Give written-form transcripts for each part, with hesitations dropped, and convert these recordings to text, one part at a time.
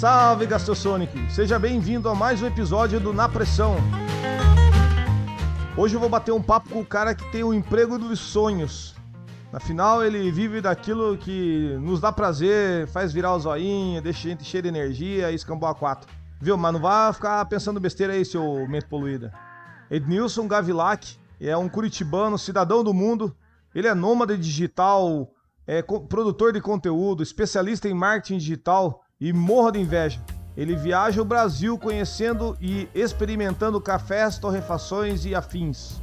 Salve, Gastrosonic! Seja bem-vindo a mais um episódio do Na Pressão. Hoje eu vou bater um papo com o cara que tem o emprego dos sonhos. Afinal, ele vive daquilo que nos dá prazer, faz virar o zoinho, deixa a gente cheio de energia e escambau a quatro. Viu? Mas não vai ficar pensando besteira aí, seu mente poluída. Ednilson Gavilac é um curitibano, cidadão do mundo. Ele é nômade digital, produtor de conteúdo, especialista em marketing digital e morra de inveja. Ele viaja o Brasil conhecendo e experimentando cafés, torrefações e afins.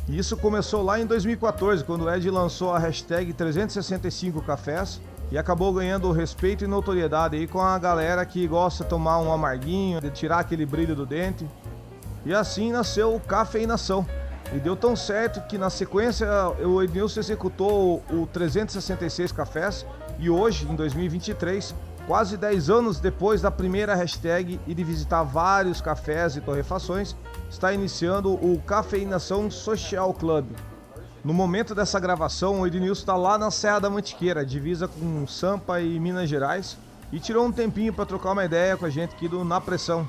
Isso começou lá em 2014, quando o Ed lançou a hashtag 365cafés e acabou ganhando respeito e notoriedade aí com a galera que gosta de tomar um amarguinho, de tirar aquele brilho do dente. E assim nasceu o Cafeinação. E deu tão certo que na sequência o Ednilson executou o 366 Cafés e hoje, em 2023, quase 10 anos depois da primeira hashtag e de visitar vários cafés e torrefações, está iniciando o Cafeinação Social Club. No momento dessa gravação, o Ednilson está lá na Serra da Mantiqueira, divisa com Sampa e Minas Gerais, e tirou um tempinho para trocar uma ideia com a gente aqui do Na Pressão.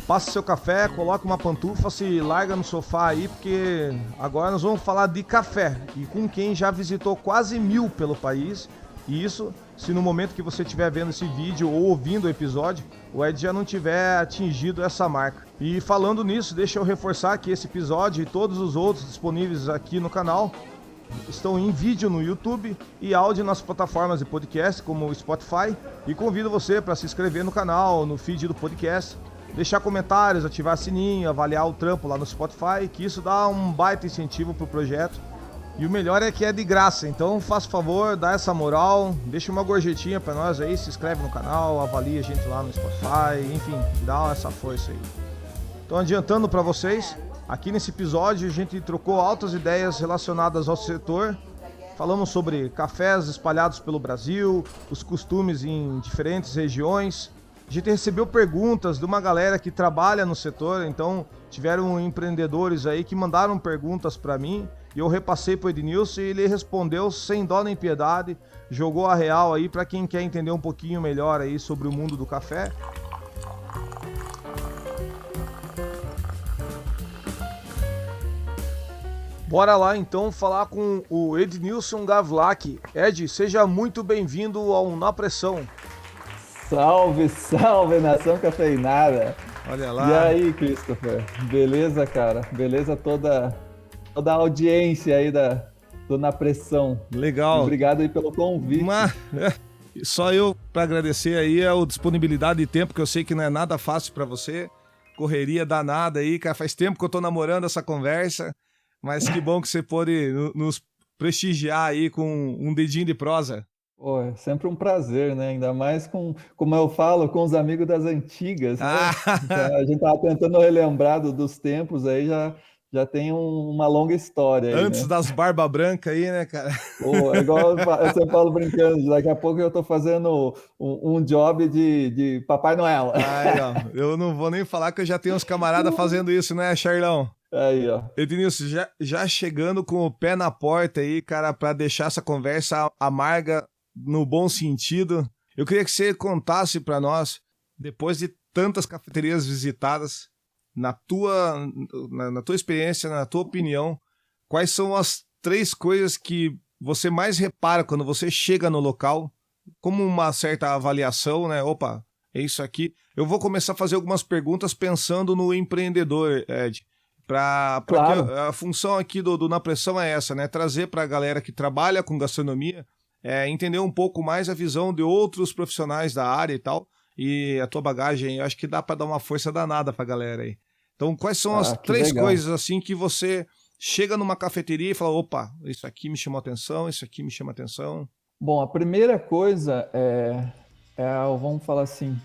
Passa seu café, coloca uma pantufa, se larga no sofá aí, porque agora nós vamos falar de café e com quem já visitou quase 1000 pelo país. E isso, se no momento que você estiver vendo esse vídeo ou ouvindo o episódio, o Ed já não tiver atingido essa marca. E falando nisso, deixa eu reforçar que esse episódio e todos os outros disponíveis aqui no canal estão em vídeo no YouTube e áudio nas plataformas de podcast como o Spotify. E convido você para se inscrever no canal, no feed do podcast, deixar comentários, ativar sininho, avaliar o trampo lá no Spotify, que isso dá um baita incentivo pro projeto. E o melhor é que é de graça, então faça favor, dá essa moral, deixa uma gorjetinha pra nós aí, se inscreve no canal, avalia a gente lá no Spotify, enfim, dá essa força aí. Então, adiantando pra vocês, aqui nesse episódio a gente trocou altas ideias relacionadas ao setor. Falamos sobre cafés espalhados pelo Brasil, os costumes em diferentes regiões. A gente recebeu perguntas de uma galera que trabalha no setor, então tiveram empreendedores aí que mandaram perguntas para mim e eu repassei para o Ednilson e ele respondeu sem dó nem piedade, jogou a real aí para quem quer entender um pouquinho melhor aí sobre o mundo do café. Bora lá então falar com o Ednilson Gavilac. Ed, seja muito bem-vindo ao Na Pressão. Salve, salve, nação cafeinada! Olha lá. E aí, Christopher? Beleza, cara? Beleza toda a audiência aí do Na Pressão. Legal. Obrigado aí pelo convite. Só eu para agradecer aí a disponibilidade de tempo, que eu sei que não é nada fácil para você. Correria danada aí, cara. Faz tempo que eu tô namorando essa conversa, mas que bom que você pôde nos prestigiar aí com um dedinho de prosa. Pô, é sempre um prazer, né? Ainda mais como eu falo, com os amigos das antigas, né? Então, a gente tava tentando relembrar dos tempos aí, já tem uma longa história aí, antes, né? das barba branca aí, né, cara? Pô, é igual eu sempre falo brincando, daqui a pouco eu tô fazendo um job de Papai Noel. Aí, ó, eu não vou nem falar que eu já tenho uns camaradas fazendo isso, né, Charlão? Aí, ó. Ednilson, já chegando com o pé na porta aí, cara, para deixar essa conversa amarga no bom sentido, eu queria que você contasse para nós, depois de tantas cafeterias visitadas, na tua experiência, na tua opinião, quais são as 3 coisas que você mais repara quando você chega no local, como uma certa avaliação, né? Opa, é isso aqui. Eu vou começar a fazer algumas perguntas pensando no empreendedor, Ed. Claro. Que a função aqui do Na Pressão é essa, né? Trazer para a galera que trabalha com gastronomia, entender um pouco mais a visão de outros profissionais da área e tal, e a tua bagagem, eu acho que dá para dar uma força danada pra galera aí. Então, quais são as 3 legal. coisas assim que você chega numa cafeteria e fala, opa, isso aqui me chamou atenção, isso aqui me chama atenção? Bom, a primeira coisa vamos falar assim,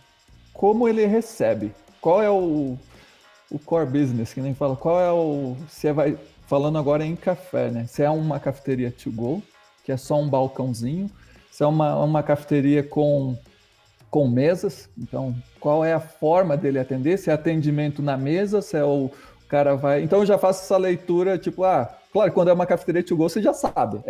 como ele recebe, qual é o core business, que nem fala, você vai falando agora em café, né? Se é uma cafeteria to go, que é só um balcãozinho, se é uma cafeteria com mesas, então qual é a forma dele atender, se é atendimento na mesa, se é o cara vai... Então eu já faço essa leitura, tipo, Claro, quando é uma cafeteria to go, você já sabe.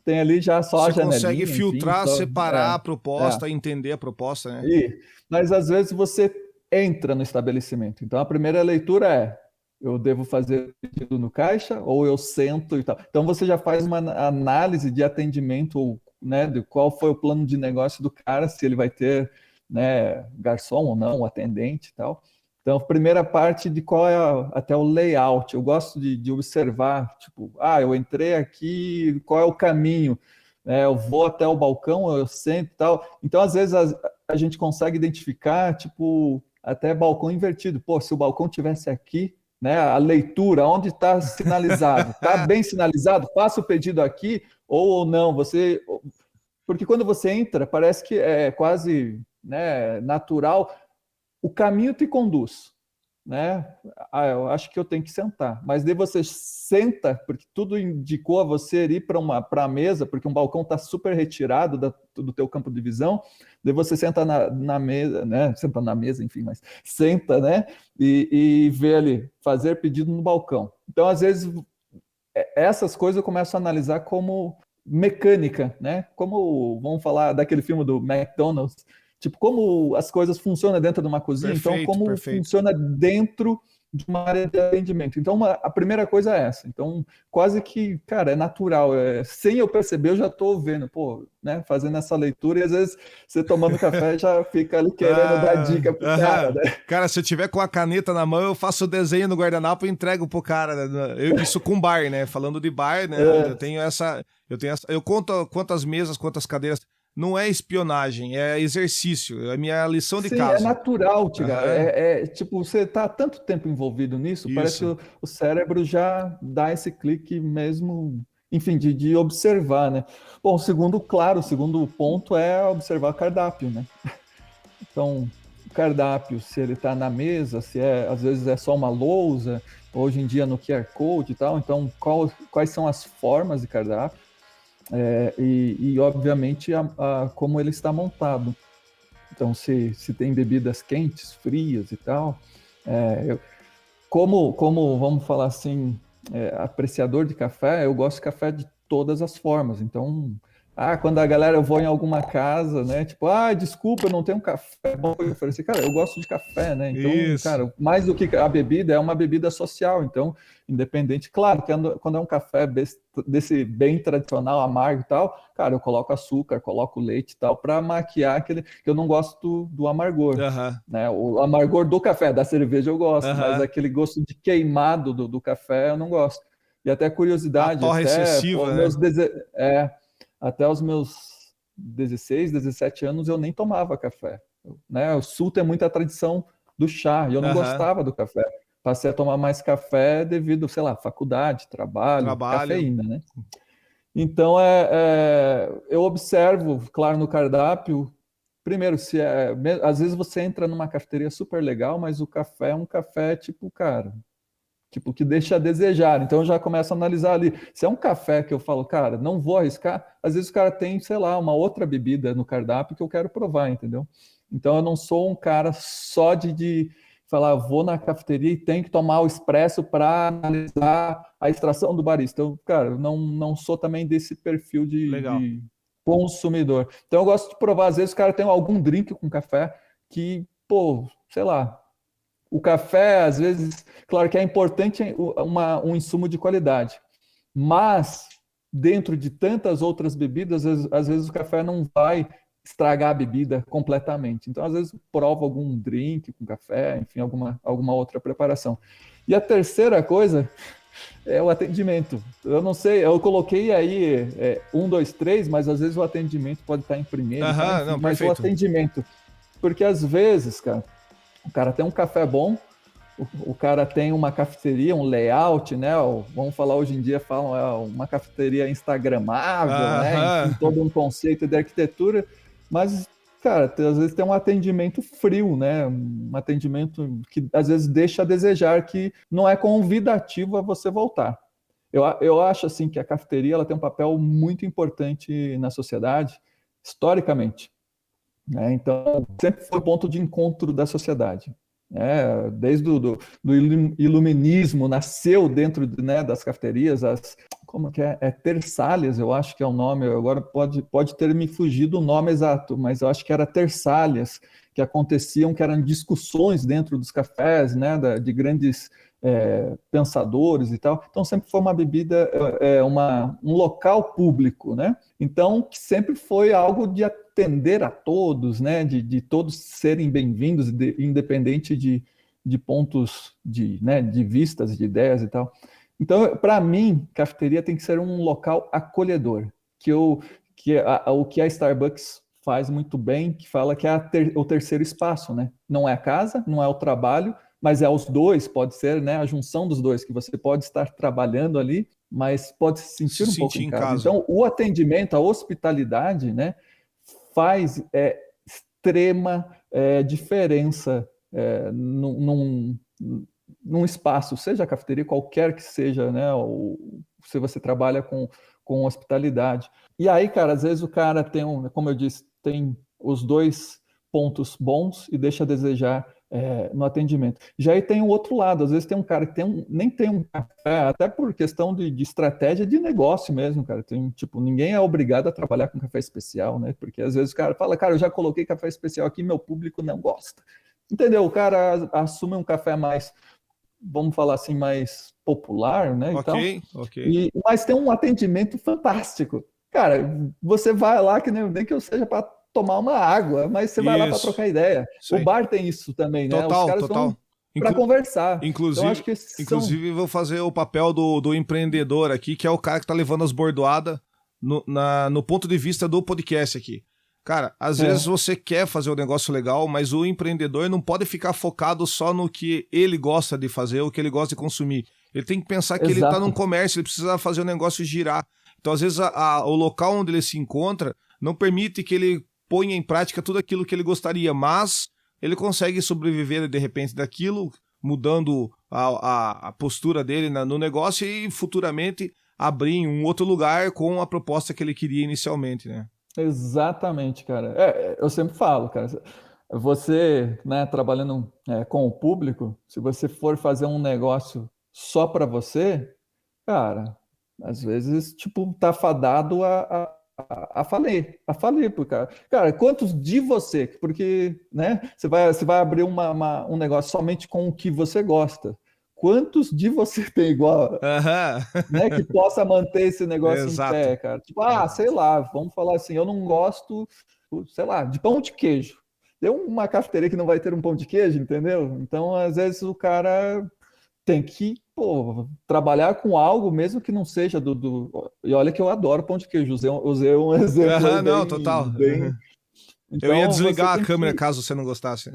Tem ali já só a Você janelinha. consegue filtrar, enfim, separar a proposta, entender a proposta, né? Mas às vezes você entra no estabelecimento. Então a primeira leitura é: eu devo fazer pedido no caixa ou eu sento e tal. Então você já faz uma análise de atendimento, ou, né, de qual foi o plano de negócio do cara, se ele vai ter, né, garçom ou não, atendente e tal. Então, a primeira parte de qual é até o layout. Eu gosto de observar, tipo, eu entrei aqui, qual é o caminho? Eu vou até o balcão, eu sento e tal. Então, às vezes, a gente consegue identificar, tipo, até balcão invertido. Pô, se o balcão tivesse aqui, né, a leitura, onde está sinalizado? Está bem sinalizado? Faça o pedido aqui ou não? Porque quando você entra, parece que é quase, né, natural, o caminho te conduz, né? Eu acho que eu tenho que sentar. Mas daí você senta, porque tudo indicou a você ir para a mesa, porque um balcão está super retirado do teu campo de visão. Daí você senta na mesa, né? Senta na mesa, enfim, mas senta, né? E vê ali, fazer pedido no balcão. Então, às vezes, essas coisas eu começo a analisar como mecânica, né? Como, vamos falar daquele filme do McDonald's, tipo, como as coisas funcionam dentro de uma cozinha, então Perfeito, como perfeito. funciona dentro de uma área de atendimento. Então, a primeira coisa é essa. Então, quase que, cara, é natural. Sem eu perceber, eu já estou vendo, pô, né, fazendo essa leitura, e às vezes você tomando café já fica ali querendo dar dica pro cara, né? Cara, se eu tiver com a caneta na mão, eu faço o desenho no guardanapo e entrego pro cara, né? Isso com bar, né? Falando de bar, né? Eu tenho essa. Eu conto quantas mesas, quantas cadeiras. Não é espionagem, é exercício. É minha lição de Sim, casa. é natural, Tiga. Tipo, você está tanto tempo envolvido nisso, parece que Isso. o cérebro já dá esse clique mesmo, enfim, de observar, né? Bom, o segundo ponto é observar o cardápio, né? Então, o cardápio, se ele está na mesa, se às vezes é só uma lousa, hoje em dia no QR Code e tal, então quais são as formas de cardápio? Obviamente, como ele está montado. Então, se tem bebidas quentes, frias e tal. Como, vamos falar assim, apreciador de café, eu gosto de café de todas as formas. Então, quando a galera, eu vou em alguma casa, né? Tipo, desculpa, eu não tenho café bom para oferecer. Cara, eu gosto de café, né? Então, Isso. cara, mais do que a bebida, é uma bebida social. Então, independente, claro, que quando é um café desse bem tradicional, amargo e tal, cara, eu coloco açúcar, coloco leite e tal, para maquiar aquele, que eu não gosto do amargor. Aham. Né? O amargor do café, da cerveja eu gosto, mas Aham. aquele gosto de queimado do café eu não gosto. E até A curiosidade, torre excessiva, né? até os meus 16, 17 anos eu nem tomava café. Né? O sul tem muita tradição do chá, e eu não Aham. gostava do café. Passei a tomar mais café devido, sei lá, faculdade, trabalho, Trabalho. cafeína, né? Então, eu observo, claro, no cardápio. Primeiro, às vezes você entra numa cafeteria super legal, mas o café é um café tipo, cara, tipo, que deixa a desejar. Então eu já começo a analisar ali. Se é um café que eu falo, cara, não vou arriscar, às vezes o cara tem, sei lá, uma outra bebida no cardápio que eu quero provar, entendeu? Então eu não sou um cara só de falar, vou na cafeteria e tenho que tomar o expresso para analisar a extração do barista. Eu, cara, não sou também desse perfil Legal. de consumidor. Então eu gosto de provar, às vezes o cara tem algum drink com café que, pô, sei lá, o café, às vezes, claro que é importante um insumo de qualidade, mas dentro de tantas outras bebidas, às vezes o café não vai estragar a bebida completamente. Então, às vezes, prova algum drink com café, enfim, alguma outra preparação. E a terceira coisa é o atendimento. Eu não sei, eu coloquei aí 1, 2, 3, mas às vezes o atendimento pode estar em primeiro e tal, Aham, enfim, não, mas o perfeito. atendimento. Porque às vezes, cara, o cara tem um café bom, o cara tem uma cafeteria, um layout, né? Vamos falar hoje em dia, falam uma cafeteria instagramável, né? Enfim, Aham. todo um conceito de arquitetura, mas, cara, às vezes tem um atendimento frio, né? Um atendimento que às vezes deixa a desejar, que não é convidativo a você voltar. Eu acho assim que a cafeteria ela tem um papel muito importante na sociedade, historicamente, né? Então, sempre foi ponto de encontro da sociedade. Desde do iluminismo, nasceu dentro, né, das cafeterias, como que é? Tersálias, eu acho que é o nome, agora pode ter me fugido o nome exato, mas eu acho que era tersálias, que aconteciam, que eram discussões dentro dos cafés, né, de grandes pensadores e tal. Então sempre foi uma bebida, um local público, né? Então que sempre foi algo de atender a todos, né? De todos serem bem-vindos, independente de pontos né, de vistas, de ideias e tal. Então, para mim, cafeteria tem que ser um local acolhedor, o que a Starbucks faz muito bem, que fala que é o terceiro espaço, né? Não é a casa, não é o trabalho, mas é os dois, pode ser, né? A junção dos dois, que você pode estar trabalhando ali, mas pode se sentir um pouco em casa. Então, o atendimento, a hospitalidade, né, faz extrema diferença num espaço, seja a cafeteria, qualquer que seja, né? Ou se você trabalha com hospitalidade. E aí, cara, às vezes o cara tem, como eu disse, tem os dois pontos bons e deixa a desejar no atendimento. Já aí tem o outro lado, às vezes tem um cara que nem tem um café, até por questão de estratégia de negócio mesmo, cara. Tipo, ninguém é obrigado a trabalhar com café especial, né? Porque às vezes o cara fala, cara, eu já coloquei café especial aqui, meu público não gosta. Entendeu? O cara assume um café mais, vamos falar assim, mais popular, né? Ok. Mas tem um atendimento fantástico. Cara, você vai lá, que nem que eu seja para tomar uma água, mas você vai lá para trocar ideia. O bar tem isso também, né? Total, os caras vão para conversar. Inclusive, então, acho que inclusive vou fazer o papel do empreendedor aqui, que é o cara que tá levando as bordoadas no ponto de vista do podcast aqui. Cara, às vezes você quer fazer um negócio legal, mas o empreendedor não pode ficar focado só no que ele gosta de fazer, o que ele gosta de consumir. Ele tem que pensar que ele tá num comércio, ele precisa fazer o negócio girar. Então, às vezes, o local onde ele se encontra não permite que ele ponha em prática tudo aquilo que ele gostaria, mas ele consegue sobreviver, de repente, daquilo, mudando a postura dele no negócio e futuramente abrir em um outro lugar com a proposta que ele queria inicialmente, né? Exatamente, cara. Eu sempre falo, cara, você, né, trabalhando com o público, se você for fazer um negócio só para você, cara, às vezes, tipo, tá fadado a falir, por cara. Cara, quantos de você, porque, né, você vai abrir um negócio somente com o que você gosta. Quantos de você tem igual, né, que possa manter esse negócio em pé, cara? Tipo, sei lá, vamos falar assim, eu não gosto, sei lá, de pão de queijo. Tem uma cafeteria que não vai ter um pão de queijo, entendeu? Então, às vezes, o cara tem que, trabalhar com algo, mesmo que não seja E olha que eu adoro pão de queijo, usei um exemplo aí não, total. Então, eu ia desligar a câmera caso você não gostasse.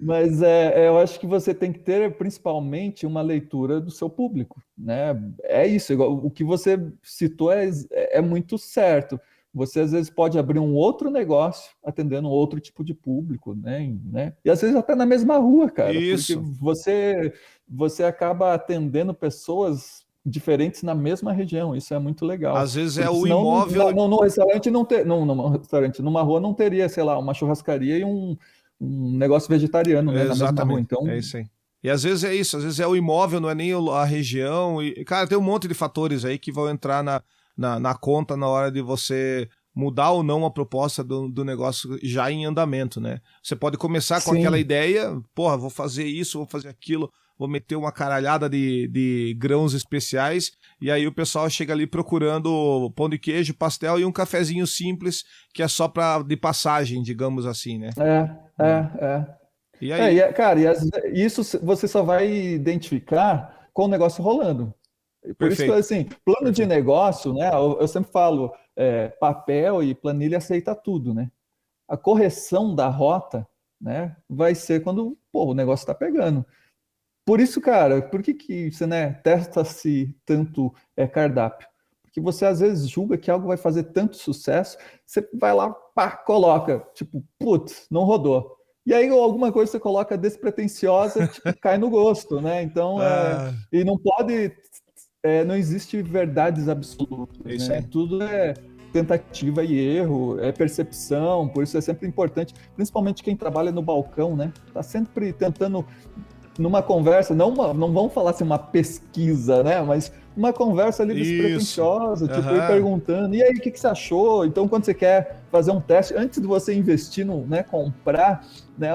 Mas eu acho que você tem que ter principalmente uma leitura do seu público, né? É isso, o que você citou é muito certo. Você às vezes pode abrir um outro negócio atendendo outro tipo de público, né? E às vezes até na mesma rua, cara. Isso. Porque você acaba atendendo pessoas diferentes na mesma região. Isso é muito legal. Às vezes porque o imóvel. No restaurante não ter. Num restaurante, numa rua não teria, sei lá, uma churrascaria e um negócio vegetariano, né? Exatamente. Na mesma rua. Então, é isso aí. E às vezes é isso, às vezes é o imóvel, não é nem a região. E, cara, tem um monte de fatores aí que vão entrar na conta na hora de você mudar ou não a proposta do negócio já em andamento, né? Você pode começar com aquela ideia, vou fazer isso, vou fazer aquilo, vou meter uma caralhada de grãos especiais, e aí o pessoal chega ali procurando pão de queijo, pastel e um cafezinho simples, que é só de passagem, digamos assim, né? E aí? Cara, isso você só vai identificar com o negócio rolando. Por isso que, assim, plano de negócio, né? Eu sempre falo, papel e planilha aceita tudo, né? A correção da rota, né, vai ser quando, o negócio está pegando. Por isso, cara, por que você, né, testa-se tanto cardápio? Porque você às vezes julga que algo vai fazer tanto sucesso, você vai lá, pá, coloca, tipo, putz, não rodou. E aí alguma coisa você coloca despretensiosa, tipo, cai no gosto, né? Então, e não pode, não existe verdades absolutas, né? Tudo tentativa e erro, é percepção, por isso é sempre importante, principalmente quem trabalha no balcão, né? Tá sempre tentando, numa conversa, não vamos falar assim uma pesquisa, né? Mas uma conversa ali despretensiosa, tipo, ir perguntando, e aí, o que você achou? Então, quando você quer fazer um teste, antes de você investir, né, comprar, né,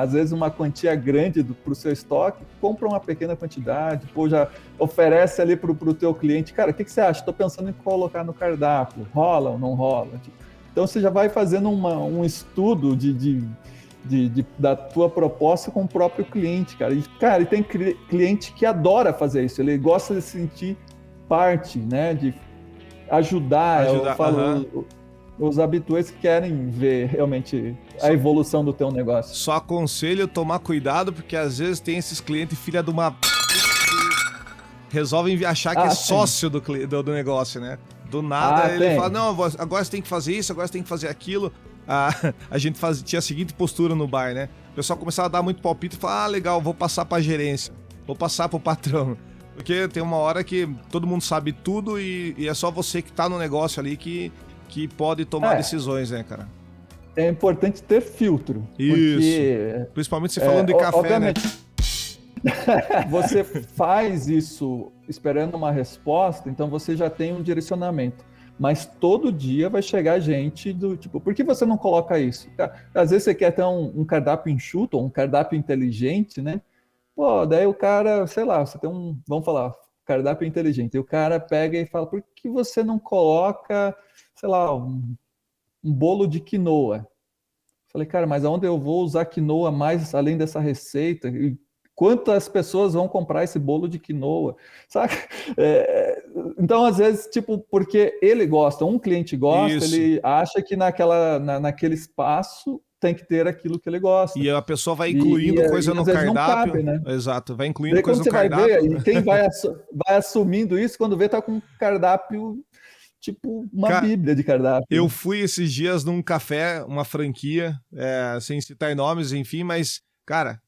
às vezes uma quantia grande para o seu estoque, compra uma pequena quantidade, pô, já oferece ali para o teu cliente, cara, o que você acha? Estou pensando em colocar no cardápio, rola ou não rola? Então, você já vai fazendo um estudo da tua proposta com o próprio cliente, cara. E tem cliente que adora fazer isso, ele gosta de se sentir parte, né, de ajudar. Eu falo, os habituês que querem ver realmente a evolução do teu negócio. Só aconselho tomar cuidado, porque às vezes tem esses clientes filha de uma... resolvem achar que é sócio do negócio, né? Do nada ele fala, não, agora você tem que fazer isso, agora você tem que fazer aquilo. A gente tinha a seguinte postura no bar, né? O pessoal começava a dar muito palpite e falar, legal, vou passar pra gerência, vou passar pro patrão. Porque tem uma hora que todo mundo sabe tudo e é só você que tá no negócio ali que pode tomar decisões, né, cara? É importante ter filtro. Isso. Porque, principalmente se falando de café, obviamente, né? Você faz isso esperando uma resposta, então você já tem um direcionamento. Mas todo dia vai chegar gente do tipo, por que você não coloca isso? Às vezes você quer ter um cardápio enxuto, ou um cardápio inteligente, né? Pô, daí o cara, sei lá, você tem vamos falar, cardápio inteligente, e o cara pega e fala, por que você não coloca, sei lá, um bolo de quinoa? Falei, cara, mas aonde eu vou usar quinoa mais além dessa receita? E quantas pessoas vão comprar esse bolo de quinoa? Sabe? Então, às vezes, tipo, porque ele gosta, um cliente gosta, Isso. ele acha que naquele espaço tem que ter aquilo que ele gosta. E a pessoa vai incluindo coisa no cardápio. Não cabe, né? Exato, vai incluindo daí, coisa no cardápio. Vai ver, e quem vai assumindo isso, quando vê, tá com um cardápio, tipo uma bíblia de cardápio. Eu fui esses dias num café, uma franquia, sem citar nomes, enfim, mas, cara,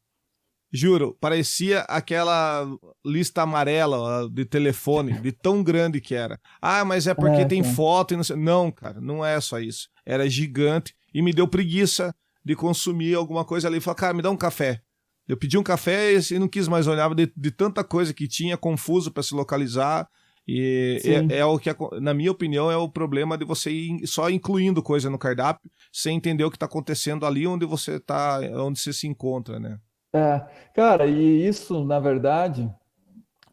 juro, parecia aquela lista amarela de telefone, de tão grande que era. Ah, mas é porque tem foto e não sei. Não, cara, não é só isso. Era gigante e me deu preguiça de consumir alguma coisa ali. Falei, cara, me dá um café. Eu pedi um café e não quis mais olhar de tanta coisa que tinha, confuso para se localizar. E é o que, na minha opinião, é o problema de você ir só incluindo coisa no cardápio sem entender o que está acontecendo ali onde você se encontra, né? Cara, e isso, na verdade,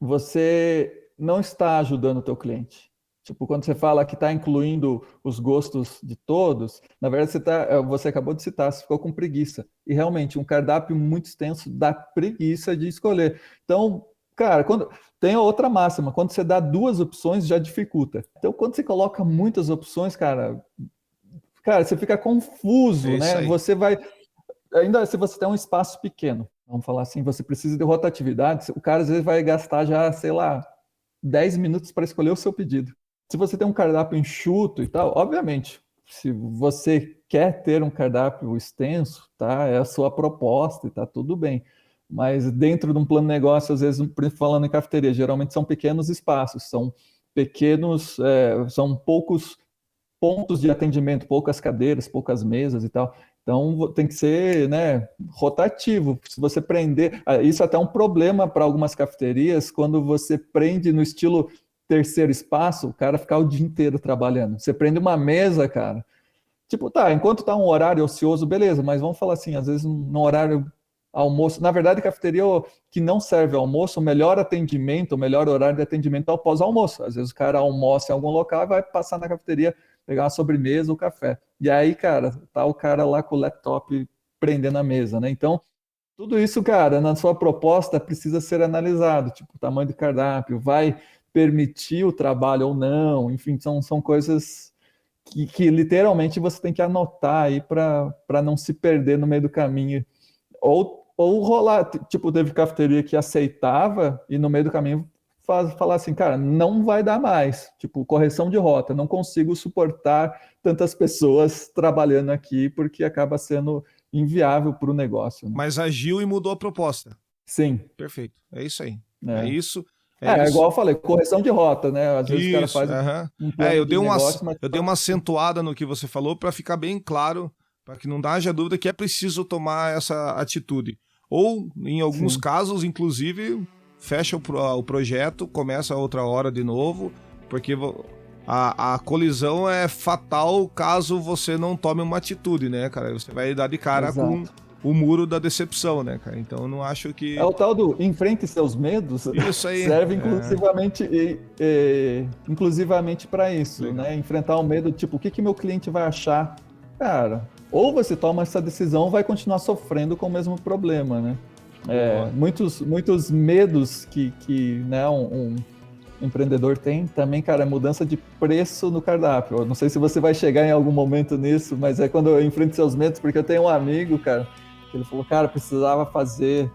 você não está ajudando o teu cliente. Tipo, quando você fala que está incluindo os gostos de todos, na verdade você acabou de citar, você ficou com preguiça. E realmente, um cardápio muito extenso dá preguiça de escolher. Então, cara, tem outra máxima, quando você dá 2 opções, já dificulta. Então, quando você coloca muitas opções, cara, você fica confuso, né? Você vai... Ainda se você tem um espaço pequeno, vamos falar assim, você precisa de rotatividade, o cara às vezes vai gastar já, sei lá, 10 minutos para escolher o seu pedido. Se você tem um cardápio enxuto e tal, obviamente, se você quer ter um cardápio extenso, tá? É a sua proposta e tá tudo bem. Mas dentro de um plano de negócio, às vezes, falando em cafeteria, geralmente são pequenos espaços, são pequenos, são poucos pontos de atendimento, poucas cadeiras, poucas mesas e tal. Então tem que ser, né, rotativo. Se você prender, isso é até um problema para algumas cafeterias, quando você prende no estilo terceiro espaço, o cara ficar o dia inteiro trabalhando. Você prende uma mesa, cara, tipo, enquanto tá um horário ocioso, beleza, mas vamos falar assim, às vezes no horário almoço, na verdade, cafeteria que não serve almoço, o melhor atendimento, o melhor horário de atendimento é o pós-almoço. Às vezes o cara almoça em algum local e vai passar na cafeteria, pegar uma sobremesa ou café. E aí, cara, tá o cara lá com o laptop prendendo a mesa, né? Então, tudo isso, cara, na sua proposta precisa ser analisado, tipo, o tamanho do cardápio, vai permitir o trabalho ou não, enfim, são coisas que literalmente você tem que anotar aí para não se perder no meio do caminho. Ou rolar, tipo, teve cafeteria que aceitava e no meio do caminho falar assim, cara, não vai dar mais, tipo, correção de rota, não consigo suportar tantas pessoas trabalhando aqui porque acaba sendo inviável para o negócio. Né? Mas agiu e mudou a proposta. Sim. Perfeito, é isso aí. É isso. É isso. igual eu falei, correção de rota, né? Às vezes o cara Isso, faz aham. um plano Eu de negócio, mas dei uma acentuada no que você falou para ficar bem claro, para que não haja dúvida que é preciso tomar essa atitude. Ou, em alguns sim, casos, inclusive, fecha o projeto, começa outra hora de novo, porque a colisão é fatal caso você não tome uma atitude, né, cara? Você vai dar de cara com exato. o muro da decepção, né, cara? Então, eu não acho É que... o tal do enfrente seus medos, Isso aí, serve inclusivamente para isso, legal. né? Enfrentar o medo, tipo, o que que meu cliente vai achar? Cara, ou você toma essa decisão ou vai continuar sofrendo com o mesmo problema, né? Boa. Muitos medos que né, um empreendedor tem também, cara, é mudança de preço no cardápio. Eu não sei se você vai chegar em algum momento nisso, mas é quando eu enfrento seus medos, porque eu tenho um amigo, cara, que ele falou, cara, precisava fazer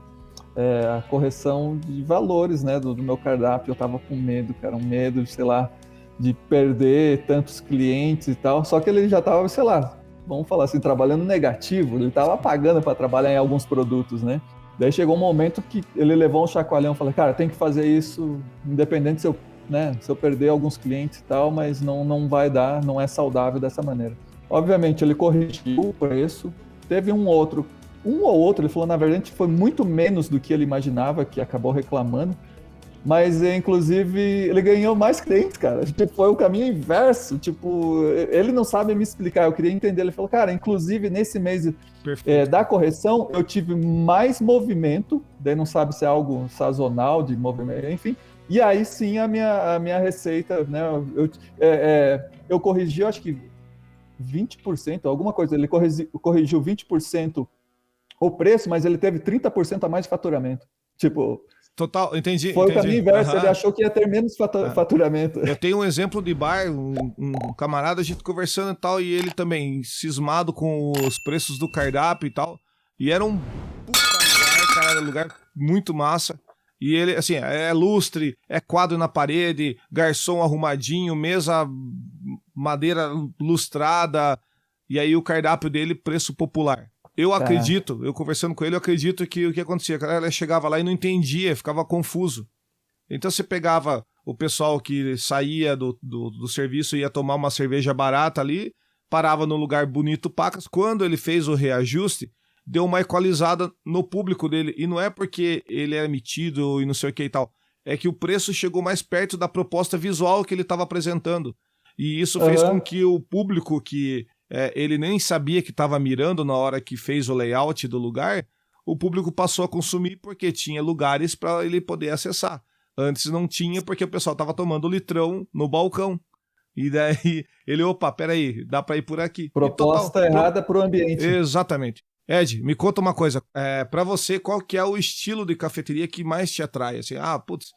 a correção de valores, né, do meu cardápio. Eu tava com medo, cara, um medo, sei lá, de perder tantos clientes e tal. Só que ele já tava, sei lá, vamos falar assim, trabalhando negativo. Ele tava pagando para trabalhar em alguns produtos, né? Daí chegou um momento que ele levou um chacoalhão, falei, cara, tem que fazer isso, independente se eu perder alguns clientes e tal, mas não vai dar, não é saudável dessa maneira. Obviamente, ele corrigiu o preço, teve um ou outro, ele falou, na verdade, foi muito menos do que ele imaginava, que acabou reclamando, mas, inclusive, ele ganhou mais clientes, cara. Tipo, foi o caminho inverso. Tipo, ele não sabe me explicar. Eu queria entender. Ele falou, cara, inclusive, nesse mês Perfeito. da correção, eu tive mais movimento. Daí não sabe se é algo sazonal de movimento, enfim. E aí sim a minha receita, né? Eu corrigi, eu acho que 20%, alguma coisa. Ele corrigiu 20% o preço, mas ele teve 30% a mais de faturamento. Tipo, Total, entendi, foi o entendi. caminho inverso, ele Aham. achou que ia ter menos faturamento. Eu tenho um exemplo de bar, um camarada, a gente conversando e tal, e ele também cismado com os preços do cardápio e tal. E era um puta lugar, cara, era um lugar muito massa. E ele, assim, é lustre, é quadro na parede, garçom arrumadinho, mesa madeira lustrada, e aí o cardápio dele, preço popular. Eu Tá. acredito, eu conversando com ele, eu acredito que o que acontecia, cara, ela chegava lá e não entendia, ficava confuso. Então você pegava o pessoal que saía do serviço e ia tomar uma cerveja barata ali, parava num lugar bonito, pacas. Quando ele fez o reajuste, deu uma equalizada no público dele. E não é porque ele era metido e não sei o que e tal. É que o preço chegou mais perto da proposta visual que ele estava apresentando. E isso fez com Aham. que o público que ele nem sabia que estava mirando na hora que fez o layout do lugar, o público passou a consumir porque tinha lugares para ele poder acessar. Antes não tinha porque o pessoal tava tomando litrão no balcão. E daí ele, opa, peraí, dá pra ir por aqui. E total. Proposta errada para o ambiente. Exatamente. Ed, me conta uma coisa. Pra você, qual que é o estilo de cafeteria que mais te atrai? Assim, putz,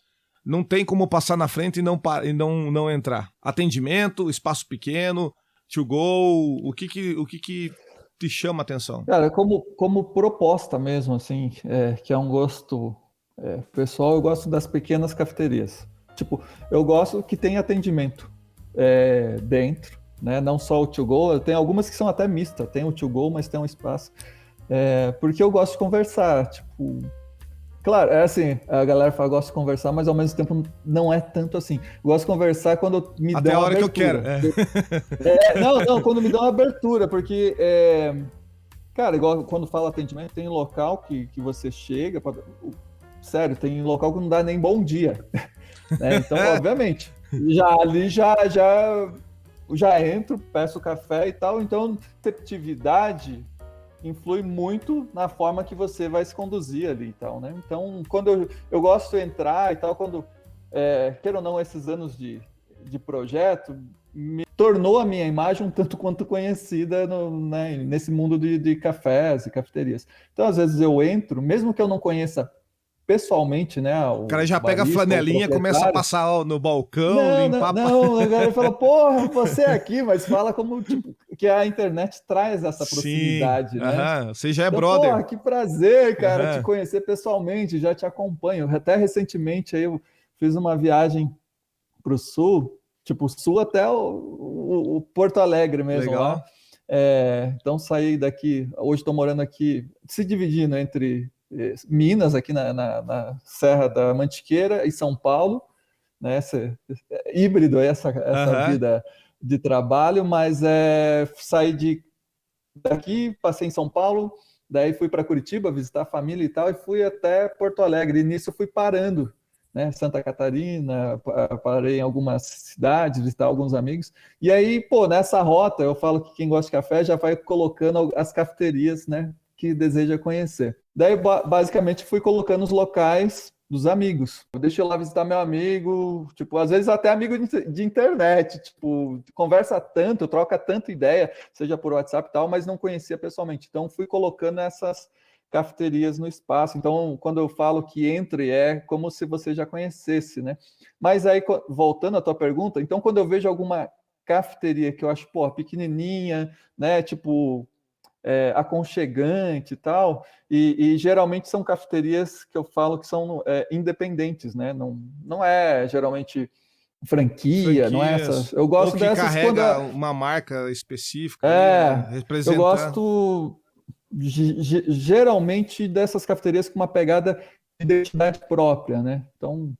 não tem como passar na frente e não entrar. Atendimento, espaço pequeno, to go, o que que te chama a atenção? Cara, como proposta mesmo, assim, que é um gosto pessoal, eu gosto das pequenas cafeterias. Tipo, eu gosto que tem atendimento dentro, né? Não só o to go, tem algumas que são até mista, tem o to go, mas tem um espaço. Porque eu gosto de conversar, tipo, claro, é assim, a galera fala, gosto de conversar, mas ao mesmo tempo não é tanto assim. Eu gosto de conversar quando me Até a dão hora que eu quero. abertura. Não, quando me dão abertura, porque, cara, igual quando fala atendimento, tem local que você chega, sério, tem local que não dá nem bom dia, né? Então, obviamente, já entro, peço café e tal, então receptividade influi muito na forma que você vai se conduzir ali e tal, né? Então, quando eu gosto de entrar e tal, quando, queira ou não, esses anos de projeto, me tornou a minha imagem um tanto quanto conhecida né, nesse mundo de cafés e cafeterias. Então, às vezes eu entro, mesmo que eu não conheça pessoalmente, né, O cara o já pega a barista ou o flanelinha, começa a proprietário, passar no balcão, não, não, limpar. não, a galera fala, porra, você é aqui, mas fala como, tipo, que a internet traz essa Sim, proximidade, né? aham, você já é Então, brother. porra, que prazer, cara, te Aham. conhecer pessoalmente, já te acompanho. Até recentemente aí eu fiz uma viagem pro sul, tipo, sul até o Porto Alegre mesmo lá. Legal. Então saí daqui, hoje estou morando aqui, se dividindo entre Minas, aqui na Serra da Mantiqueira, e São Paulo, né? Híbrido essa vida de trabalho, mas saí daqui, passei em São Paulo, daí fui para Curitiba visitar a família e tal, e fui até Porto Alegre, e nisso eu fui parando, né? Santa Catarina, parei em algumas cidades, visitar alguns amigos, e aí, pô, nessa rota, eu falo que quem gosta de café já vai colocando as cafeterias, né, que deseja conhecer. Daí, basicamente, fui colocando os locais dos amigos. Eu deixo eu lá visitar meu amigo, tipo, às vezes até amigo de internet, tipo, conversa tanto, troca tanta ideia, seja por WhatsApp e tal, mas não conhecia pessoalmente. Então, fui colocando essas cafeterias no espaço. Então, quando eu falo que entre, é como se você já conhecesse, né? Mas aí, voltando à tua pergunta, então, quando eu vejo alguma cafeteria que eu acho, pô, pequenininha, né, tipo, aconchegante e tal, e geralmente são cafeterias que eu falo que são independentes, né? Não é geralmente franquia, não é essas. Eu ou gosto que dessas quando carrega uma marca específica ali, né? eu Representar. gosto geralmente dessas cafeterias com uma pegada de identidade própria, né? Então,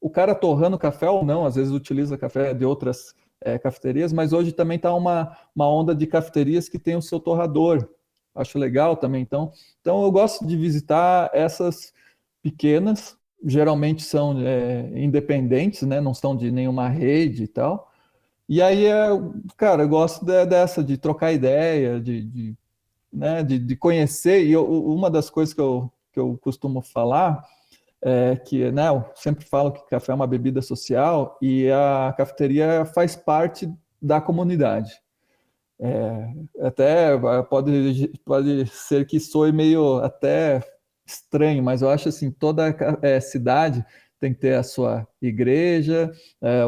o cara torrando café ou não, às vezes utiliza café de outras cafeterias, mas hoje também está uma onda de cafeterias que tem o seu torrador. Acho legal também. Então eu gosto de visitar essas pequenas, geralmente são independentes, né? Não são de nenhuma rede e tal. E aí, cara, eu gosto dessa, de trocar ideia, né, de conhecer. E uma das coisas que eu costumo falar que, né, eu sempre falo que café é uma bebida social e a cafeteria faz parte da comunidade. Até pode ser que soe meio até estranho, mas eu acho assim, toda cidade tem que ter a sua igreja,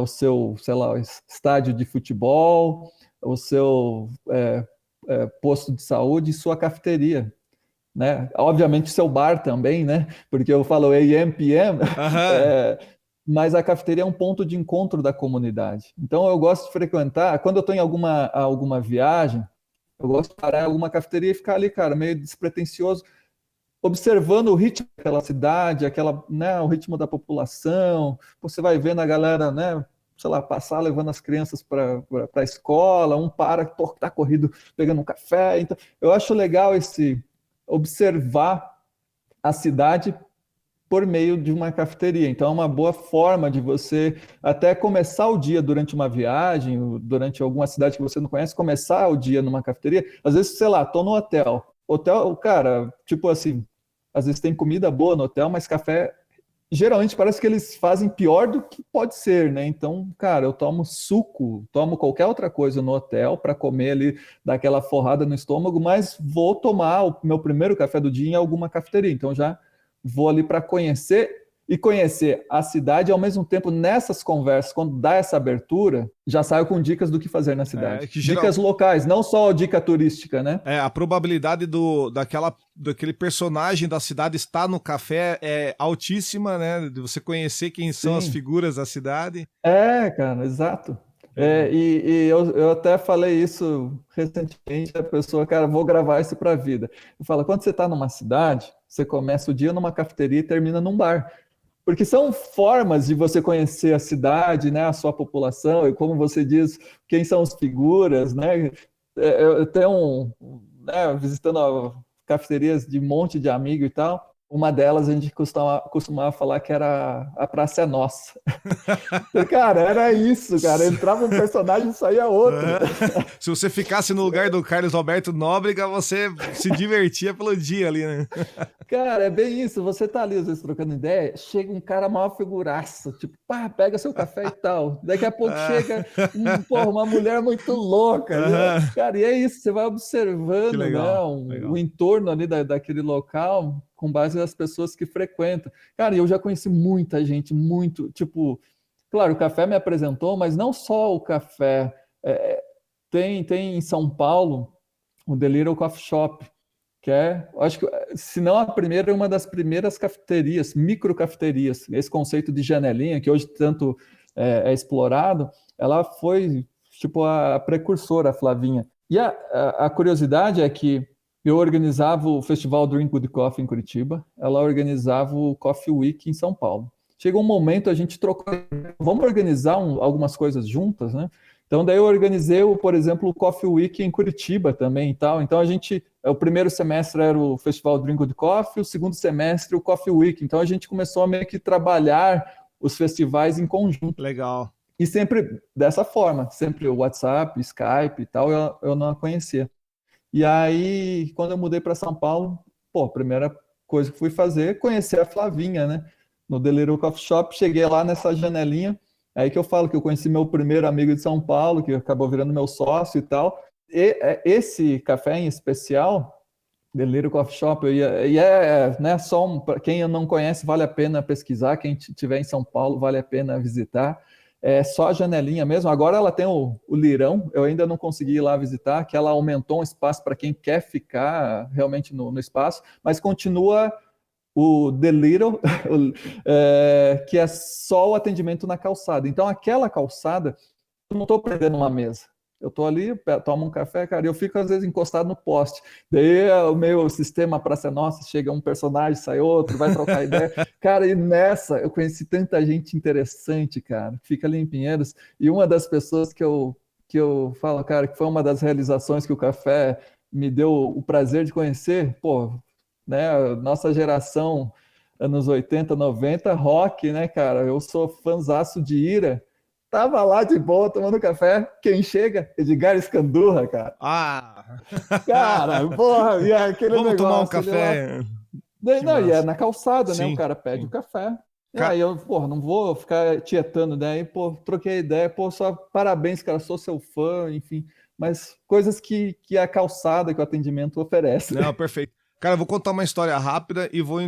o seu, sei lá, estádio de futebol, o seu posto de saúde e sua cafeteria, né? Obviamente seu bar também, né? Porque eu falo AM, PM, mas a cafeteria é um ponto de encontro da comunidade. Então eu gosto de frequentar, quando eu estou em alguma viagem, eu gosto de parar em alguma cafeteria e ficar ali, cara, meio despretensioso, observando o ritmo daquela cidade, né, o ritmo da população. Você vai vendo a galera, né, sei lá, passar levando as crianças para a escola, um tá corrido pegando um café. Então, eu acho legal observar a cidade por meio de uma cafeteria. Então, é uma boa forma de você até começar o dia durante uma viagem, durante alguma cidade que você não conhece, começar o dia numa cafeteria. Às vezes, sei lá, tô no hotel. Hotel, cara, tipo assim, às vezes tem comida boa no hotel, mas café, geralmente parece que eles fazem pior do que pode ser, né? Então, cara, eu tomo suco, tomo qualquer outra coisa no hotel para comer ali, dar aquela forrada no estômago, mas vou tomar o meu primeiro café do dia em alguma cafeteria. Então, já vou ali para conhecer a cidade, e ao mesmo tempo nessas conversas, quando dá essa abertura, já saio com dicas do que fazer na cidade. Dicas locais, não só dica turística, né? A probabilidade daquele personagem da cidade estar no café é altíssima, né? De você conhecer quem são as figuras da cidade. Cara, exato. E eu até falei isso recentemente, a pessoa, cara, vou gravar isso para a vida. Eu falo, quando você está numa cidade, você começa o dia numa cafeteria e termina num bar. Porque são formas de você conhecer a cidade, né, a sua população, e como você diz, quem são as figuras, né? Eu tenho visitando cafeterias de um monte de amigo e tal. Uma delas a gente costumava falar que era a Praça é Nossa. Cara, era isso, cara. Entrava um personagem e saía outro. Se você ficasse no lugar do Carlos Alberto Nóbrega, você se divertia pelo dia ali, né? Cara, é bem isso. Você tá ali, às vezes, trocando ideia, chega um cara maior figuraça, tipo, pá, pega seu café e tal. Daqui a pouco chega uma mulher muito louca. Né? Cara, e é isso, você vai observando, legal, né, o entorno ali daquele local com base nas pessoas que frequentam. Cara, eu já conheci muita gente, muito, tipo, claro, o café me apresentou, mas não só o café. Tem em São Paulo o The Little Coffee Shop, que acho que, se não a primeira, é uma das primeiras cafeterias, micro cafeterias. Esse conceito de janelinha, que hoje tanto é explorado, ela foi tipo a precursora, a Flavinha. E a curiosidade é que Eu organizava o Festival Drink Good Coffee em Curitiba, ela organizava o Coffee Week em São Paulo. Chegou um momento, a gente trocou, vamos organizar algumas coisas juntas, né? Então, daí eu organizei, por exemplo, o Coffee Week em Curitiba também e tal. Então, o primeiro semestre era o Festival Drink Good Coffee, o segundo semestre o Coffee Week. Então, a gente começou a meio que trabalhar os festivais em conjunto. Legal. E sempre dessa forma, sempre o WhatsApp, Skype e tal, eu não a conhecia. E aí, quando eu mudei para São Paulo, a primeira coisa que fui fazer é conhecer a Flavinha, né? No Deliro Coffee Shop, cheguei lá nessa janelinha, aí que eu falo que eu conheci meu primeiro amigo de São Paulo, que acabou virando meu sócio e tal. E esse café em especial, Deliro Coffee Shop, né, para quem não conhece, vale a pena pesquisar, quem estiver em São Paulo, vale a pena visitar. É só a janelinha mesmo. Agora ela tem o lirão, eu ainda não consegui ir lá visitar, que ela aumentou um espaço para quem quer ficar realmente no espaço, mas continua o The Little, que é só o atendimento na calçada. Então, aquela calçada, eu não estou prendendo uma mesa. Eu estou ali, tomo um café, cara, e eu fico às vezes encostado no poste. Daí o meu sistema Praça Nossa, chega um personagem, sai outro, vai trocar ideia. Cara, e nessa eu conheci tanta gente interessante, cara, que fica ali em Pinheiros. E uma das pessoas que eu falo, cara, que foi uma das realizações que o café me deu o prazer de conhecer, né, nossa geração, anos 80, 90, rock, né, cara? Eu sou fãzaço de Ira. Tava lá de boa, tomando café. Quem chega? Edgar Escandurra, cara. Ah! Cara, porra, e aquele Vamos negócio, tomar um café. Não, e é na calçada, né? Sim, O cara pede sim. o café. E aí eu, não vou ficar tietando, né? Aí, troquei ideia, só parabéns, cara, sou seu fã, enfim. Mas coisas que a calçada, que o atendimento oferece. Não, perfeito. Cara, eu vou contar uma história rápida e vou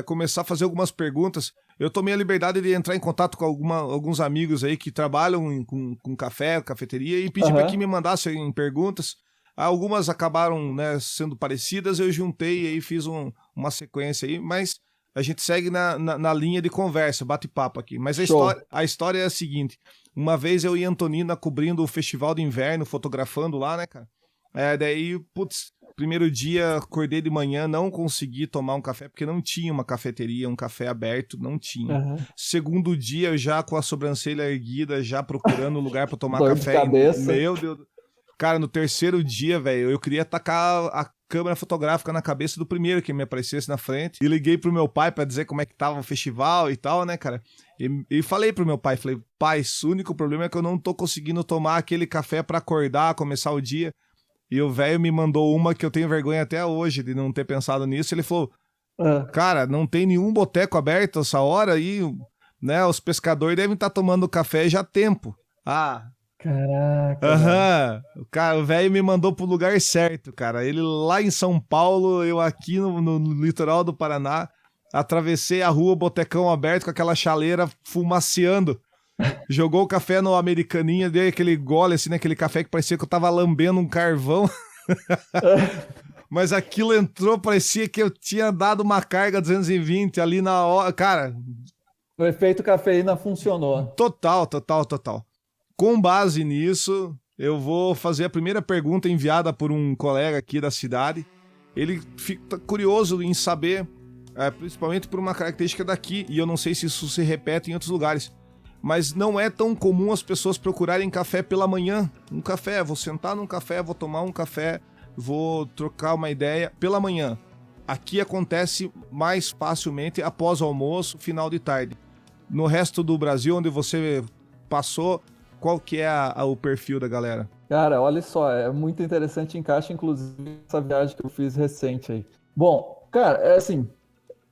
começar a fazer algumas perguntas. Eu tomei a liberdade de entrar em contato com alguns amigos aí que trabalham com café, cafeteria, e pedi para que me mandassem perguntas. Algumas acabaram, né, sendo parecidas, eu juntei e aí fiz uma sequência aí, mas a gente segue na linha de conversa, bate-papo aqui. Mas a história é a seguinte: uma vez eu e Antonina cobrindo o festival de inverno, fotografando lá, né, cara? Daí, putz, primeiro dia, acordei de manhã, não consegui tomar um café, porque não tinha uma cafeteria, um café aberto, não tinha. Segundo dia, eu já com a sobrancelha erguida, já procurando um lugar para tomar Dor café. de cabeça. Meu Deus. Cara, no terceiro dia, velho, eu queria tacar a câmera fotográfica na cabeça do primeiro que me aparecesse na frente. E liguei pro meu pai para dizer como é que tava o festival e tal, né, cara? E falei pro meu pai, pai, o único problema é que eu não tô conseguindo tomar aquele café para acordar, começar o dia. E o velho me mandou uma que eu tenho vergonha até hoje de não ter pensado nisso. Ele falou, cara, não tem nenhum boteco aberto essa hora e, né, os pescadores devem estar tomando café já há tempo. Caraca. Cara, o velho me mandou pro lugar certo, cara. Ele lá em São Paulo, eu aqui no litoral do Paraná, atravessei a rua, botecão aberto com aquela chaleira fumaceando. Jogou o café no americaninha, dei aquele gole assim, naquele café que parecia que eu tava lambendo um carvão. Mas aquilo entrou, parecia que eu tinha dado uma carga 220 ali na hora. Cara, o efeito cafeína funcionou. Total. Com base nisso, eu vou fazer a primeira pergunta enviada por um colega aqui da cidade. Ele fica curioso em saber, principalmente por uma característica daqui, e eu não sei se isso se repete em outros lugares, mas não é tão comum as pessoas procurarem café pela manhã. Um café, vou sentar num café, vou tomar um café, vou trocar uma ideia pela manhã. Aqui acontece mais facilmente após o almoço, final de tarde. No resto do Brasil, onde você passou, qual que é o perfil da galera? Cara, olha só, é muito interessante, encaixa inclusive essa viagem que eu fiz recente aí. Bom, cara, é assim,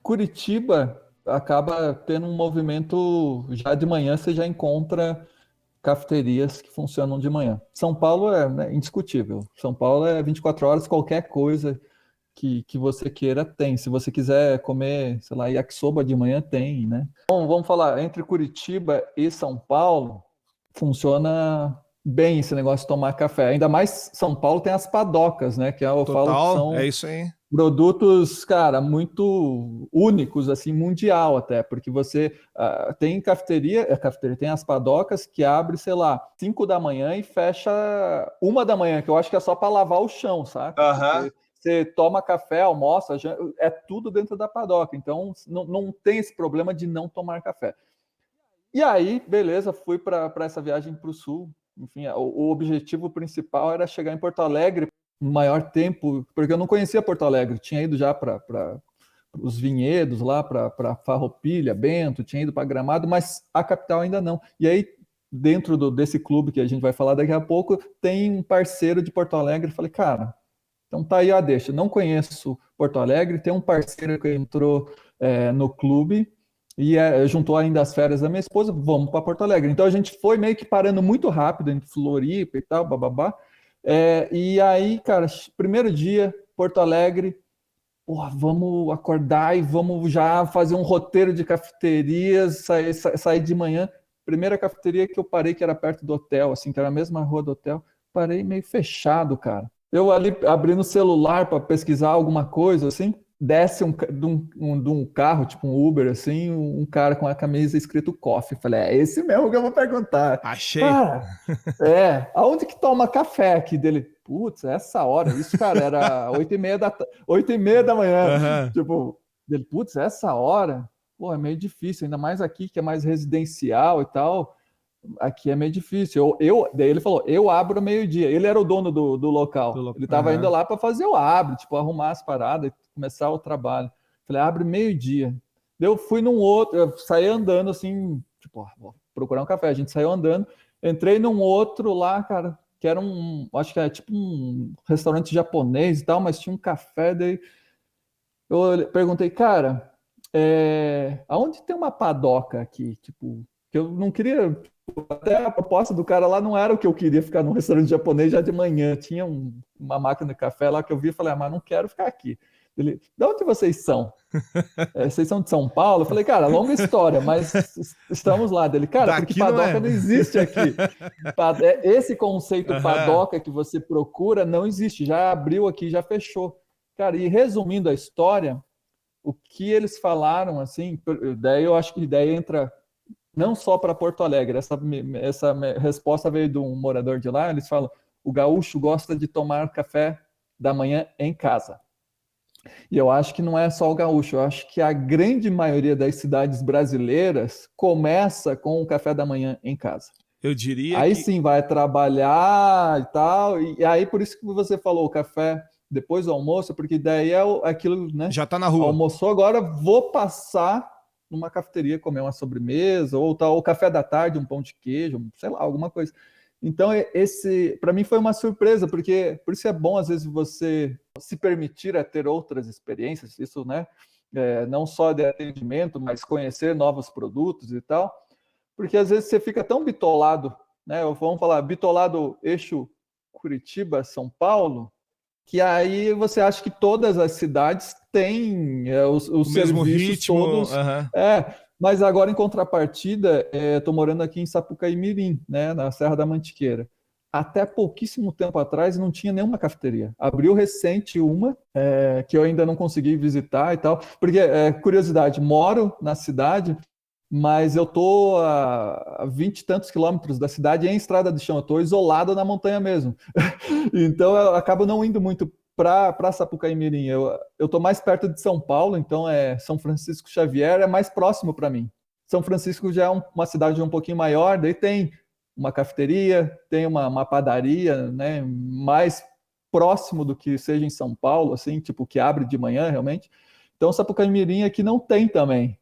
Curitiba acaba tendo um movimento, já de manhã você já encontra cafeterias que funcionam de manhã. São Paulo é, né, indiscutível. São Paulo é 24 horas, qualquer coisa que você queira tem. Se você quiser comer, sei lá, yakisoba de manhã tem, né? Bom, vamos falar, entre Curitiba e São Paulo, funciona bem esse negócio de tomar café. Ainda mais São Paulo tem as padocas, né? Que eu falo que são é isso aí. Produtos, cara, muito únicos, assim, mundial até, porque você tem cafeteria, tem as padocas que abre, sei lá, 5 da manhã e fecha 1 da manhã, que eu acho que é só para lavar o chão, saca? Porque você toma café, almoça, é tudo dentro da padoca. Então, não tem esse problema de não tomar café. E aí, beleza, fui para essa viagem para o sul. Enfim, o objetivo principal era chegar em Porto Alegre no maior tempo, porque eu não conhecia Porto Alegre. Tinha ido já para os vinhedos lá, para Farroupilha, Bento, tinha ido para Gramado, mas a capital ainda não. E aí, dentro desse clube que a gente vai falar daqui a pouco, tem um parceiro de Porto Alegre. Falei, cara, então tá aí a deixa. Não conheço Porto Alegre, tem um parceiro que entrou no clube e juntou ainda as férias da minha esposa, vamos para Porto Alegre. Então a gente foi meio que parando muito rápido em Floripa e tal, bababá. E aí, cara, primeiro dia, Porto Alegre, porra, vamos acordar e vamos já fazer um roteiro de cafeterias, sair de manhã. Primeira cafeteria que eu parei, que era perto do hotel, assim, que era a mesma rua do hotel, parei meio fechado, cara. Eu ali abrindo o celular para pesquisar alguma coisa, assim, desce de um carro, tipo um Uber, assim, um cara com a camisa escrito coffee. Falei, é esse mesmo que eu vou perguntar. Achei. Cara, aonde que toma café aqui dele? Putz, essa hora. Isso, cara, era 8h30 da manhã. Uhum. Tipo, dele, putz, essa hora? Pô, é meio difícil, ainda mais aqui, que é mais residencial e tal. Aqui é meio difícil. Daí ele falou, eu abro meio-dia. Ele era o dono do local. Ele estava indo lá para fazer o abre, tipo, arrumar as paradas, começar o trabalho. Falei, abre meio-dia. Eu fui num outro, eu saí andando assim, tipo, vou procurar um café. A gente saiu andando, entrei num outro lá, cara, que era acho que era tipo um restaurante japonês e tal, mas tinha um café. Daí eu perguntei, cara, aonde tem uma padoca aqui? Tipo, que eu não queria. Até a proposta do cara lá não era o que eu queria, ficar num restaurante japonês já de manhã. Tinha uma máquina de café lá que eu vi e falei, mas não quero ficar aqui. Ele, de onde vocês são? Vocês são de São Paulo? Eu falei, cara, longa história, mas estamos lá. Dele, cara, porque padoca não existe aqui. Esse conceito padoca que você procura não existe. Já abriu aqui, já fechou. Cara, e resumindo a história, o que eles falaram, assim, daí eu acho que daí entra não só para Porto Alegre, essa resposta veio de um morador de lá, eles falam, o gaúcho gosta de tomar café da manhã em casa. E eu acho que não é só o gaúcho, eu acho que a grande maioria das cidades brasileiras começa com o café da manhã em casa. Eu diria aí sim, vai trabalhar e tal, e aí por isso que você falou, o café depois do almoço, porque daí é aquilo, né? Já tá na rua. Almoçou, agora vou passar numa cafeteria comer uma sobremesa, ou tal, o café da tarde, um pão de queijo, sei lá, alguma coisa. Então, para mim foi uma surpresa, porque por isso é bom, às vezes, você se permitir a ter outras experiências, isso, né? Não só de atendimento, mas conhecer novos produtos e tal, porque às vezes você fica tão bitolado, né? Vamos falar, bitolado eixo Curitiba, São Paulo, que aí você acha que todas as cidades têm os mesmo serviços ritmo, todos. Mas agora, em contrapartida, estou morando aqui em Sapucaí-Mirim, né, na Serra da Mantiqueira. Até pouquíssimo tempo atrás não tinha nenhuma cafeteria. Abriu recente uma, que eu ainda não consegui visitar e tal. Porque, curiosidade, moro na cidade, mas eu estou a 20 e tantos quilômetros da cidade em estrada de chão. Eu estou isolado na montanha mesmo. Então eu acabo não indo muito para Sapucaí-Mirim. Eu estou mais perto de São Paulo, então São Francisco Xavier é mais próximo para mim. São Francisco já é uma cidade um pouquinho maior, daí tem uma cafeteria, tem uma padaria, né, mais próximo do que seja em São Paulo, assim, tipo, que abre de manhã realmente. Então Sapucaí-Mirim aqui não tem também.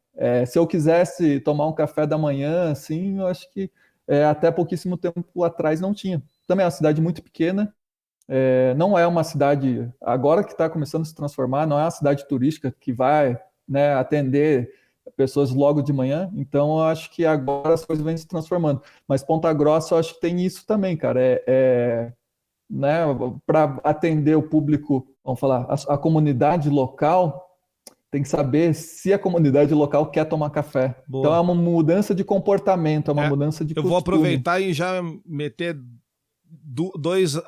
Se eu quisesse tomar um café da manhã, assim, eu acho que até pouquíssimo tempo atrás não tinha. Também é uma cidade muito pequena, não é uma cidade, agora que está começando a se transformar, não é uma cidade turística que vai, né, atender pessoas logo de manhã, então eu acho que agora as coisas vêm se transformando. Mas Ponta Grossa eu acho que tem isso também, cara, né, para atender o público, vamos falar, a comunidade local, tem que saber se a comunidade local quer tomar café. Boa. Então é uma mudança de comportamento, é uma mudança de costume. Eu vou aproveitar e já meter dois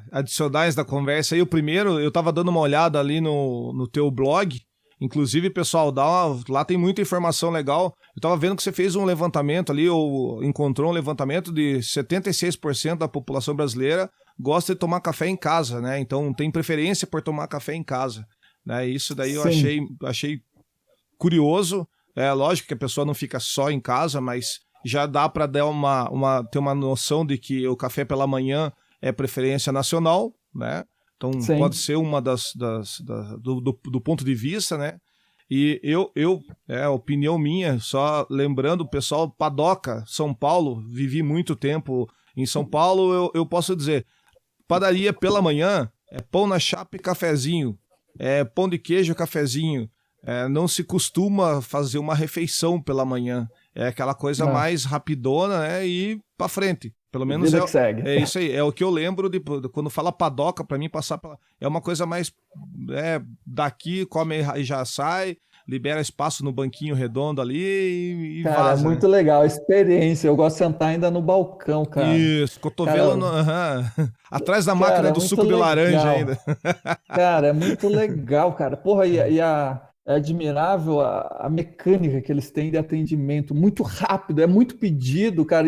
adicionais da conversa aí. O primeiro, eu estava dando uma olhada ali no teu blog, inclusive, pessoal, lá tem muita informação legal. Eu estava vendo que você fez um levantamento ali, ou encontrou um levantamento de 76% da população brasileira gosta de tomar café em casa, né? Então tem preferência por tomar café em casa, né? Isso daí eu achei curioso. É lógico que a pessoa não fica só em casa, mas já dá para dar ter uma noção de que o café pela manhã é preferência nacional, né? Então pode ser uma do ponto de vista, né? E opinião minha, só lembrando, o pessoal, Padoca, São Paulo, vivi muito tempo em São Paulo, eu posso dizer, padaria pela manhã é pão na chapa e cafezinho, é pão de queijo e cafezinho, não se costuma fazer uma refeição pela manhã, é aquela coisa mais rapidona, né, e pra frente. Pelo menos é isso aí, é o que eu lembro de quando fala padoca, pra mim passar é uma coisa mais daqui, come e já sai, libera espaço no banquinho redondo ali e cara, vaza. É muito legal a experiência, eu gosto de sentar ainda no balcão, cara. Isso, cotovelo atrás da máquina do suco de laranja ainda. Cara, é muito legal, cara. Porra, é admirável a mecânica que eles têm de atendimento, muito rápido, é muito pedido, cara.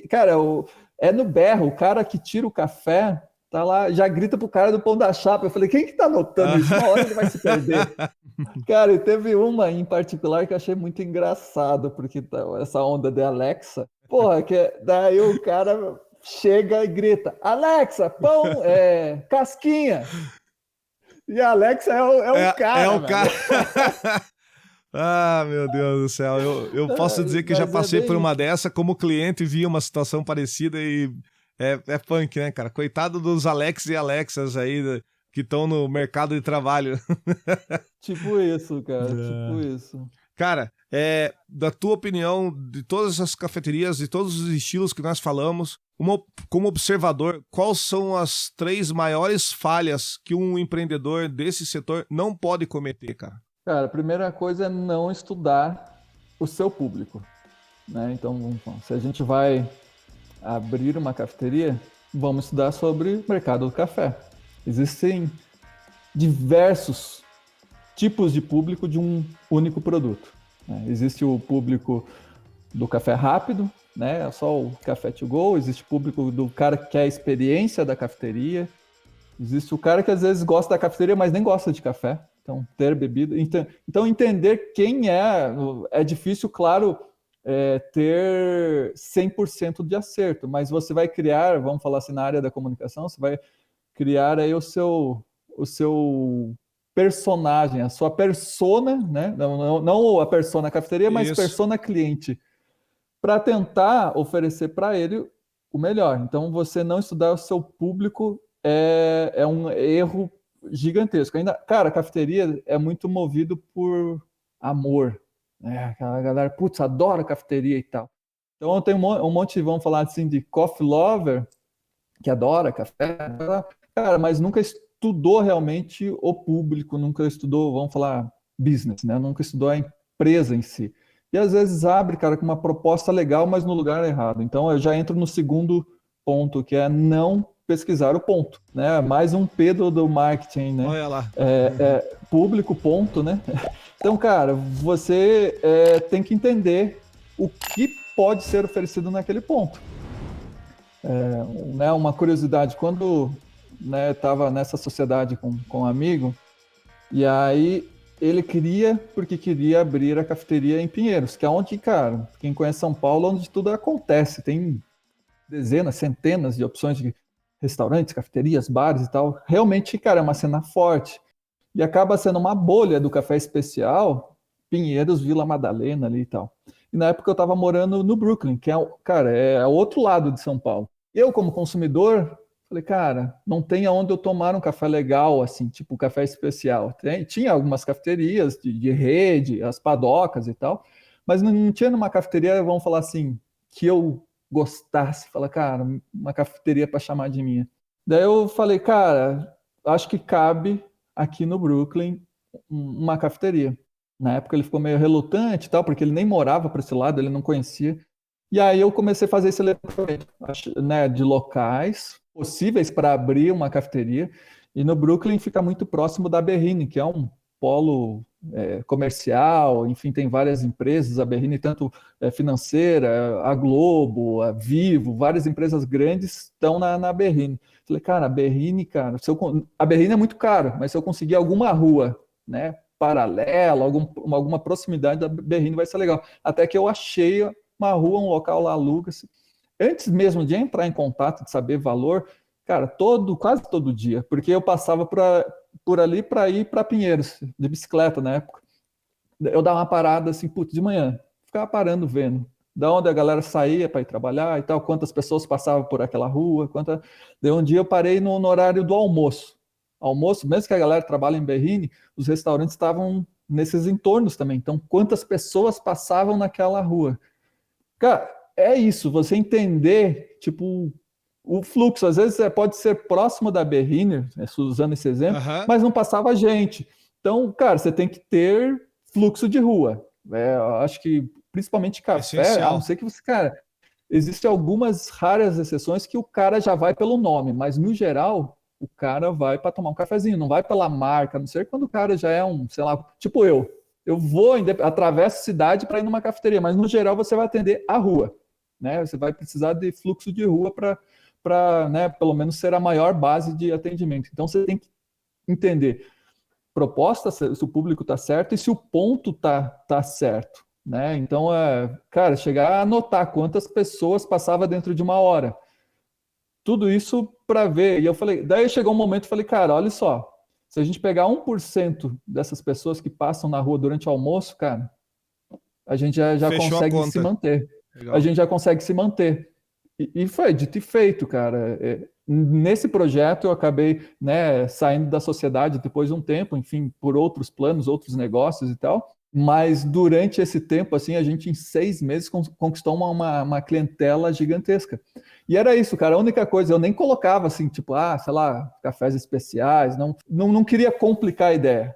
Cara, é no berro, o cara que tira o café, tá lá, já grita pro cara do pão da chapa. Eu falei, quem que tá anotando isso? Uma hora ele vai se perder. Cara, e teve uma em particular que eu achei muito engraçado, porque essa onda de Alexa, porra, daí o cara chega e grita, Alexa, pão, casquinha. E a Alexa é o cara. É o cara. Ah, meu Deus do céu. Eu posso dizer que já passei por uma dessa como cliente, vi uma situação parecida e é punk, né, cara? Coitado dos Alex e Alexas aí que estão no mercado de trabalho. Tipo isso, cara. Tipo isso. Cara, da tua opinião, de todas as cafeterias, de todos os estilos que nós falamos, como observador, quais são as 3 maiores falhas que um empreendedor desse setor não pode cometer, cara? Cara, a primeira coisa é não estudar o seu público, né? Então, se a gente vai abrir uma cafeteria, vamos estudar sobre o mercado do café. Existem diversos tipos de público de um único produto, né? Existe o público do café rápido, né? É só o café to go. Existe o público do cara que quer a experiência da cafeteria. Existe o cara que às vezes gosta da cafeteria, mas nem gosta de café. Então, ter bebida. Então entender quem é difícil, claro, ter 100% de acerto, mas você vai criar, vamos falar assim, na área da comunicação, você vai criar aí o seu personagem, a sua persona, né? Não a persona cafeteria, mas persona cliente, para tentar oferecer para ele o melhor. Então, você não estudar o seu público é um erro gigantesco. Ainda, cara, a cafeteria é muito movido por amor, né? Aquela galera, putz, adora cafeteria e tal. Então, tem um monte, vamos falar assim, de coffee lover, que adora café, cara, mas nunca estudou realmente o público, nunca estudou, vamos falar, business, né? Nunca estudou a empresa em si. E às vezes abre, cara, com uma proposta legal, mas no lugar errado. Então eu já entro no segundo ponto, que é não pesquisar o ponto, né? Mais um P do marketing, né? Olha lá. Público, ponto, né? Então, cara, você tem que entender o que pode ser oferecido naquele ponto. Né, uma curiosidade, quando estava nessa sociedade com um amigo, e aí ele porque queria abrir a cafeteria em Pinheiros, que é onde, cara, quem conhece São Paulo, onde tudo acontece, tem dezenas, centenas de opções de restaurantes, cafeterias, bares e tal. Realmente, cara, é uma cena forte. E acaba sendo uma bolha do café especial, Pinheiros, Vila Madalena ali e tal. E na época eu estava morando no Brooklyn, que é o outro lado de São Paulo. Eu, como consumidor, falei, cara, não tem aonde eu tomar um café legal, assim, tipo café especial. Tinha algumas cafeterias de rede, as padocas e tal, mas não tinha numa cafeteria, vamos falar assim, que eu gostasse. Falar, cara, uma cafeteria para chamar de minha. Daí eu falei, cara, acho que cabe aqui no Brooklyn uma cafeteria. Na época ele ficou meio relutante e tal, porque ele nem morava para esse lado, ele não conhecia. E aí eu comecei a fazer esse levantamento, né, de locais possíveis para abrir uma cafeteria. E no Brooklyn fica muito próximo da Berrine, que é um polo comercial, enfim, tem várias empresas, a Berrini, tanto financeira, a Globo, a Vivo, várias empresas grandes estão na Berrini. Falei, cara, a Berrini, cara, a Berrini é muito caro, mas se eu conseguir alguma rua, né, paralela, alguma proximidade da Berrini vai ser legal. Até que eu achei uma rua, um local lá, aluga-se. Antes mesmo de entrar em contato, de saber valor, cara, quase todo dia, porque eu passava por ali para ir para Pinheiros, de bicicleta na época. Eu dava uma parada assim, putz, de manhã, ficava parando, vendo da onde a galera saía para ir trabalhar e tal, quantas pessoas passavam por aquela rua, Daí um dia eu parei no horário do almoço. Almoço, mesmo que a galera trabalhe em Berrini, os restaurantes estavam nesses entornos também. Então, quantas pessoas passavam naquela rua? Cara, é isso, você entender, tipo, o fluxo. Às vezes pode ser próximo da Berrini, usando esse exemplo, mas não passava gente. Então, cara, você tem que ter fluxo de rua. Eu acho que, principalmente café, a não ser que você, cara, existem algumas raras exceções que o cara já vai pelo nome, mas no geral, o cara vai para tomar um cafezinho, não vai pela marca, a não ser quando o cara já é sei lá, tipo eu. Eu vou, atravesso a cidade para ir numa cafeteria, mas no geral você vai atender a rua, né? Você vai precisar de fluxo de rua para, né, pelo menos ser a maior base de atendimento. Então você tem que entender proposta, se o público está certo e se o ponto tá certo, né? Então, cara, chegar a anotar quantas pessoas passava dentro de uma hora. Tudo isso para ver. E eu falei, daí chegou um momento, eu falei, cara, olha só, se a gente pegar 1% dessas pessoas que passam na rua durante o almoço, cara, a gente já consegue se manter. Legal. A gente já consegue se manter. E foi dito e feito, cara. Nesse projeto eu acabei, né, saindo da sociedade depois de um tempo, enfim, por outros planos, outros negócios e tal. Mas durante esse tempo, assim, a gente em 6 meses conquistou uma clientela gigantesca. E era isso, cara. A única coisa, eu nem colocava assim, tipo, sei lá, cafés especiais, não queria complicar a ideia.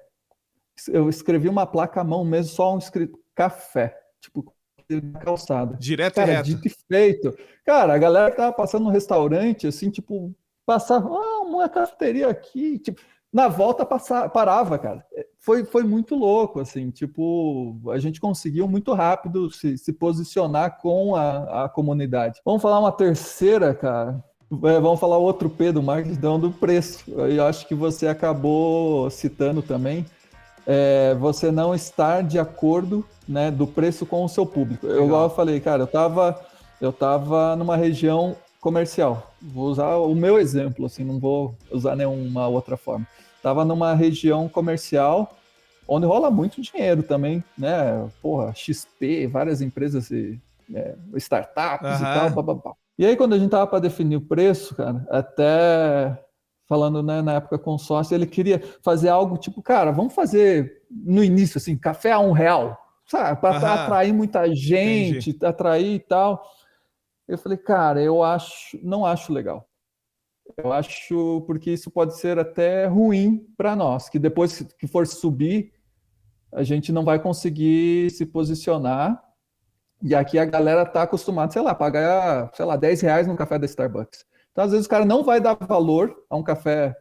Eu escrevi uma placa à mão mesmo, só um escrito café, tipo, na calçada. Direto cara, e reto. Dito e feito. Cara, a galera que tava passando no restaurante, assim, tipo, passava, uma cafeteria aqui, tipo, na volta parava, cara. Foi muito louco, assim, tipo, a gente conseguiu muito rápido se posicionar com a comunidade. Vamos falar uma terceira, cara. Vamos falar outro P do marketing do preço. Eu acho que você acabou citando também. Você não estar de acordo, né, do preço com o seu público. Igual eu falei, cara, eu tava numa região comercial. Vou usar o meu exemplo, assim, não vou usar nenhuma outra forma. Tava numa região comercial onde rola muito dinheiro também, né? Porra, XP, várias empresas, startups e tal, bababá. E aí, quando a gente tava para definir o preço, cara, até falando, né, na época com o sócio, ele queria fazer algo tipo, cara, vamos fazer no início, assim, café a R$1, sabe? Para atrair muita gente, atrair e tal. Eu falei, cara, não acho legal. Eu acho porque isso pode ser até ruim para nós, que depois que for subir, a gente não vai conseguir se posicionar. E aqui a galera tá acostumada, sei lá, pagar, sei lá, R$10 no café da Starbucks. Então, às vezes, o cara não vai dar valor a um café.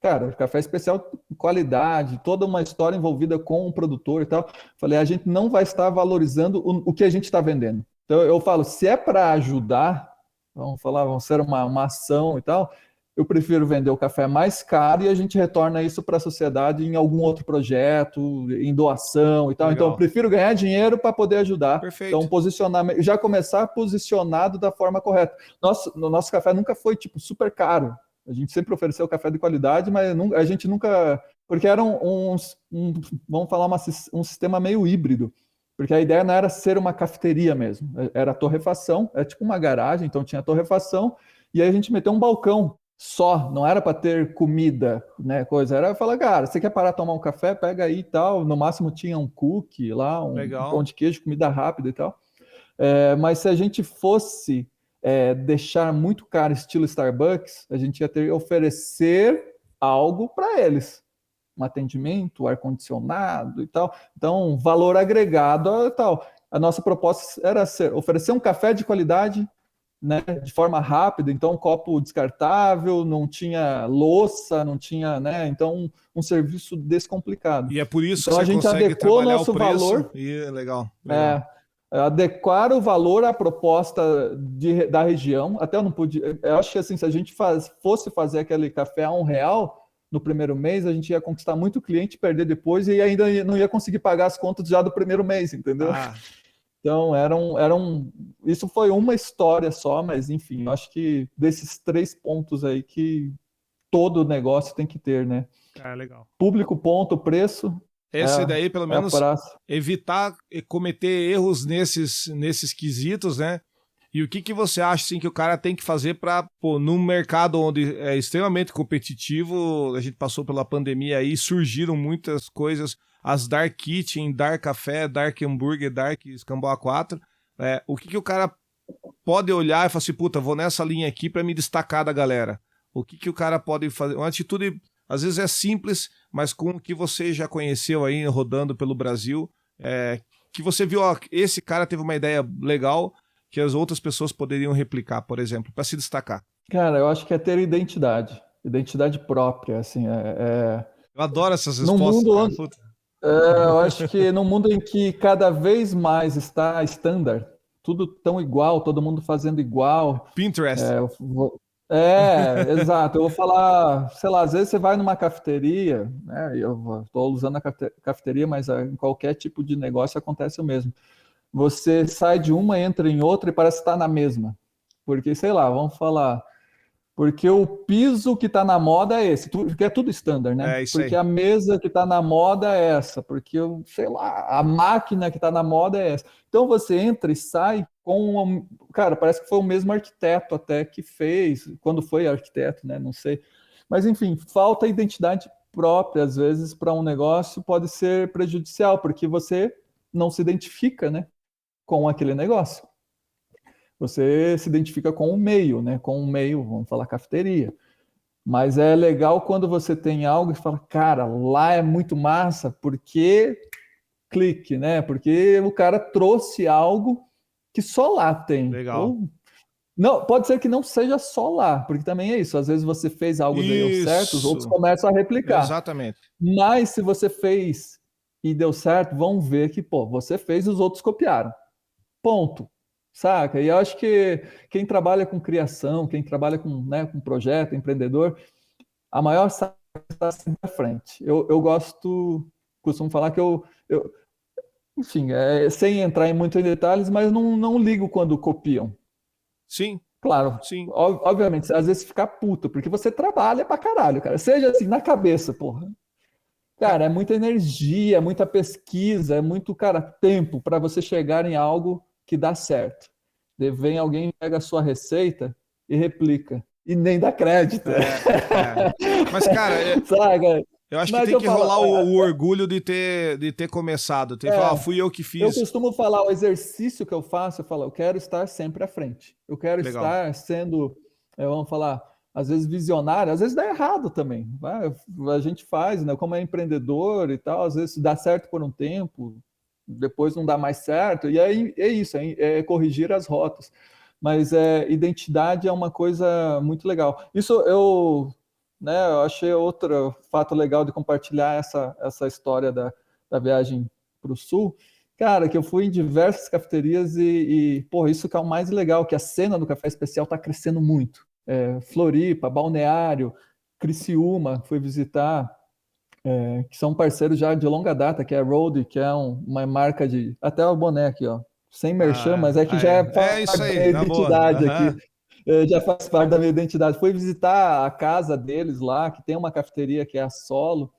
Cara, café especial, qualidade, toda uma história envolvida com o produtor e tal. Falei, a gente não vai estar valorizando o que a gente está vendendo. Então, eu falo, se é para ajudar, vamos ser uma ação e tal, eu prefiro vender o café mais caro e a gente retorna isso para a sociedade em algum outro projeto, em doação e tal. Legal. Então, eu prefiro ganhar dinheiro para poder ajudar. Perfeito. Então, posicionamento, já começar posicionado da forma correta. Nosso café nunca foi, tipo, super caro. A gente sempre ofereceu café de qualidade, mas a gente nunca... Porque era vamos falar, um sistema meio híbrido. Porque a ideia não era ser uma cafeteria mesmo. Era torrefação, é tipo uma garagem, então tinha torrefação, e aí a gente meteu um balcão só, não era para ter comida, né, coisa. Era falar, cara, você quer parar tomar um café? Pega aí e tal. No máximo tinha um cookie lá, um pão de queijo, comida rápida e tal. Mas se a gente fosse deixar muito caro estilo Starbucks, a gente ia ter que oferecer algo para eles. Um atendimento, ar-condicionado e tal. Então, valor agregado e tal. A nossa proposta era oferecer um café de qualidade, né, de forma rápida, então copo descartável, não tinha louça, não tinha, né, então um serviço descomplicado. E é por isso Então que a você gente consegue adequou trabalhar o nosso preço. valor, E legal, legal. adequar o valor à proposta da região. Até eu não podia, eu acho que assim, se a gente fosse fazer aquele café a R$ 1 no primeiro mês, a gente ia conquistar muito cliente, perder depois e ainda não ia conseguir pagar as contas já do primeiro mês, entendeu? Ah, Então, isso foi uma história só, mas enfim, eu acho que desses 3 pontos aí que todo negócio tem que ter, né? legal. Público, ponto, preço, Esse daí, pelo é a menos, praça. evitar cometer erros nesses quesitos, né? E o que você acha assim, que o cara tem que fazer para, num mercado onde é extremamente competitivo, a gente passou pela pandemia aí, surgiram muitas coisas, as Dark Kitchen, Dark Café, Dark Hambúrguer, Dark Escambau A4, o que o cara pode olhar e falar assim, puta, vou nessa linha aqui para me destacar da galera? O que o cara pode fazer? Uma atitude, às vezes é simples, mas com o que você já conheceu aí, rodando pelo Brasil, que você viu, ó, esse cara teve uma ideia legal, que as outras pessoas poderiam replicar, por exemplo, para se destacar? Cara, eu acho que é ter identidade própria, assim, Eu adoro essas no respostas, mundo cara. onde, eu acho que no mundo em que cada vez mais está standard, tudo tão igual, todo mundo fazendo igual, Pinterest. exato. Eu vou falar, sei lá, às vezes você vai numa cafeteria, né? Eu estou usando a cafeteria, mas em qualquer tipo de negócio acontece o mesmo. Você sai de uma, entra em outra e parece estar na mesma. Porque, sei lá, vamos falar. Porque o piso que está na moda é esse, porque é tudo standard, né? É isso Porque aí. a mesa que está na moda é essa, porque, sei lá, a máquina que está na moda é essa. Então você entra e sai com. Cara, parece que foi o mesmo arquiteto até que fez, quando foi arquiteto, né? Não sei. Mas, enfim, falta identidade própria, às vezes, para um negócio pode ser prejudicial, porque você não se identifica, né, com aquele negócio. Você se identifica com o meio, né? Com o meio, vamos falar cafeteria. Mas é legal quando você tem algo e fala, cara, lá é muito massa, porque clique, né? Porque o cara trouxe algo que só lá tem. Legal. Ou não, pode ser que não seja só lá, porque também é isso. Às vezes você fez algo e deu certo, os outros Isso. começam a replicar. Exatamente. Mas se você fez e deu certo, vão ver que, pô, você fez e os outros copiaram. Ponto. Saca? E eu acho que quem trabalha com criação, quem trabalha com, né, com projeto, empreendedor, a maior saca está sempre à frente. Eu gosto, costumo falar que enfim, sem entrar em muito em detalhes, mas não ligo quando copiam. Sim, Claro, sim. obviamente, às vezes fica puto, porque você trabalha pra caralho, cara. Seja assim, na cabeça, porra. Cara, é muita energia, é muita pesquisa, é muito, cara, tempo para você chegar em algo que dá certo. Daí vem alguém, pega a sua receita e replica. E nem dá crédito. Mas, cara, Sabe? eu acho que Mas tem eu que falo, rolar o orgulho de ter começado. Tem que falar, fui eu que eu fiz. costumo falar, o exercício que eu faço, eu falo, eu quero estar sempre à frente. Eu quero Legal. estar sendo, vamos falar, às vezes visionário, às vezes dá errado também. A gente faz, né? Como é empreendedor e tal, às vezes dá certo por um tempo, depois não dá mais certo, e aí é isso, é corrigir as rotas. Mas identidade é uma coisa muito legal. Isso eu achei outro fato legal de compartilhar essa história da viagem para o Sul. Cara, que eu fui em diversas cafeterias porra, isso que é o mais legal, que a cena do café especial está crescendo muito. Floripa, Balneário, Criciúma, fui visitar, que são parceiros já de longa data, que é a Road, que é uma marca de... Até o boné aqui, ó. Sem merchan, mas é que já é É parte isso da aí, minha na boa. identidade aqui. Aham. Já faz parte da minha identidade. Fui visitar a casa deles lá, que tem uma cafeteria que é a Solo.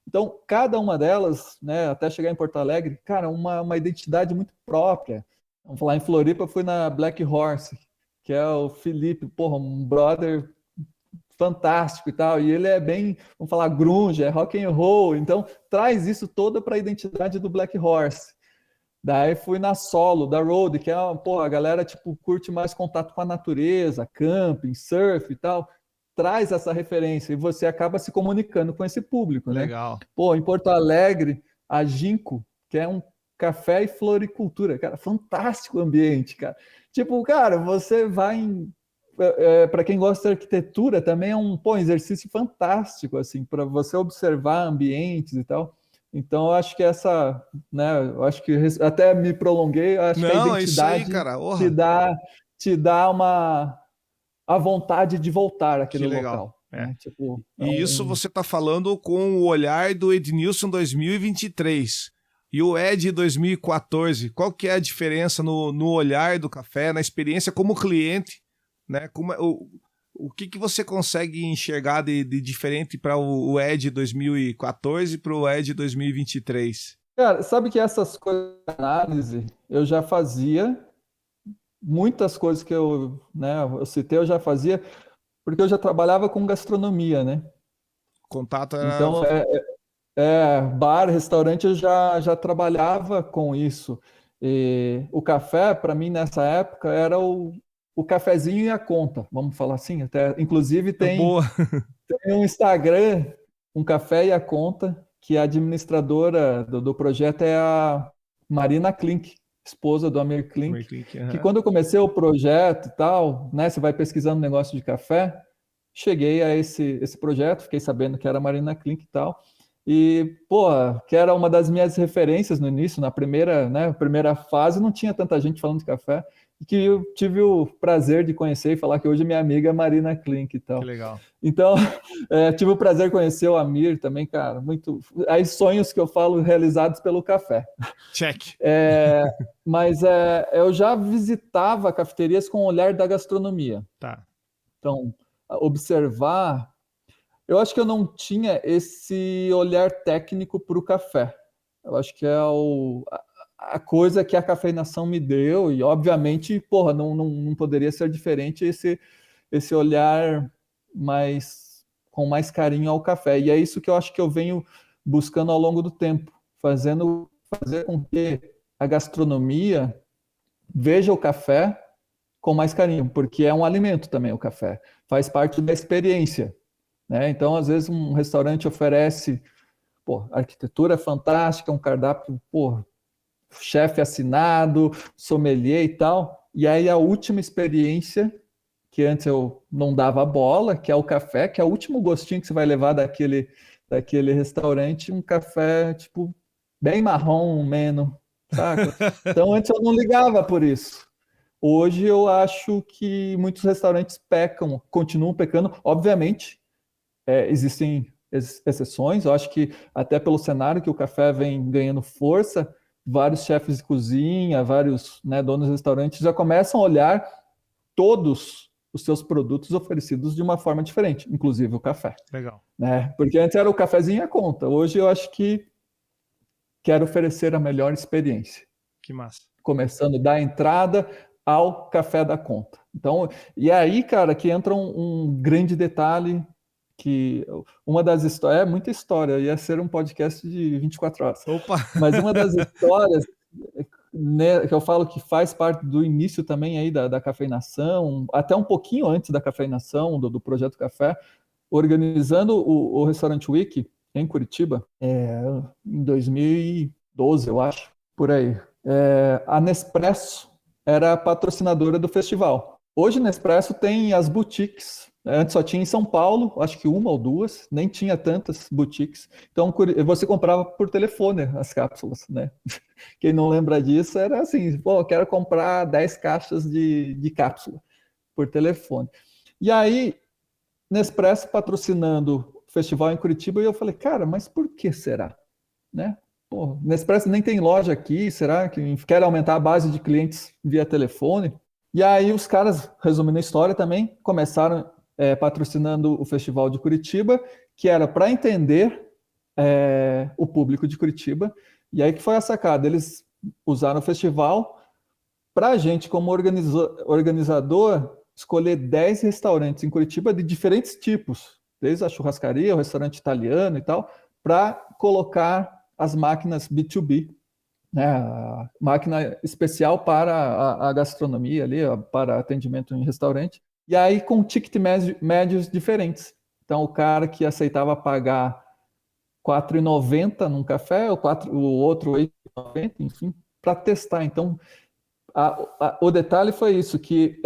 Então, cada uma delas, né, até chegar em Porto Alegre, cara, uma identidade muito própria. Vamos falar, em Floripa, fui na Black Horse, que é o Felipe, porra, um brother fantástico e tal, e ele é bem, vamos falar, grunge, é rock and roll, então traz isso toda para a identidade do Black Horse. Daí fui na Solo, da Road, que é, pô, a galera, tipo, curte mais contato com a natureza, camping, surf e tal, traz essa referência e você acaba se comunicando com esse público, né? Legal. Pô, em Porto Alegre, a Ginkgo, que é café e floricultura, cara, fantástico o ambiente, cara. Tipo, cara, você vai em... para quem gosta de arquitetura, também é um exercício fantástico, assim, para você observar ambientes e tal. Então, eu acho que eu acho que até me prolonguei, eu acho que a Não, é isso aí, identidade cara. te Orra, dá, te dá a vontade de voltar que àquele legal. local, É. né? Tipo, E isso você está falando com o olhar do Ednilson 2023 e o Ed 2014. Qual que é a diferença no olhar do café, na experiência como cliente, né? O que você consegue enxergar de diferente para o Ed 2014 para o Ed 2023? cara, sabe que essas coisas de análise eu já fazia, muitas coisas que eu citei eu já fazia, porque eu já trabalhava com gastronomia, né? Contato era. Então, bar, restaurante, eu já trabalhava com isso. E o café, para mim, nessa época, era o cafezinho e a conta, vamos falar assim. Até, inclusive, Boa. tem um Instagram, um café e a conta, que a administradora do projeto é a Marina Klink, esposa do Amir Klink, que quando eu comecei o projeto e tal, né, você vai pesquisando negócio de café, cheguei a esse projeto, fiquei sabendo que era a Marina Klink e tal, e, pô, que era uma das minhas referências no início, na primeira fase, não tinha tanta gente falando de café, e que eu tive o prazer de conhecer e falar que hoje minha amiga é Marina Klink e Que tal. legal. Então, tive o prazer de conhecer o Amir também, cara, muito... Aí sonhos que eu falo realizados pelo café. Check. Mas eu já visitava cafeterias com o olhar da gastronomia. Tá. Então, observar... Eu acho que eu não tinha esse olhar técnico para o café. Eu acho que é a coisa que a cafeinação me deu, e obviamente, porra, não poderia ser diferente esse olhar com mais carinho ao café. E é isso que eu acho que eu venho buscando ao longo do tempo, fazer com que a gastronomia veja o café com mais carinho, porque é um alimento também o café, faz parte da experiência, né? Então, às vezes, um restaurante oferece, arquitetura fantástica, um cardápio, chefe assinado, sommelier e tal, e aí a última experiência, que antes eu não dava bola, que é o café, que é o último gostinho que você vai levar daquele restaurante, um café, tipo, bem marrom, menos, saca? Então, antes eu não ligava por isso. Hoje eu acho que muitos restaurantes pecam, continuam pecando. Obviamente, existem exceções. Eu acho que até pelo cenário que o café vem ganhando força, vários chefes de cozinha, vários, né, donos de restaurantes já começam a olhar todos os seus produtos oferecidos de uma forma diferente, inclusive o café. Legal. Né? Porque antes era o cafezinho e a conta. Hoje eu acho que quero oferecer a melhor experiência. Que massa. Começando da entrada ao café da conta. Então, e aí, cara, que entra um grande detalhe, que uma das histórias, muita história, ia ser um podcast de 24 horas. Opa! Mas uma das histórias, né, que eu falo que faz parte do início também aí da cafeinação, até um pouquinho antes da cafeinação, do Projeto Café, organizando o Restaurant Week em Curitiba, em 2012, eu acho, por aí. A Nespresso era a patrocinadora do festival. Hoje, Nespresso tem as boutiques. Antes só tinha em São Paulo, acho que uma ou duas, nem tinha tantas boutiques. Então, você comprava por telefone as cápsulas, né? Quem não lembra disso era assim, eu quero comprar 10 caixas de cápsula por telefone. E aí, Nespresso patrocinando o festival em Curitiba, e eu falei, cara, mas por que será? Né? Nespresso nem tem loja aqui, será que quer aumentar a base de clientes via telefone? E aí os caras, resumindo a história também, começaram patrocinando o Festival de Curitiba, que era para entender o público de Curitiba, e aí que foi a sacada, eles usaram o festival para a gente, como organizador, escolher 10 restaurantes em Curitiba de diferentes tipos, desde a churrascaria, o restaurante italiano e tal, para colocar as máquinas B2B, né, a máquina especial para a gastronomia ali, para atendimento em restaurante, e aí com ticket médios diferentes. Então, o cara que aceitava pagar R$ 4,90 num café, o outro 90, enfim, para testar. Então, o detalhe foi isso, que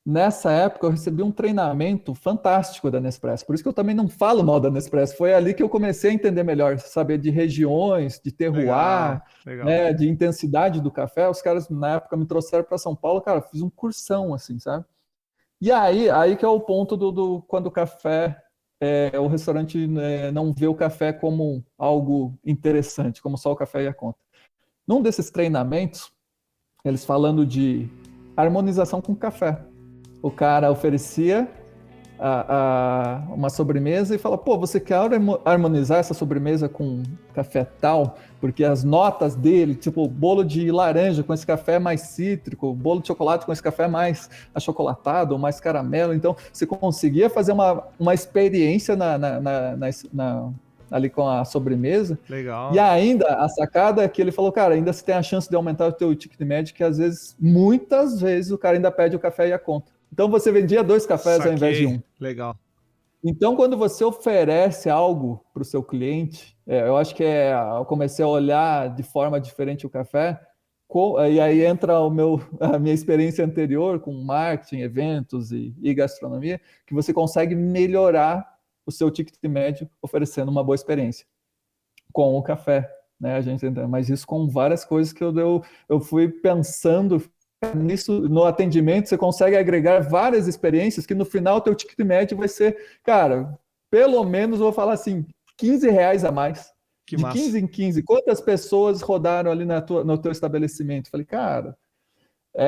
nessa época eu recebi um treinamento fantástico da Nespresso. Por isso que eu também não falo mal da Nespresso. Foi ali que eu comecei a entender melhor, saber de regiões, de terroir, legal. né, de intensidade do café. Os caras na época me trouxeram para São Paulo, cara, fiz um cursão assim, sabe? E aí que é o ponto do quando o café, o restaurante, né, não vê o café como algo interessante, como só o café e a conta. Num desses treinamentos, eles falando de harmonização com café. O cara oferecia uma sobremesa e fala, pô, você quer harmonizar essa sobremesa com café tal? Porque as notas dele, tipo, bolo de laranja com esse café mais cítrico, bolo de chocolate com esse café mais achocolatado ou mais caramelo. Então, você conseguia fazer uma experiência ali com a sobremesa. Legal. E ainda, a sacada é que ele falou, cara, ainda você tem a chance de aumentar o teu ticket médio, que às vezes, muitas vezes, o cara ainda pede o café e a conta. Então você vendia 2 cafés ao invés de 1. Legal. Então, quando você oferece algo para o seu cliente, eu acho que eu comecei a olhar de forma diferente o café, e aí entra a minha experiência anterior com marketing, eventos e gastronomia, que você consegue melhorar o seu ticket médio oferecendo uma boa experiência com o café, né? A gente entra, mas isso com várias coisas que eu fui pensando nisso. No atendimento você consegue agregar várias experiências que no final o teu ticket médio vai ser, cara, pelo menos vou falar assim, R$15 a mais. Que de massa. 15 em 15. Quantas pessoas rodaram ali no teu estabelecimento? Falei, cara,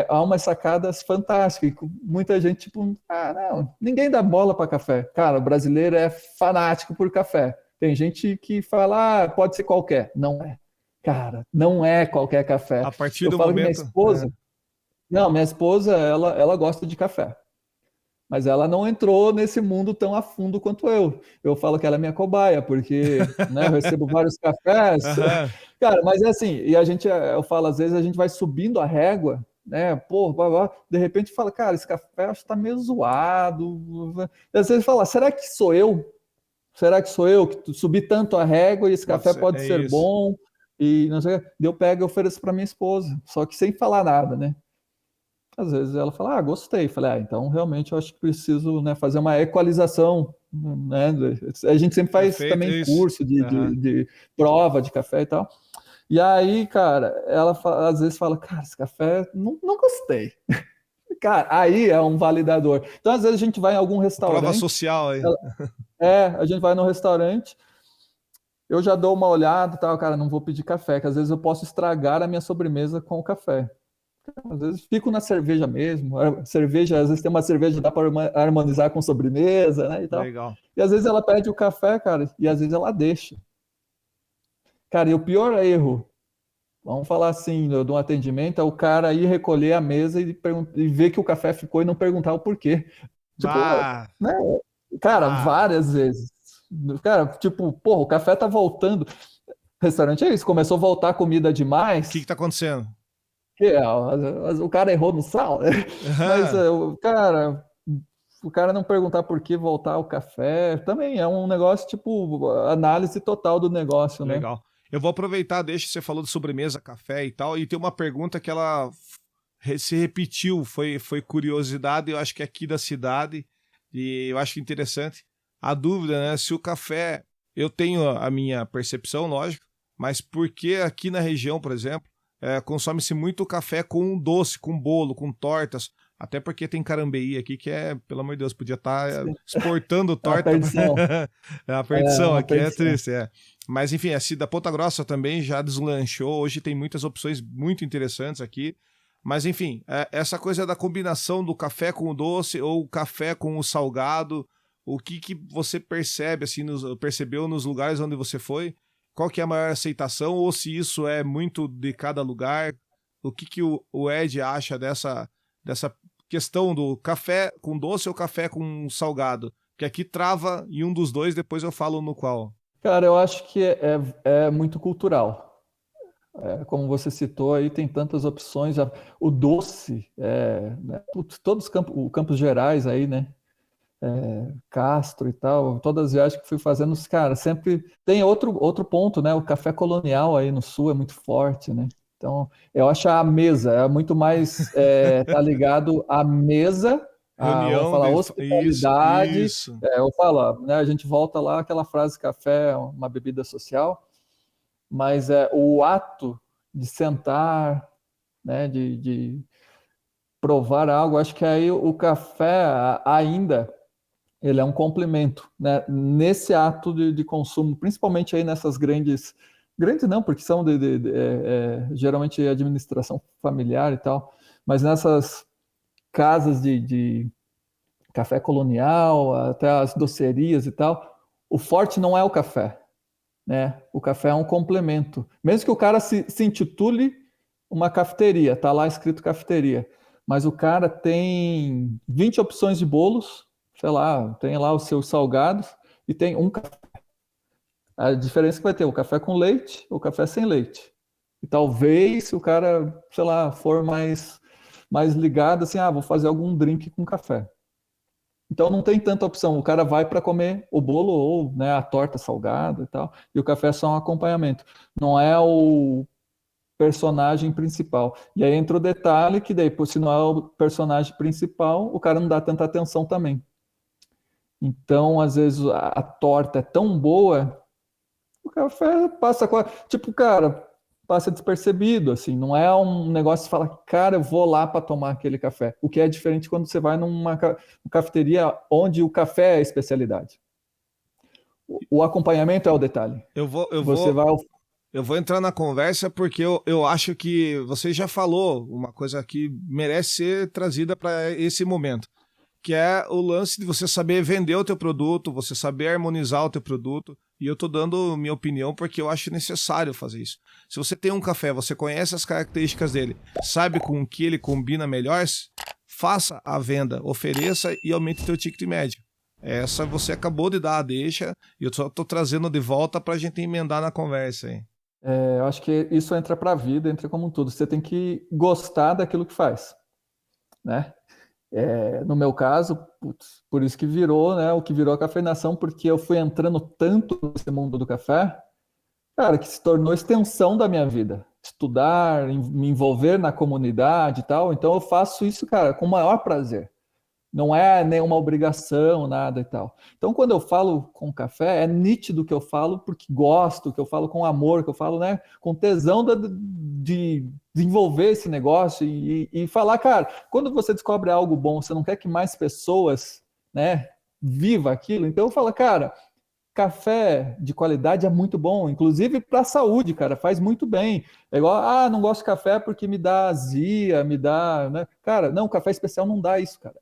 há umas sacadas fantásticas. Muita gente, tipo, não, ninguém dá bola para café. Cara, o brasileiro é fanático por café. Tem gente que fala, pode ser qualquer. Não é. Cara, não é qualquer café. A partir eu do falo momento... que minha esposa... Não, minha esposa, ela gosta de café. Mas ela não entrou nesse mundo tão a fundo quanto eu. Eu falo que ela é minha cobaia, porque né, eu recebo vários cafés. Aham. Cara, mas é assim, e eu falo, às vezes a gente vai subindo a régua, né? Pô, de repente fala, cara, esse café acho que tá meio zoado. E às vezes fala, será que sou eu? Será que sou eu que subi tanto a régua e esse café pode ser isso. bom? E não sei o que. Eu pego e ofereço para minha esposa, só que sem falar nada, né? Às vezes ela fala, gostei. Falei, então realmente eu acho que preciso, né, fazer uma equalização, né? A gente sempre faz Perfeito, também isso. curso de prova de café e tal. E aí, cara, ela às vezes fala, cara, esse café não gostei. Cara, aí é um validador. Então, às vezes a gente vai em algum restaurante. Prova social aí. A gente vai no restaurante, eu já dou uma olhada e tal, cara, não vou pedir café, que às vezes eu posso estragar a minha sobremesa com o café. Às vezes fico na cerveja mesmo. Cerveja, às vezes tem uma cerveja que dá para harmonizar com sobremesa, né, e tal. Legal. E às vezes ela pede o café, cara, e às vezes ela deixa. Cara, e o pior erro, vamos falar assim, de um atendimento, é o cara ir recolher a mesa e ver que o café ficou e não perguntar o porquê. Tipo, né? Cara, várias vezes. Cara, tipo, porra, o café tá voltando. O restaurante é isso, começou a voltar comida demais. O que tá acontecendo? O cara errou no sal, né? Mas, o cara não perguntar por que voltar o café, também é um negócio, tipo, análise total do negócio, né? Legal. Eu vou aproveitar, deixa, você falou de sobremesa, café e tal, e tem uma pergunta que ela se repetiu, foi curiosidade, eu acho que é aqui da cidade, e eu acho interessante. A dúvida, né, se o café, eu tenho a minha percepção, lógico, mas por que aqui na região, por exemplo, consome-se muito café com doce, com bolo, com tortas, até porque tem Carambeí aqui que pelo amor de Deus, podia estar exportando torta. É a perdição, aqui é triste, Mas enfim, a da Ponta Grossa também já deslanchou, hoje tem muitas opções muito interessantes aqui. Mas enfim, essa coisa da combinação do café com o doce ou o café com o salgado, o que você percebe, assim, percebeu nos lugares onde você foi? Qual que é a maior aceitação? Ou se isso é muito de cada lugar? O que o Ed acha dessa questão do café com doce ou café com salgado? Que aqui trava em um dos dois, depois eu falo no qual. Cara, eu acho que é muito cultural. Como você citou aí, tem tantas opções. O doce, né, todos os Campos Gerais aí, né? Castro e tal, todas as viagens que fui fazendo, cara, sempre tem outro ponto, né? O café colonial aí no sul é muito forte, né? Então, eu acho a mesa é muito mais tá ligado à mesa, vamos Reunião falar, de. Isso, hospitalidade. isso. Eu falo, né? A gente volta lá aquela frase, café é uma bebida social, mas o ato de sentar, né? De provar algo, acho que aí o café ainda ele é um complemento, né? Nesse ato de consumo, principalmente aí nessas grandes não, porque são geralmente administração familiar e tal, mas nessas casas de café colonial, até as docerias e tal, o forte não é o café, né? O café é um complemento. Mesmo que o cara se intitule uma cafeteria, tá lá escrito cafeteria, mas o cara tem 20 opções de bolos, sei lá, tem lá os seus salgados e tem um café. A diferença é que vai ter o café com leite ou café sem leite. E talvez se o cara, sei lá, for mais ligado assim, vou fazer algum drink com café. Então não tem tanta opção. O cara vai para comer o bolo ou, né, a torta salgada e tal, e o café é só um acompanhamento. Não é o personagem principal. E aí entra o detalhe que daí, se não é o personagem principal, o cara não dá tanta atenção também. Então, às vezes, a torta é tão boa, o café passa... Tipo, cara, passa despercebido, assim. Não é um negócio que fala, cara, eu vou lá para tomar aquele café. O que é diferente quando você vai numa cafeteria onde o café é a especialidade. O acompanhamento é o detalhe. Eu vou, eu Você vou, vai... eu vou entrar na conversa porque eu acho que você já falou uma coisa que merece ser trazida para esse momento, que é o lance de você saber vender o teu produto, você saber harmonizar o teu produto, e eu tô dando minha opinião porque eu acho necessário fazer isso. Se você tem um café, você conhece as características dele, sabe com o que ele combina melhor, faça a venda, ofereça e aumente o teu ticket médio. Essa você acabou de dar a deixa, e eu só tô trazendo de volta pra gente emendar na conversa aí. Eu acho que isso entra para a vida, entra como um tudo. Você tem que gostar daquilo que faz, né? No meu caso, putz, por isso que virou, né, o que virou a cafeinação, porque eu fui entrando tanto nesse mundo do café, cara, que se tornou extensão da minha vida. Estudar, me envolver na comunidade e tal. Então eu faço isso, cara, com o maior prazer. Não é nenhuma obrigação, nada e tal. Então, quando eu falo com café, é nítido que eu falo porque gosto, que eu falo com amor, que eu falo, né, com tesão de desenvolver esse negócio e falar, cara, quando você descobre algo bom, você não quer que mais pessoas, né, viva aquilo. Então, eu falo, cara, café de qualidade é muito bom, inclusive para a saúde, cara, faz muito bem. É igual, não gosto de café porque me dá azia, me dá, né? Cara, não, café especial não dá isso, cara.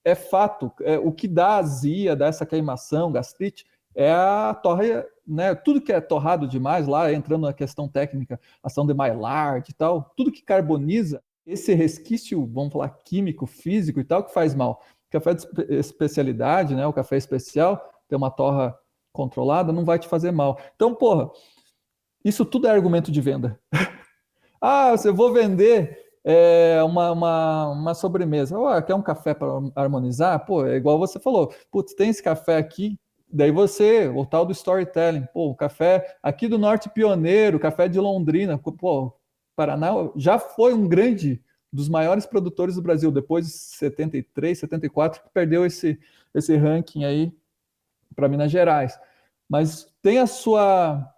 É fato, o que dá azia, dá essa queimação, gastrite, é a torre, né? Tudo que é torrado demais, lá entrando na questão técnica, ação de Maillard e tal, tudo que carboniza, esse resquício, vamos falar, químico, físico e tal, que faz mal. Café de especialidade, né? O café especial, tem uma torra controlada, não vai te fazer mal. Então, porra, isso tudo é argumento de venda. Eu vou vender uma sobremesa. Quer um café para harmonizar? Pô, é igual você falou. Putz, tem esse café aqui. Daí o tal do storytelling. Pô, o café aqui do Norte Pioneiro, café de Londrina. Pô, Paraná já foi um dos maiores produtores do Brasil, depois de 73, 74, que perdeu esse ranking aí para Minas Gerais. Mas tem a sua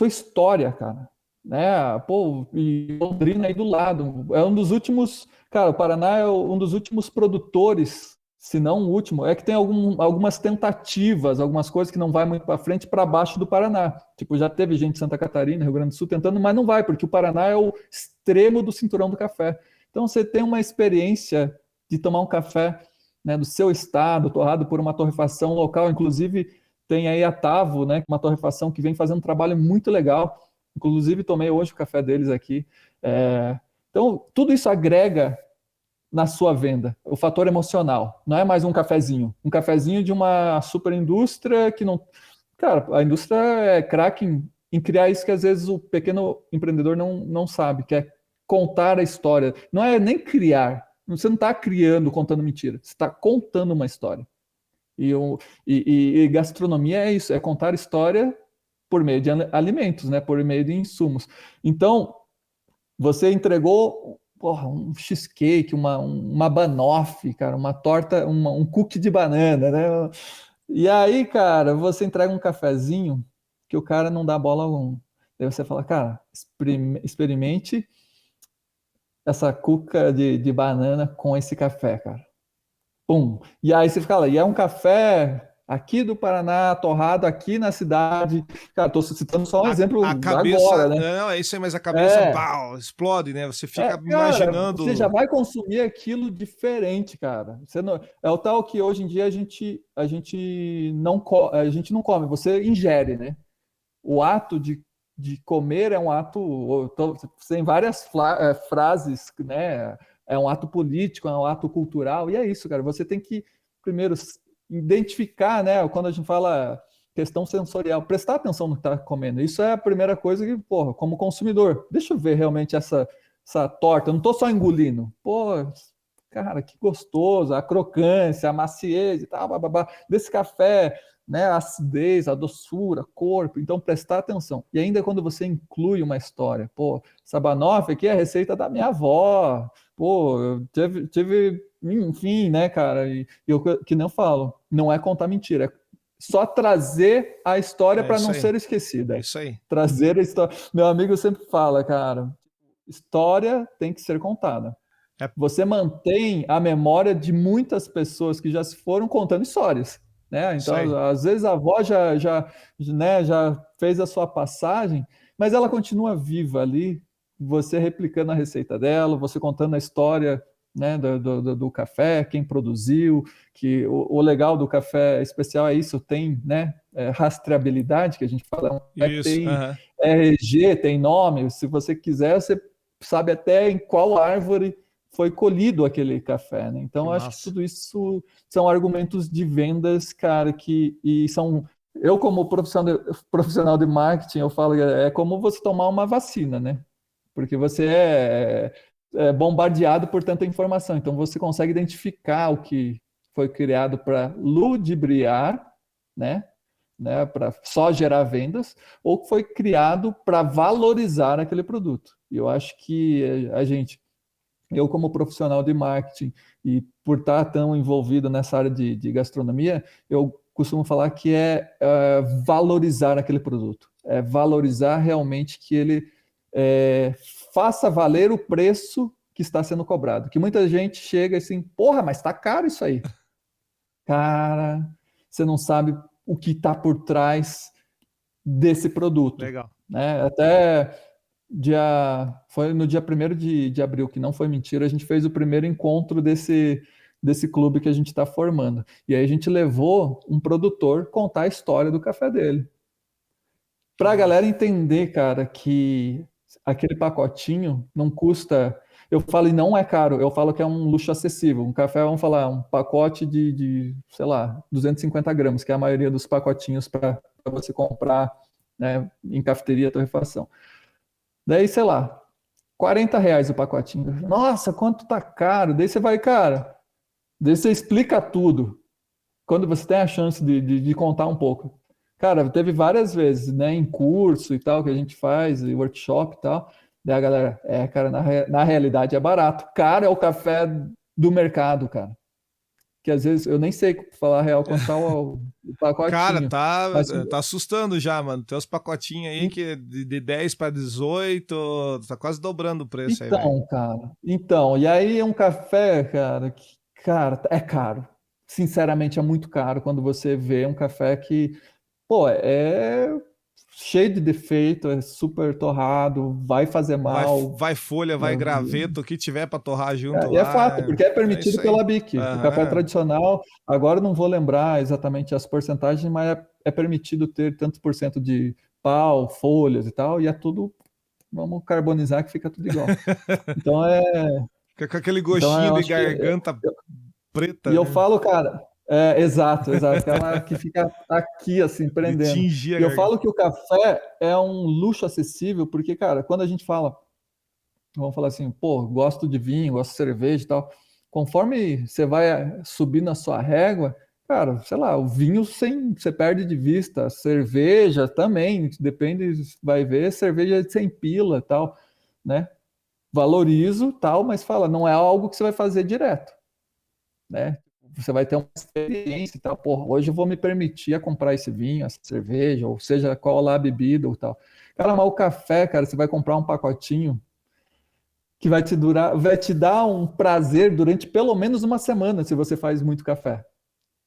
história, cara, né? Pô, e Londrina aí do lado. É um dos últimos, cara, o Paraná é um dos últimos produtores, se não o último. É que tem algumas tentativas, algumas coisas que não vai muito para frente, para baixo do Paraná. Tipo, já teve gente de Santa Catarina, Rio Grande do Sul tentando, mas não vai, porque o Paraná é o extremo do cinturão do café. Então você tem uma experiência de tomar um café, né, do seu estado, torrado por uma torrefação local, inclusive tem aí a Tavo, né, uma torrefação que vem fazendo um trabalho muito legal. Inclusive, tomei hoje o café deles aqui. Então, tudo isso agrega na sua venda. O fator emocional. Não é mais um cafezinho. Um cafezinho de uma super indústria que não... Cara, a indústria é craque em criar isso que às vezes o pequeno empreendedor não sabe, que é contar a história. Não é nem criar. Você não está criando, contando mentira. Você está contando uma história. E gastronomia é isso, é contar história por meio de alimentos, né? Por meio de insumos. Então, você entregou, porra, um cheesecake, uma banoffee, cara, uma torta, um cookie de banana, né? E aí, cara, você entrega um cafezinho que o cara não dá bola algum. Daí você fala, cara, experimente essa cuca de banana com esse café, cara. Pum. E aí você fica lá, e é um café aqui do Paraná, torrado aqui na cidade. Cara, tô citando só um exemplo A cabeça, agora, né? não, é isso aí, mas a cabeça, É, pau, explode, né? Você fica cara, você já imaginando. vai consumir aquilo diferente, cara. Você não, é o tal que hoje em dia a gente não come, você ingere, né? O ato de comer é um ato, tem várias frases, né? É um ato político, é um ato cultural, e é isso, cara. Você tem que primeiro identificar, né? Quando a gente fala questão sensorial, prestar atenção no que está comendo. Isso é a primeira coisa que, porra, como consumidor, deixa eu ver realmente essa torta. Eu não estou só engolindo. Pô, cara, que gostoso, a crocância, a maciez e tal, bababá, desse café, né, a acidez, a doçura, corpo. Então, prestar atenção. E ainda quando você inclui uma história, pô, essa banoffee aqui é a receita da minha avó. Pô, eu enfim, né, cara? E eu que não falo, não é contar mentira, é só trazer a história É para isso não aí, ser é esquecida. isso aí. Trazer a história. Meu amigo sempre fala, cara, história tem que ser contada. É Você mantém a memória de muitas pessoas que já se foram contando histórias, né? isso Então, aí. às vezes a avó né, já fez a sua passagem, mas ela continua viva ali, você replicando a receita dela, você contando a história, né, do café, quem produziu, que o legal do café especial é isso, tem, né, rastreabilidade, que a gente fala, Isso, tem aham. RG, tem nome, se você quiser, você sabe até em qual árvore foi colhido aquele café, né? Que Então, acho que massa. tudo isso são argumentos de vendas, cara, e são. Eu, como profissional de marketing, eu falo, é como você tomar uma vacina, né? Porque você é bombardeado por tanta informação. Então, você consegue identificar o que foi criado para ludibriar, né? Para só gerar vendas, ou que foi criado para valorizar aquele produto. E eu acho que eu como profissional de marketing e por estar tão envolvido nessa área de gastronomia, eu costumo falar que é valorizar aquele produto, é valorizar realmente que ele é, faça valer o preço que está sendo cobrado. Que muita gente chega assim, porra, mas está caro isso aí. Cara, você não sabe o que está por trás desse produto, Legal. né? Até foi no dia 1º de abril, que não foi mentira, a gente fez o primeiro encontro desse clube que a gente está formando. E aí a gente levou um produtor contar a história do café dele. Que Para a galera massa. entender, cara, que aquele pacotinho não custa. Eu falo, e não é caro, eu falo que é um luxo acessível. Um café, vamos falar, um pacote sei lá, 250 gramas, que é a maioria dos pacotinhos para você comprar, né, em cafeteria, torrefação. Daí, sei lá, R$ 40 o pacotinho. Nossa, quanto tá caro. Daí você vai, cara, daí você explica tudo. Quando você tem a chance de contar um pouco. Cara, teve várias vezes, né, em curso e tal, que a gente faz, e workshop e tal. Daí a galera, cara, na realidade é barato. Cara, é o café do mercado, cara. Que às vezes eu nem sei falar a real quanto tá o Cara, pacotinho. Mas tá assustando já, mano. Tem uns pacotinhos aí que é de 10 para 18, tá quase dobrando o preço aí, velho. então, cara, então, e aí é um café, cara, que, cara, é caro. Sinceramente, é muito caro quando você vê um café que, pô, é cheio de defeito, é super torrado, vai fazer mal, Vai folha, né? vai graveto, o que tiver para torrar junto E é lá. fato, porque é É permitido isso aí. pela BIC. O café Aham. tradicional, agora eu não vou lembrar exatamente as porcentagens, mas é permitido ter tantos por cento de pau, folhas e tal, e é tudo, vamos carbonizar que fica tudo igual. Então Fica com aquele então gostinho eu de acho que garganta e preta, eu né? falo, cara, exato, exato, aquela que fica aqui assim De prendendo. tingir a E eu garganta. falo que o café é um luxo acessível, porque, cara, quando a gente fala, vamos falar assim, pô, gosto de vinho, gosto de cerveja e tal, conforme você vai subir na sua régua, Cara, sei lá, o vinho sem, você perde de vista, a cerveja também, depende, vai ver, cerveja de 100 pila e tal, né? Valorizo tal, mas fala, não é algo que você vai fazer direto, né? Você vai ter uma experiência e tal, porra, hoje eu vou me permitir a comprar esse vinho, essa cerveja, ou seja, qual lá a bebida ou tal. Cara, mas o café, cara, você vai comprar um pacotinho que vai te durar, vai te dar um prazer durante pelo menos uma semana se você faz muito café.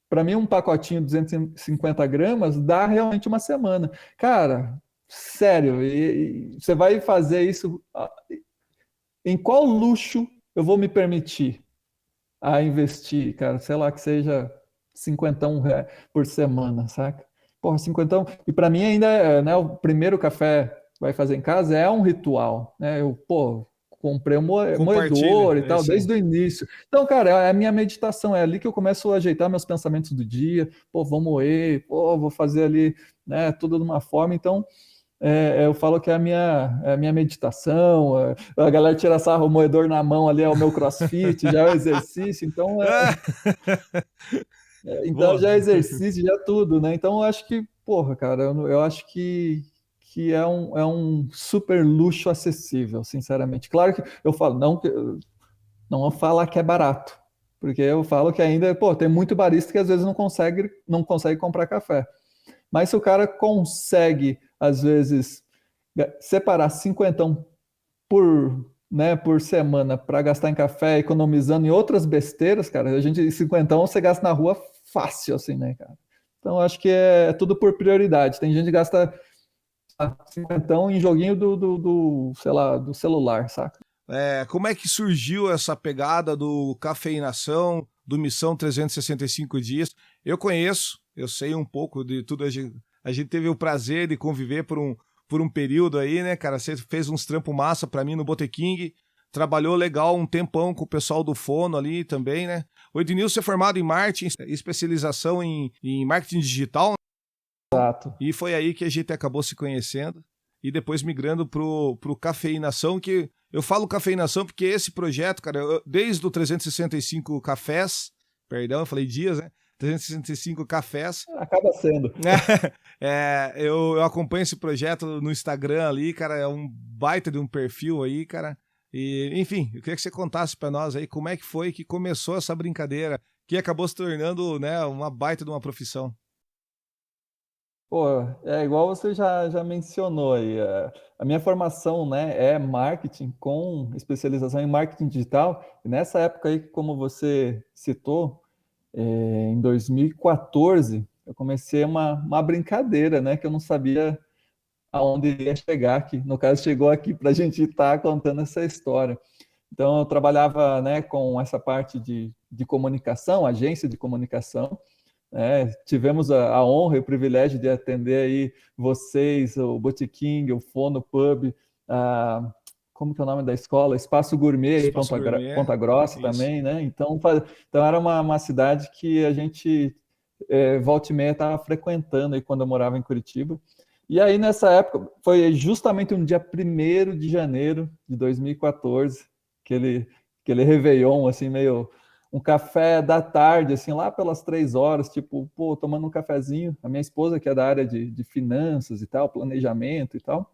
Para mim, um pacotinho de 250 gramas dá realmente uma semana. Cara, sério, e você vai fazer isso. Em qual luxo eu vou me permitir a investir, cara? Sei lá, que seja 50 reais por semana, saca? Porra, 50. E para mim ainda, né, o primeiro café que vai fazer em casa é um ritual, né? Eu, pô, comprei um Compartilha, moedor e é tal, isso aí. desde o início. Então, cara, é a minha meditação, é ali que eu começo a ajeitar meus pensamentos do dia. Pô, vou moer, pô, vou fazer ali, né, tudo de uma forma. Então, eu falo que é a minha meditação, a galera tira sarro, o moedor na mão ali é o meu crossfit, já é o exercício, então Boa. já é exercício, já é tudo, né? Então eu acho que, porra, cara, eu acho que é um super luxo acessível, sinceramente. Claro que eu falo, não vou falar que é barato, porque eu falo que ainda, pô, tem muito barista que às vezes não consegue comprar café. Mas se o cara consegue, às vezes, separar 50 por semana para gastar em café, economizando em outras besteiras, cara, a gente, 50 você gasta na rua fácil, assim, né, cara? Então, acho que é tudo por prioridade. Tem gente que gasta 50 em joguinho sei lá, do celular, saca? Como é que surgiu essa pegada do cafeinação, do Missão 365 dias? Eu conheço, eu sei um pouco de tudo. A gente teve o prazer de conviver por um período aí, né, cara? Você fez uns trampos massa pra mim no Boteking, trabalhou legal um tempão com o pessoal do Fono ali também, né? O Ednilson é formado em marketing, especialização em marketing digital, Exato. e foi aí que a gente acabou se conhecendo e depois migrando pro Cafeinação, que eu falo Cafeinação porque esse projeto, cara, desde o 365 cafés, perdão, eu falei dias, né? 365 cafés. Acaba sendo. Eu acompanho esse projeto no Instagram ali, cara, é um baita de um perfil aí, cara. E, enfim, eu queria que você contasse para nós aí como é que foi que começou essa brincadeira, que acabou se tornando, né, uma baita de uma profissão. Pô, é igual você já mencionou aí. A minha formação, né, é marketing com especialização em marketing digital. E nessa época aí, como você citou, em 2014, eu comecei uma brincadeira, né, que eu não sabia aonde iria chegar aqui. No caso, chegou aqui para a gente estar contando essa história. Então, eu trabalhava, né, com essa parte de comunicação, agência de comunicação, né? Tivemos a honra e o privilégio de atender aí vocês, o Boteking, o Fono Pub, a, como que é o nome da escola? Espaço Gourmet aí, Espaço Gourmet, Ponta Grossa isso. também, né? Então era uma cidade que a gente volta e meia estava frequentando aí quando eu morava em Curitiba. E aí nessa época, foi justamente um dia 1º de janeiro de 2014, aquele Réveillon, assim, meio um café da tarde, assim, lá pelas 3 horas, tipo, pô, tomando um cafezinho. A minha esposa, que é da área de finanças e tal, planejamento e tal,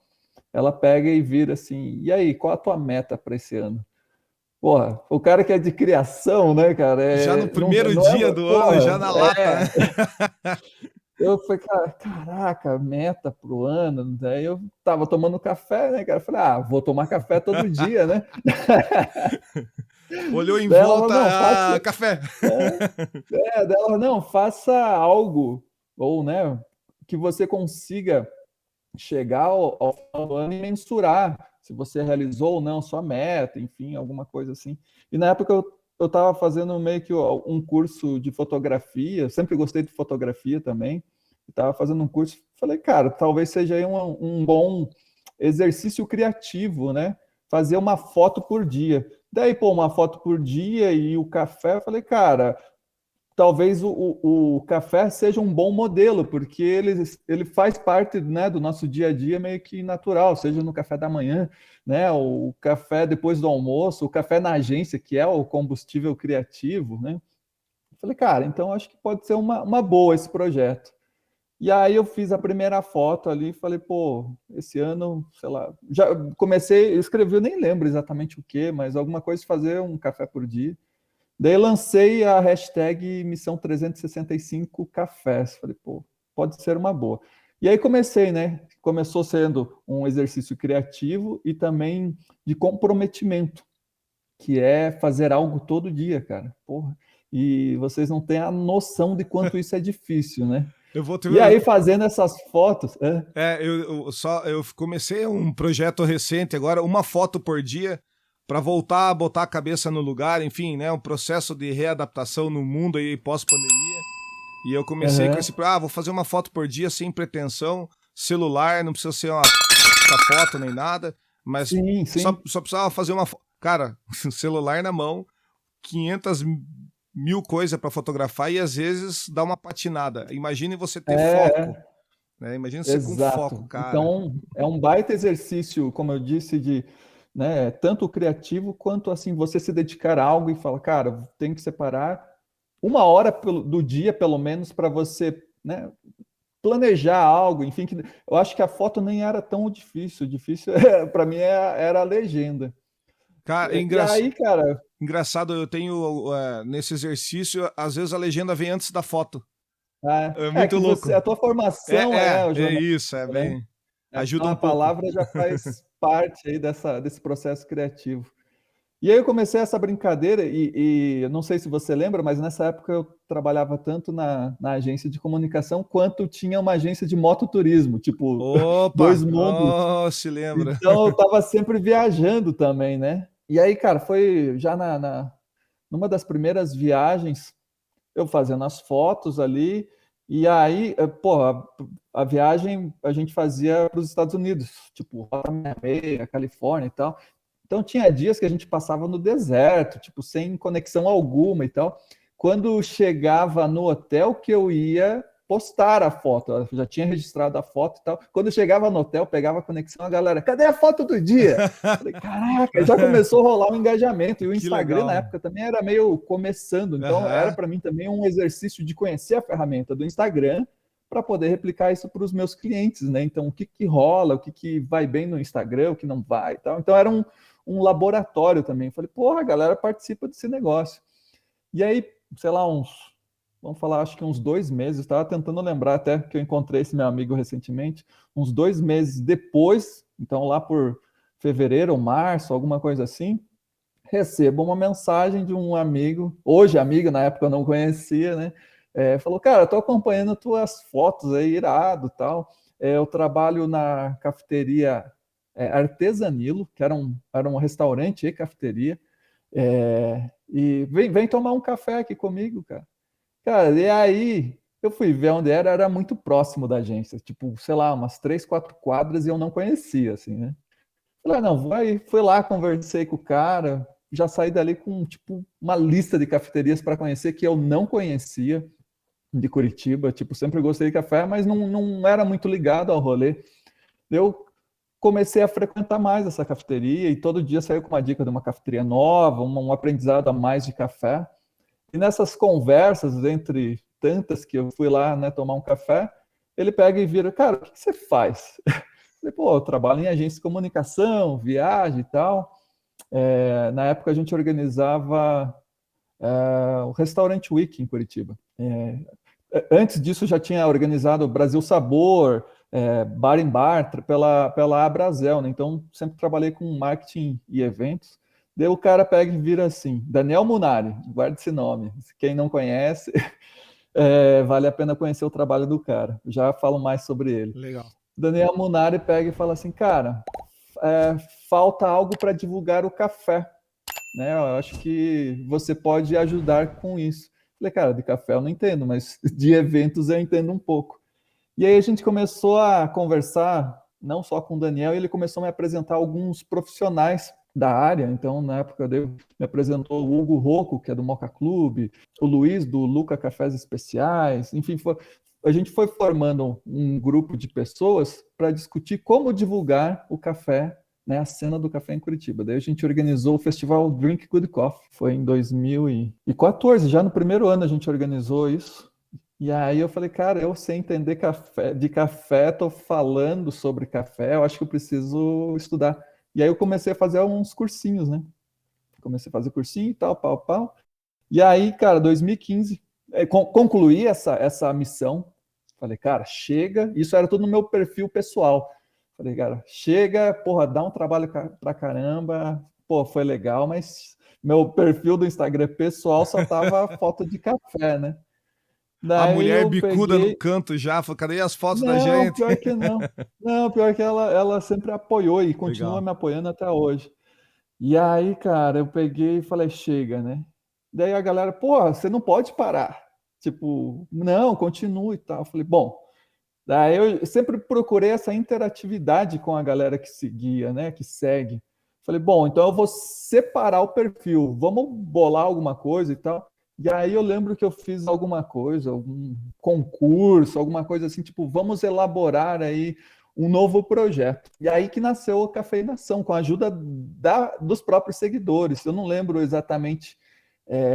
ela pega e vira assim, e aí, qual a tua meta para esse ano? Porra, o cara que é de criação, né, cara, Já no não, primeiro não dia é, do ano, já porra, na lata, né? eu falei, caraca, meta pro ano, daí eu tava tomando café, né, cara, falei, vou tomar café todo dia, né, Olhou em daí ela falou, volta, não, faça, café. dela, não, faça algo, ou, né, que você consiga chegar ao final do ano e mensurar se você realizou ou não sua meta, enfim, alguma coisa assim. E na época eu estava fazendo meio que um curso de fotografia, sempre gostei de fotografia também, estava fazendo um curso, falei, cara, talvez seja aí um bom exercício criativo, né? Fazer uma foto por dia. Daí, pô, uma foto por dia e o café, eu falei, cara, talvez o café seja um bom modelo, porque ele faz parte, né, do nosso dia a dia meio que natural, seja no café da manhã, né, o café depois do almoço, o café na agência, que é o combustível criativo, né? Falei, cara, então acho que pode ser uma boa esse projeto. E aí eu fiz a primeira foto ali e falei, pô, esse ano, sei lá, já comecei, eu escrevi, eu nem lembro exatamente o que, mas alguma coisa de fazer um café por dia. Daí lancei a hashtag Missão 365 Cafés. Falei, pô, pode ser uma boa. E aí comecei, né? Começou sendo um exercício criativo e também de comprometimento, que é fazer algo todo dia, cara. Porra. E vocês não têm a noção de quanto isso é difícil, né? Eu vou ter. E aí, fazendo essas fotos. Eu comecei um projeto recente agora, uma foto por dia, para voltar a botar a cabeça no lugar, enfim, né? Um processo de readaptação no mundo aí pós-pandemia. E eu comecei com esse, vou fazer uma foto por dia sem pretensão, celular, não precisa ser uma foto nem nada, mas sim. Só precisava fazer uma foto. Cara, celular na mão, 500 mil coisas para fotografar e às vezes dá uma patinada. Imagine você ter foco. Né? Imagina você com foco, cara. Então, é um baita exercício, como eu disse, de né, tanto criativo quanto assim, você se dedicar a algo e falar, cara, tem que separar uma hora do dia, pelo menos, para você né, planejar algo, enfim, que eu acho que a foto nem era tão difícil. O difícil para mim era a legenda. Cara, E aí, cara. Engraçado, eu tenho nesse exercício, às vezes a legenda vem antes da foto. É muito louco. A tua formação o isso, bem. Né? Ajuda então, um pouco. A palavra já faz parte aí desse processo criativo. E aí eu comecei essa brincadeira e eu não sei se você lembra, mas nessa época eu trabalhava tanto na agência de comunicação quanto tinha uma agência de mototurismo, tipo, dois mundos. Se lembra. Então eu estava sempre viajando também, né? E aí, cara, foi já numa das primeiras viagens, eu fazendo as fotos ali, e aí, pô, a viagem a gente fazia para os Estados Unidos, tipo, Rota 66, a Califórnia e tal. Então tinha dias que a gente passava no deserto, tipo, sem conexão alguma e tal. Quando chegava no hotel que eu ia postar a foto, eu já tinha registrado a foto e tal. Quando chegava no hotel, pegava a conexão, a galera, cadê a foto do dia? Falei, caraca, já começou a rolar um engajamento. E o Instagram na época também era meio começando, então era para mim também um exercício de conhecer a ferramenta do Instagram para poder replicar isso para os meus clientes, né? Então, o que rola, o que vai bem no Instagram, o que não vai e tal. Então, era um laboratório também. Falei, porra, a galera participa desse negócio. E aí, sei lá, vamos falar, acho que uns 2 meses, estava tentando lembrar até que eu encontrei esse meu amigo recentemente, uns 2 meses depois, então lá por fevereiro ou março, alguma coisa assim, recebo uma mensagem de um amigo, hoje amigo, na época eu não conhecia, né? Falou, cara, tô acompanhando tuas fotos aí, irado tal. Eu trabalho na cafeteria Artesanilo, que era um restaurante e cafeteria, e vem tomar um café aqui comigo, cara. Cara, e aí eu fui ver onde era muito próximo da agência, tipo, sei lá, umas 3, 4 quadras e eu não conhecia, assim, né? Falei, não, fui lá, conversei com o cara, já saí dali com, tipo, uma lista de cafeterias para conhecer que eu não conhecia de Curitiba, tipo, sempre gostei de café, mas não era muito ligado ao rolê. Eu comecei a frequentar mais essa cafeteria e todo dia saiu com uma dica de uma cafeteria nova, um aprendizado a mais de café. E nessas conversas, entre tantas que eu fui lá, né, tomar um café, ele pega e vira, cara, o que você faz? Eu falei, pô, eu trabalho em agência de comunicação, viagem e tal. Na época a gente organizava o Restaurant Week em Curitiba. Antes disso já tinha organizado o Brasil Sabor, Bar em Bar, pela Abrazel, né? Então sempre trabalhei com marketing e eventos. Daí o cara pega e vira assim, Daniel Munari, guarde esse nome. Quem não conhece, vale a pena conhecer o trabalho do cara. Já falo mais sobre ele. Legal. Daniel Munari pega e fala assim, cara, falta algo para divulgar o café. Né? Eu acho que você pode ajudar com isso. Falei, cara, de café eu não entendo, mas de eventos eu entendo um pouco. E aí a gente começou a conversar, não só com o Daniel, ele começou a me apresentar alguns profissionais da área. Então, na época, me apresentou o Hugo Rocco, que é do Moca Clube, o Luiz, do Luca Cafés Especiais. Enfim, a gente foi formando um grupo de pessoas para discutir como divulgar o café né, a cena do café em Curitiba. Daí a gente organizou o festival Drink Good Coffee. Foi em 2014, já no primeiro ano a gente organizou isso. E aí eu falei, cara, eu sei entender de café, tô falando sobre café, eu acho que eu preciso estudar. E aí eu comecei a fazer uns cursinhos, né? Comecei a fazer cursinho e tal, pau, pau. E aí, cara, 2015, concluí essa missão. Falei, cara, chega. Isso era tudo no meu perfil pessoal. Falei, cara, chega, porra, dá um trabalho pra caramba. Pô, foi legal, mas meu perfil do Instagram pessoal só tava foto de café, né? A Daí mulher eu bicuda no peguei. canto já, falou, cadê as fotos da Não, gente? pior que não. Não, pior que ela sempre apoiou e continua Legal. me apoiando até hoje. E aí, cara, eu peguei e falei, chega, né? Daí a galera, pô, você não pode parar. Tipo, não, continue e tal. Eu falei, bom, daí eu sempre procurei essa interatividade com a galera que seguia, né? Que segue. Falei, bom, então eu vou separar o perfil, vamos bolar alguma coisa e tal. E aí eu lembro que eu fiz alguma coisa, algum concurso, alguma coisa assim, tipo, vamos elaborar aí um novo projeto. E aí que nasceu a Cafeinação, com a ajuda dos próprios seguidores. Eu não lembro exatamente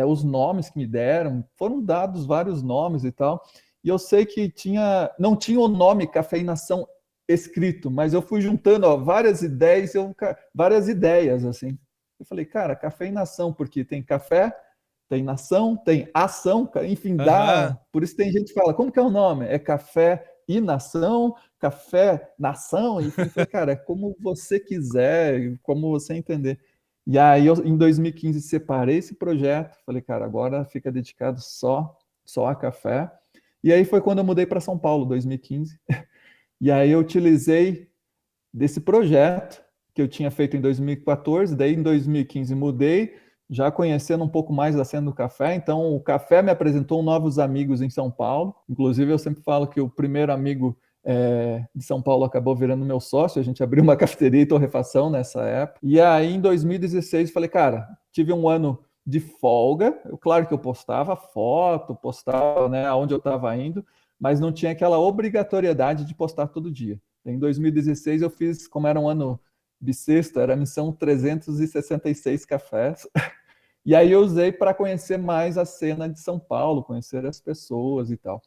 os nomes que me deram, foram dados vários nomes e tal. E eu sei que não tinha o nome Cafeinação escrito, mas eu fui juntando várias ideias assim. Eu falei, cara, Cafeinação, porque tem café, tem nação, tem ação, enfim, Aham. Por isso tem gente que fala, como que é o nome? É café e nação, café, nação, enfim. Falei, cara, é como você quiser, como você entender. E aí, em 2015, separei esse projeto. Falei, cara, agora fica dedicado só a café. E aí foi quando eu mudei para São Paulo, 2015. E aí eu utilizei desse projeto que eu tinha feito em 2014, daí em 2015 mudei, já conhecendo um pouco mais da cena do café, então o café me apresentou novos amigos em São Paulo, inclusive eu sempre falo que o primeiro amigo de São Paulo acabou virando meu sócio, a gente abriu uma cafeteria e torrefação nessa época, e aí em 2016 falei, cara, tive um ano de folga, claro que eu postava foto, postava, né, aonde eu estava indo, mas não tinha aquela obrigatoriedade de postar todo dia. Em 2016 eu fiz, como era um ano bissexto, era a missão 366 cafés. E aí eu usei para conhecer mais a cena de São Paulo, conhecer as pessoas e tal.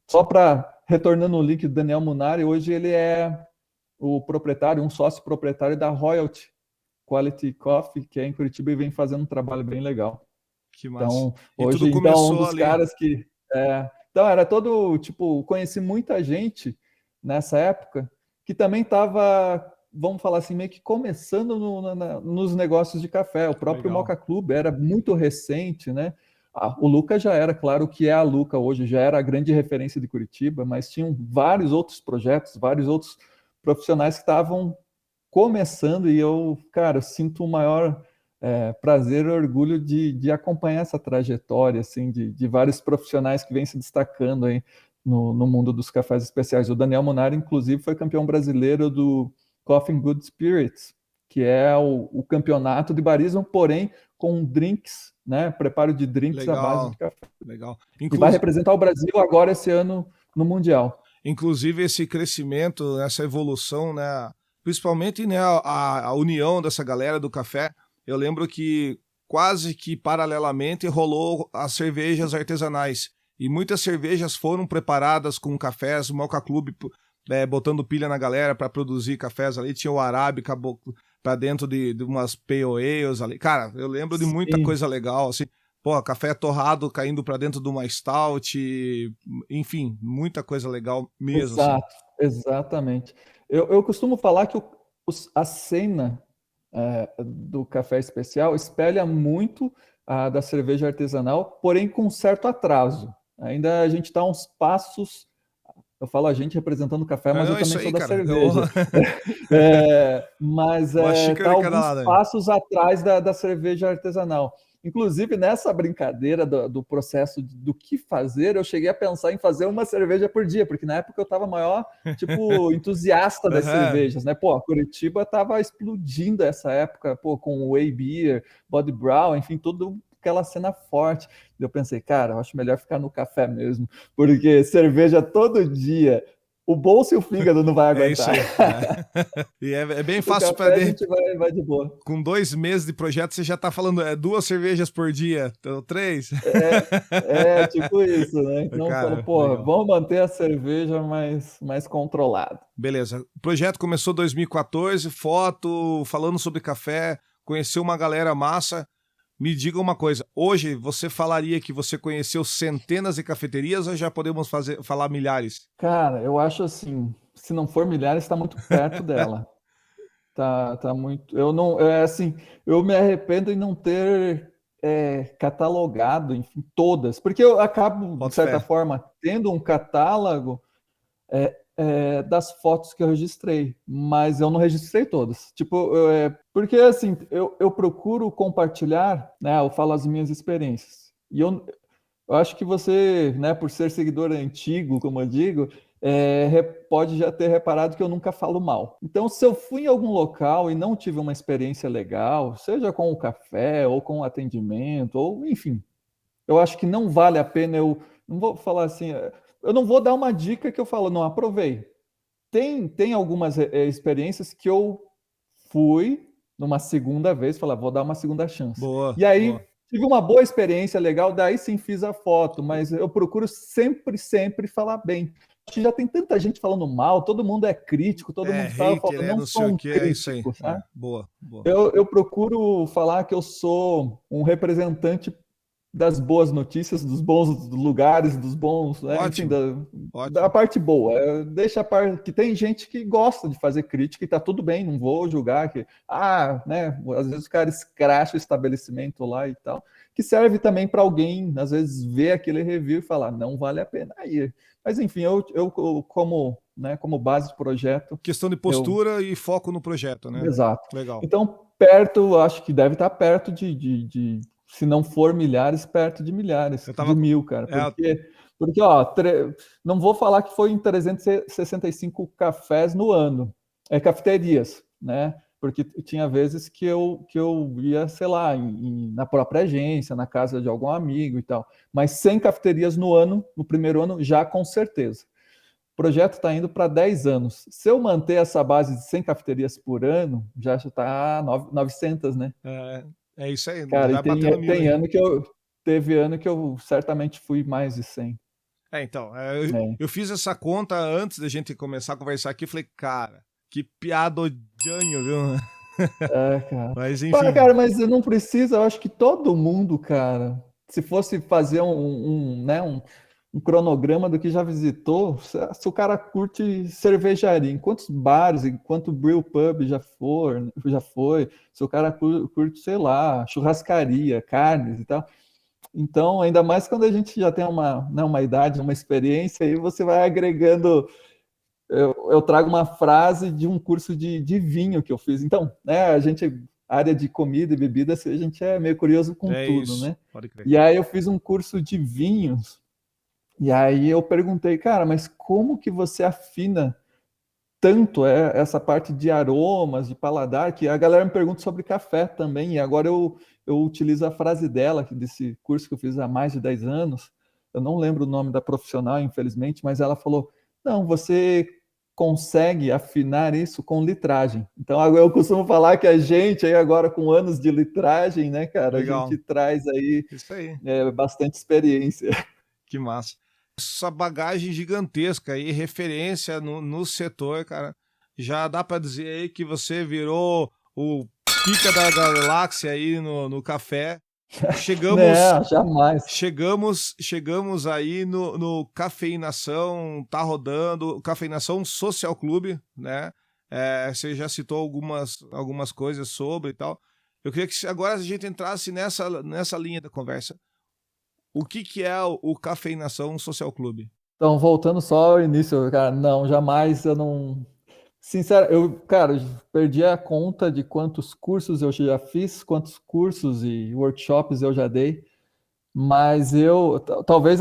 Só para retornando o link do Daniel Munari, hoje ele é o proprietário, um sócio proprietário da Royalty Quality Coffee, que é em Curitiba e vem fazendo um trabalho bem legal. Que massa. Então, E tudo hoje, então, um começou dos ali. caras que. Então, era todo, tipo, conheci muita gente nessa época que também estava, vamos falar assim, meio que começando nos negócios de café. O próprio Legal. Moca Club era muito recente, né? O Luca já era, claro, o que é a Luca hoje, já era a grande referência de Curitiba, mas tinham vários outros projetos, vários outros profissionais que estavam começando e eu, cara, eu sinto o maior prazer e orgulho de acompanhar essa trajetória, assim, de vários profissionais que vêm se destacando aí no mundo dos cafés especiais. O Daniel Monari, inclusive, foi campeão brasileiro do Coffee Good Spirits, que é o campeonato de barismo, porém com drinks, né, preparo de drinks à base de Legal. café. Legal. E vai representar o Brasil agora esse ano no Mundial. Inclusive esse crescimento, essa evolução, né? Principalmente, né, a união dessa galera do café. Eu lembro que quase que paralelamente rolou as cervejas artesanais. E muitas cervejas foram preparadas com cafés, o Moca Club botando pilha na galera para produzir cafés ali. Tinha o Arábica para dentro de umas pale ales ali. Cara, eu lembro de muita Sim, coisa legal, assim. Pô, café torrado caindo para dentro de uma stout, enfim, muita coisa legal mesmo, assim. exato, exatamente. Eu costumo falar que a cena do café especial espelha muito a da cerveja artesanal, porém com um certo atraso. Ainda a gente está uns passos. Eu falo a gente representando o café, mas Não, eu é também isso sou aí, da cara. cerveja. Mas Uma está xícara de cada alguns lado, né? passos atrás da cerveja artesanal. Inclusive, nessa brincadeira do processo do que fazer, eu cheguei a pensar em fazer uma cerveja por dia, porque na época eu estava maior, tipo, entusiasta das Aham. cervejas, né? Pô, Curitiba estava explodindo essa época, pô, com Whey Beer, Body Brown, enfim, tudo aquela cena forte. Eu pensei, cara, eu acho melhor ficar no café mesmo, porque cerveja todo dia o bolso e o fígado não vai É isso aguentar. aí. E é bem O fácil café a para gente vai de boa. com 2 meses de projeto, você já tá falando 2 cervejas por dia, então 3. Tipo isso, né? Então eu falo, Cara, porra, legal. vamos manter a cerveja mais controlada. Beleza. O projeto começou em 2014, foto, falando sobre café, conheceu uma galera massa. Me diga uma coisa, hoje você falaria que você conheceu centenas de cafeterias ou já podemos falar milhares? Cara, eu acho assim, se não for milhares, está muito perto dela. Tá muito. Eu não, é assim, eu me arrependo em não ter catalogado, enfim, todas, porque eu acabo, de Boto certa fé. forma, tendo um catálogo das fotos que eu registrei, mas eu não registrei todas. Tipo, porque assim, eu procuro compartilhar, né? Eu falo as minhas experiências. E eu acho que você, né, por ser seguidor antigo, como eu digo, pode já ter reparado que eu nunca falo mal. Então, se eu fui em algum local e não tive uma experiência legal, seja com o café ou com o atendimento, ou enfim, eu acho que não vale a pena. Eu não vou falar assim, eu não vou dar uma dica que eu falo, não, aprovei. Tem algumas experiências que eu fui numa segunda vez, falar, vou dar uma segunda chance. Boa, E aí boa. tive uma boa experiência legal, daí sim fiz a foto, mas eu procuro sempre falar bem. Acho que já tem tanta gente falando mal, todo mundo é crítico, todo mundo fala, eu falo, Hater, não não sei sou o um que, é isso aí. crítico, sabe? Boa, boa. Eu procuro falar que eu sou um representante das boas notícias, dos bons lugares, dos bons, né? Enfim, Ótimo, da ótimo. parte boa. Deixa a parte que tem gente que gosta de fazer crítica e tá tudo bem, não vou julgar que, né? Às vezes o cara escracha o estabelecimento lá e tal, que serve também para alguém, às vezes, ver aquele review e falar, não vale a pena ir. Mas enfim, eu como, né, como base do projeto, Questão de eu postura e foco no projeto, né? exato. Legal. Então, perto, acho que deve estar perto se não for milhares, perto de milhares, Eu de tava. 1000, cara. É, Porque ó, não vou falar que foi em 365 cafés no ano, cafeterias, né? Porque tinha vezes que eu ia, sei lá, na própria agência, na casa de algum amigo e tal. Mas 100 cafeterias no ano, no primeiro ano, já com certeza. O projeto está indo para 10 anos. Se eu manter essa base de 100 cafeterias por ano, já está 900, né? é isso aí, Cara, e já batendo 1000 aí. teve ano que eu certamente fui mais de 100. Então, É. eu fiz essa conta antes da gente começar a conversar aqui. Falei, cara, que piadodinho, viu? Cara. Mas Pá, enfim, cara, mas não precisa, eu acho que todo mundo, cara, se fosse fazer né, um cronograma do que já visitou, se o cara curte cervejaria, em quantos bares, em quanto brew pub já foi, se o cara curte, sei lá, churrascaria, carnes e tal. Então, ainda mais quando a gente já tem uma idade, uma experiência, aí você vai agregando. Eu trago uma frase de um curso de vinho que eu fiz. Então, né, área de comida e bebida, assim, a gente é meio curioso com é tudo, isso. né? Pode crer. E aí eu fiz um curso de vinhos, e aí eu perguntei, cara, mas como que você afina tanto essa parte de aromas, de paladar, que a galera me pergunta sobre café também, e agora eu utilizo a frase dela, desse curso que eu fiz há mais de 10 anos, eu não lembro o nome da profissional, infelizmente, mas ela falou, não, você consegue afinar isso com litragem. Então, eu costumo falar que a gente, aí agora com anos de litragem, né, cara, a gente Legal. traz aí Isso aí. bastante experiência. Que massa. Essa bagagem gigantesca e referência no setor, cara. Já dá pra dizer aí que você virou o pica da galáxia aí no café. Chegamos Não, jamais. chegamos aí no Cafeinação, tá rodando, Cafeinação Social Clube, né? Você já citou algumas coisas sobre e tal. Eu queria que agora a gente entrasse nessa linha da conversa. O que é o Cafeinação Social Clube? Então, voltando só ao início, cara, não, jamais eu não. Sincero, cara, perdi a conta de quantos cursos eu já fiz, quantos cursos e workshops eu já dei, mas talvez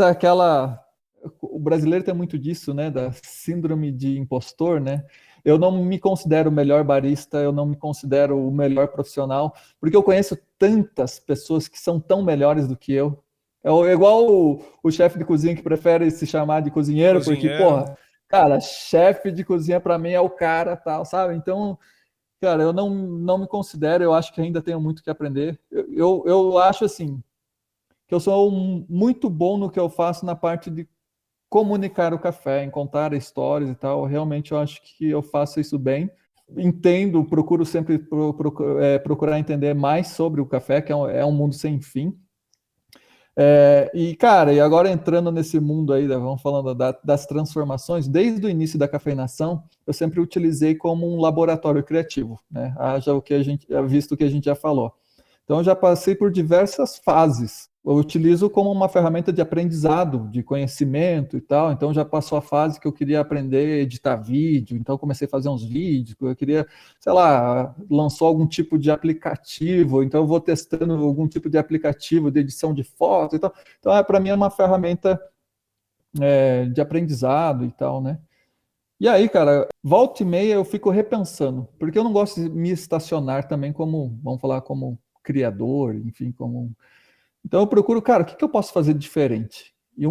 o brasileiro tem muito disso, né, da síndrome de impostor, né? Eu não me considero o melhor barista, eu não me considero o melhor profissional, porque eu conheço tantas pessoas que são tão melhores do que eu. É igual o chefe de cozinha que prefere se chamar de cozinheiro, porque, Cozinheiro. porra, Cara, chefe de cozinha para mim é o cara, tal, sabe? Então, cara, eu não me considero, eu acho que ainda tenho muito que aprender. Eu acho assim, que eu sou muito bom no que eu faço na parte de comunicar o café, em contar histórias e tal. Realmente eu acho que eu faço isso bem. Entendo, procuro sempre procurar entender mais sobre o café, que é um mundo sem fim. E, cara, e agora entrando nesse mundo aí, né, vamos falando das transformações, desde o início da cafeinação, eu sempre utilizei como um laboratório criativo, né? Haja o que a gente, visto o que a gente já falou. Então, eu já passei por diversas fases. Eu utilizo como uma ferramenta de aprendizado, de conhecimento e tal. Então, já passou a fase que eu queria aprender a editar vídeo. Então, eu comecei a fazer uns vídeos. Eu queria, sei lá, lançou algum tipo de aplicativo. Então, eu vou testando algum tipo de aplicativo de edição de foto e tal. Então, para mim, é uma ferramenta de aprendizado e tal, né? E aí, cara, volta e meia eu fico repensando, porque eu não gosto de me estacionar também como, vamos falar, como criador, enfim, como. Então eu procuro, cara, o que eu posso fazer diferente? E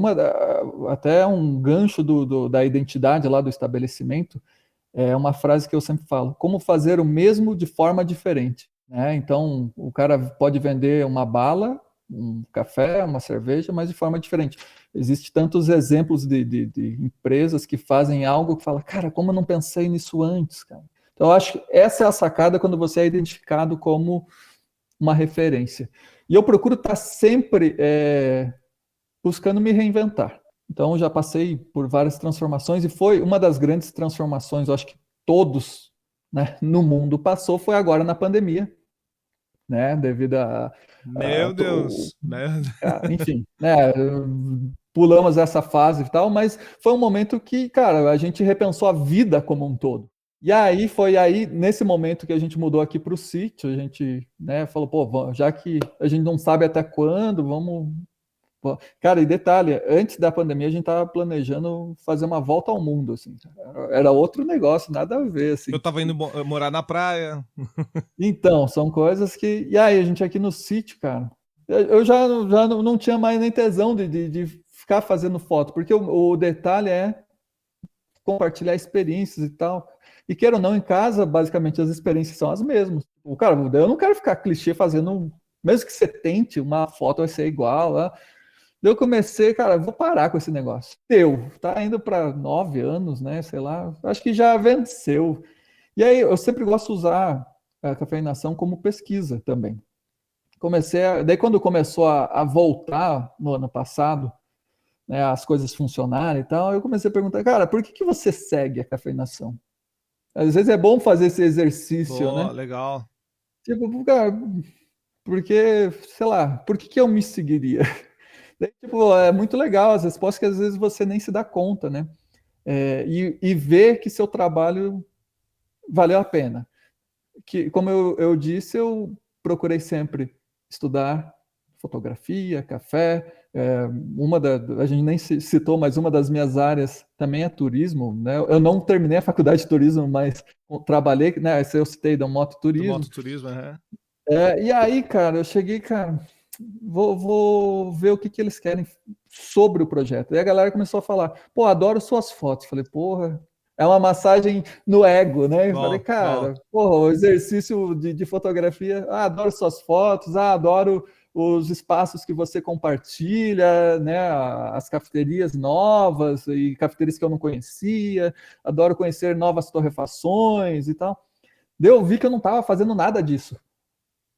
até um gancho da identidade lá do estabelecimento é uma frase que eu sempre falo: como fazer o mesmo de forma diferente, né? Então o cara pode vender uma bala, um café, uma cerveja, mas de forma diferente. Existem tantos exemplos de empresas que fazem algo que fala, cara, como eu não pensei nisso antes, cara? Então eu acho que essa é a sacada quando você é identificado como uma referência. E eu procuro estar sempre buscando me reinventar. Então, já passei por várias transformações e foi uma das grandes transformações, eu acho que todos, né, no mundo passou, foi agora na pandemia, né, devido Meu Deus. Meu... enfim, né, pulamos essa fase e tal, mas foi um momento que, cara, a gente repensou a vida como um todo. E aí foi aí, nesse momento que a gente mudou aqui para o sítio, a gente, né, falou, pô, já que a gente não sabe até quando, vamos. Pô, cara, e detalhe, antes da pandemia a gente tava planejando fazer uma volta ao mundo, assim. Era outro negócio, nada a ver, Eu assim. tava indo morar na praia. Então, são coisas que. E aí, a gente aqui no sítio, cara, eu já não tinha mais nem tesão de ficar fazendo foto, porque o detalhe é compartilhar experiências e tal. E queira ou não, em casa, basicamente as experiências são as mesmas. O cara, eu não quero ficar clichê fazendo, mesmo que você tente, uma foto vai ser igual, né? Eu comecei, cara, vou parar com esse negócio. Tá indo para 9 anos, né? Sei lá, acho que já venceu. E aí, eu sempre gosto de usar a cafeinação como pesquisa também. Daí quando começou a voltar no ano passado, né, as coisas funcionarem e tal, eu comecei a perguntar, cara, por que você segue a cafeinação? Às vezes é bom fazer esse exercício, Pô, né? legal. Tipo, cara, porque, sei lá, por que eu me seguiria? Daí, tipo, é muito legal as respostas que às vezes você nem se dá conta, né? E ver que seu trabalho valeu a pena. Que, como eu disse, eu procurei sempre estudar fotografia, café. A gente nem citou, mas uma das minhas áreas também é turismo, né? Eu não terminei a faculdade de turismo, mas trabalhei, né? Eu citei da Do mototurismo. mototurismo, é. E aí, cara, eu cheguei, cara, vou ver o que eles querem sobre o projeto. E a galera começou a falar, pô, adoro suas fotos. Falei, porra, é uma massagem no ego, né? Eu falei, Bom, bom. cara, porra, o exercício de fotografia, adoro suas fotos, adoro os espaços que você compartilha, né? As cafeterias novas e cafeterias que eu não conhecia, adoro conhecer novas torrefações e tal. Daí eu vi que eu não estava fazendo nada disso.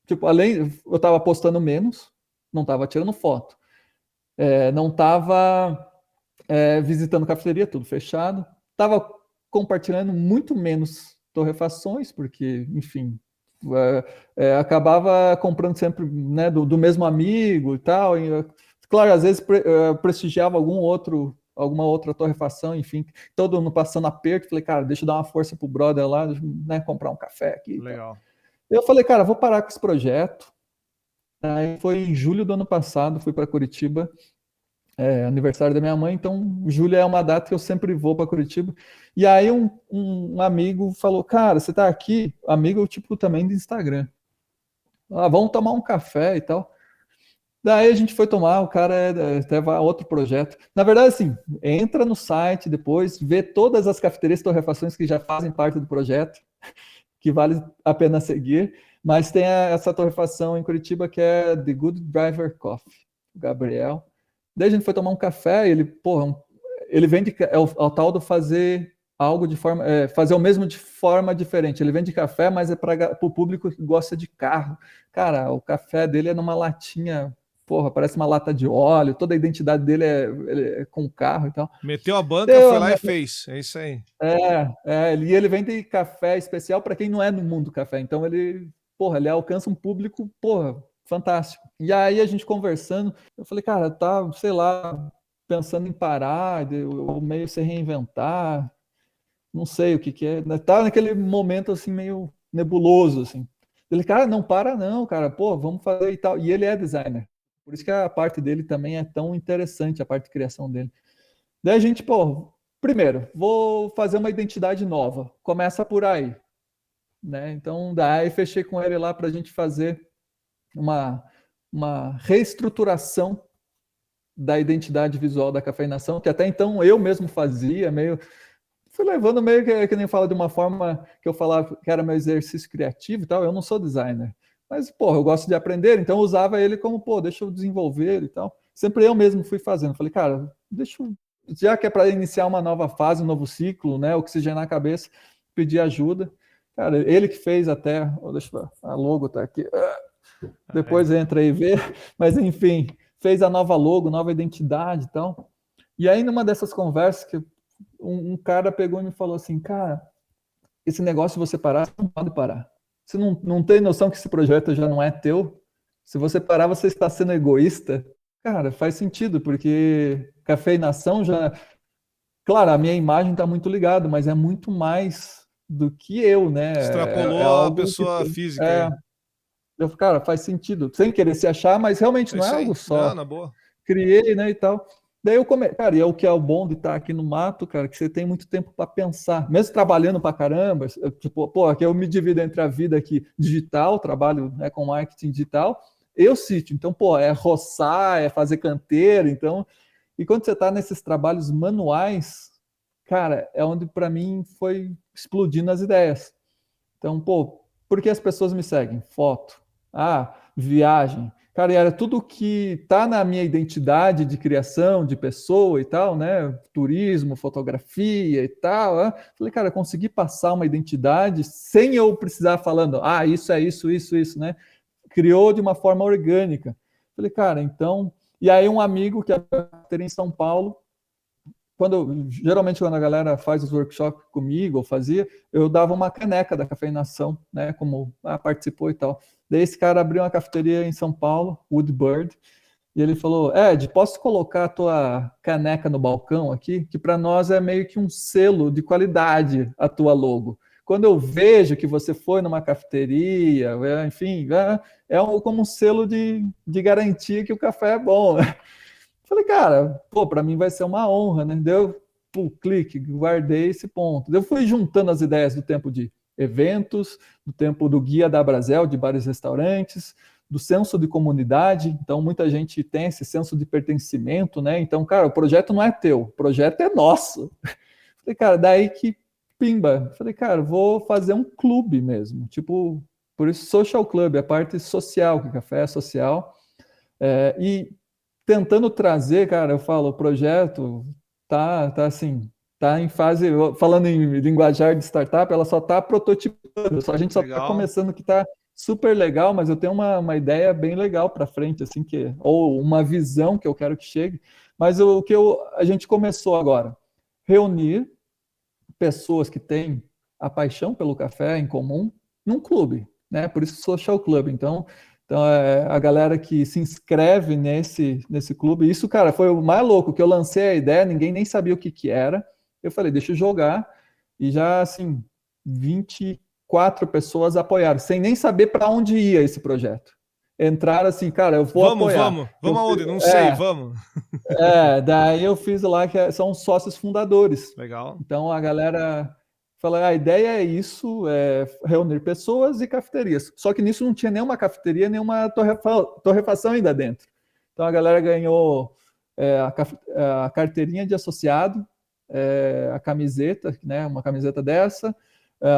Tipo, além, eu estava postando menos, não estava tirando foto, não estava visitando cafeteria, tudo fechado, estava compartilhando muito menos torrefações, porque, enfim, acabava comprando sempre, né, do mesmo amigo e tal. Claro, às vezes prestigiava alguma outra torrefação, enfim, todo mundo passando aperto. Falei, cara, deixa eu dar uma força pro brother lá, né, comprar um café aqui e tal. Legal. Eu falei, cara, vou parar com esse projeto. Aí foi em julho do ano passado, fui para Curitiba, aniversário da minha mãe, então julho é uma data que eu sempre vou para Curitiba. E aí um amigo falou, cara, você tá aqui? Amigo, tipo, também do Instagram. Ah, vamos tomar um café e tal. Daí a gente foi tomar, o cara até vai a outro projeto. Na verdade, assim, entra no site depois, vê todas as cafeterias e torrefações que já fazem parte do projeto, que vale a pena seguir. Mas tem essa torrefação em Curitiba que é The Good Driver Coffee, o Gabriel. Daí a gente foi tomar um café e ele, porra, ele vende, é o tal do fazer algo de forma, fazer o mesmo de forma diferente. Ele vende café, mas é para o público que gosta de carro. Cara, o café dele é numa latinha, porra, parece uma lata de óleo, toda a identidade dele é com carro e tal. Meteu a banca, foi lá e fez. É isso aí. E ele vende café especial para quem não é no mundo do café. Então ele, porra, ele alcança um público, porra, fantástico. E aí a gente conversando, eu falei, cara, tá, sei lá, pensando em parar, ou meio se reinventar, não sei o que que é. Tá naquele momento assim meio nebuloso assim. Ele, cara, não para não, cara, pô, vamos fazer e tal. E ele é designer. Por isso que a parte dele também é tão interessante, a parte de criação dele. Daí a gente, pô, primeiro, vou fazer uma identidade nova. Começa por aí, né? Então, daí fechei com ele lá para a gente fazer uma reestruturação da identidade visual da cafeinação, que até então eu mesmo fazia, meio fui levando meio que nem fala de uma forma que eu falava que era meu exercício criativo e tal. Eu não sou designer, mas, pô, eu gosto de aprender, então eu usava ele como, pô, deixa eu desenvolver e tal. Sempre eu mesmo fui fazendo. Falei, cara, deixa eu, já que é para iniciar uma nova fase, um novo ciclo, né, oxigenar a cabeça, pedir ajuda. Cara, ele que fez até, deixa eu ver, a logo tá aqui. Depois entra aí e vê, mas enfim, fez a nova logo, nova identidade e tal. E aí, numa dessas conversas que um cara pegou e me falou assim, cara, esse negócio de você parar, você não pode parar. Você não tem noção que esse projeto já não é teu? Se você parar, você está sendo egoísta? Cara, faz sentido, porque cafeinação já... Claro, a minha imagem está muito ligada, mas é muito mais do que eu, né? Extrapolou a algo pessoa que... física aí. Cara, faz sentido. Sem querer se achar, mas realmente É não é isso aí. algo Não, só. na boa. Criei, né, e tal. Daí eu cara, e é o que é o bom de estar aqui no mato, cara, que você tem muito tempo para pensar. Mesmo trabalhando para caramba, tipo, pô, aqui eu me divido entre a vida aqui digital, trabalho, né, com marketing digital, e o sítio. Então, pô, é roçar, é fazer canteiro, então, e quando você está nesses trabalhos manuais, cara, é onde para mim foi explodindo as ideias. Então, pô, por que as pessoas me seguem? Foto. Ah, viagem. Cara, e era tudo que tá na minha identidade de criação, de pessoa e tal, né? Turismo, fotografia e tal. Falei, cara, consegui passar uma identidade sem eu precisar falando, isso é isso, né? Criou de uma forma orgânica. Falei, cara, então. E aí, um amigo que era em São Paulo, geralmente quando a galera faz os workshops comigo, ou fazia, eu dava uma caneca da cafeinação, né, como participou e tal. Daí esse cara abriu uma cafeteria em São Paulo, Woodbird, e ele falou, Ed, posso colocar a tua caneca no balcão aqui? Que para nós é meio que um selo de qualidade a tua logo. Quando eu vejo que você foi numa cafeteria, enfim, como um selo de garantia que o café é bom. Falei, cara, pô, para mim vai ser uma honra, né? Deu, clique, guardei esse ponto. Eu fui juntando as ideias do tempo de eventos, do tempo do Guia da Brasel, de bares e restaurantes, do senso de comunidade. Então, muita gente tem esse senso de pertencimento, né? Então, cara, o projeto não é teu, o projeto é nosso. Falei, cara, daí que pimba. Falei, cara, vou fazer um clube mesmo. Tipo, por isso, social club, a parte social, que o café é social. E tentando trazer, cara, eu falo, o projeto tá assim, tá em fase, falando em linguajar de startup, ela só tá prototipando, a gente só tá começando, que tá super legal, mas eu tenho uma ideia bem legal para frente, assim, ou uma visão que eu quero que chegue, mas o que a gente começou agora, reunir pessoas que têm a paixão pelo café em comum num clube, né? Por isso social club. Então a galera que se inscreve nesse clube, isso, cara, foi o mais louco, que eu lancei a ideia, ninguém nem sabia o que era. Eu falei, deixa eu jogar, e já, assim, 24 pessoas apoiaram, sem nem saber para onde ia esse projeto. Entraram assim, cara, eu vou apoiar. Vamos aonde? Não sei, vamos. Daí eu fiz lá, que são sócios fundadores. Legal. Então a galera fala, a ideia é isso, reunir pessoas e cafeterias. Só que nisso não tinha nenhuma cafeteria, nenhuma torrefação ainda dentro. Então a galera ganhou a carteirinha de associado, a camiseta, né, uma camiseta dessa,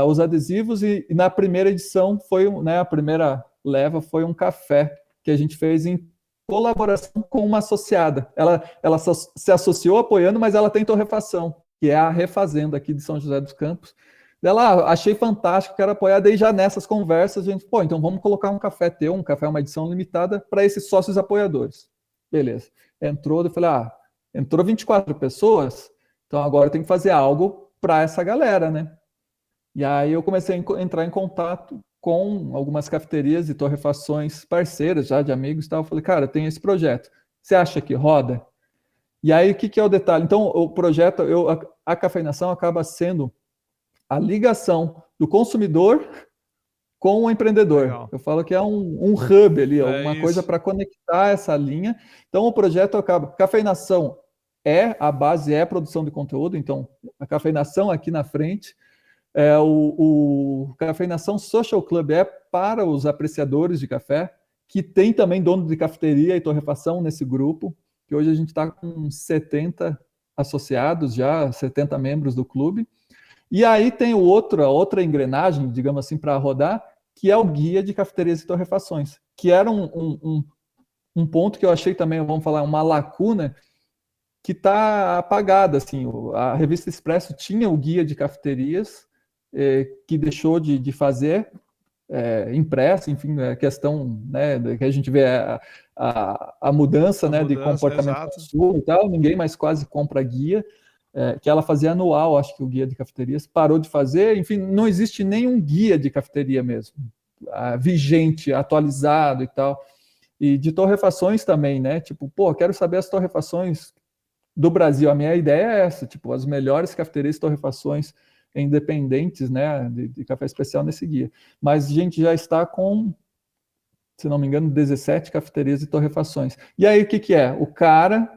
os adesivos, e na primeira edição foi, né, a primeira leva foi um café que a gente fez em colaboração com uma associada. Ela se associou apoiando, mas ela tem torrefação, que é a Refazenda aqui de São José dos Campos. Ela achei fantástico, quero apoiar. Daí já nessas conversas a gente, então vamos colocar um café teu, um café, uma edição limitada para esses sócios apoiadores. Beleza. Entrou, eu falei, entrou 24 pessoas, então agora tem que fazer algo para essa galera, né? E aí eu comecei a entrar em contato com algumas cafeterias e torrefações parceiras, já de amigos e tal. Eu falei, cara, tem esse projeto. Você acha que roda? E aí, o que é o detalhe? Então, o projeto, a cafeinação acaba sendo a ligação do consumidor com o empreendedor. Legal. Eu falo que é um hub ali, uma coisa para conectar essa linha. Então, o projeto acaba... Cafeinação a base é a produção de conteúdo, então, a cafeinação aqui na frente... o Cafeinação Social Club é para os apreciadores de café, que tem também dono de cafeteria e torrefação nesse grupo, que hoje a gente está com 70 associados já, 70 membros do clube. E aí tem outra engrenagem, digamos assim, para rodar, que é o guia de cafeterias e torrefações, que era um ponto que eu achei também, vamos falar, uma lacuna, que está apagada. Assim, a revista Expresso tinha o guia de cafeterias, que deixou de fazer impresso, enfim, a questão, né, que a gente vê a mudança, né, de comportamento do consumo e tal, ninguém mais quase compra guia, que ela fazia anual, acho que o guia de cafeterias parou de fazer, enfim, não existe nenhum guia de cafeteria mesmo, vigente, atualizado e tal, e de torrefações também, né, tipo, quero saber as torrefações do Brasil, a minha ideia é essa, tipo, as melhores cafeterias e torrefações independentes, né, de café especial nesse guia. Mas a gente já está com, se não me engano, 17 cafeterias e torrefações. E aí o que é? O cara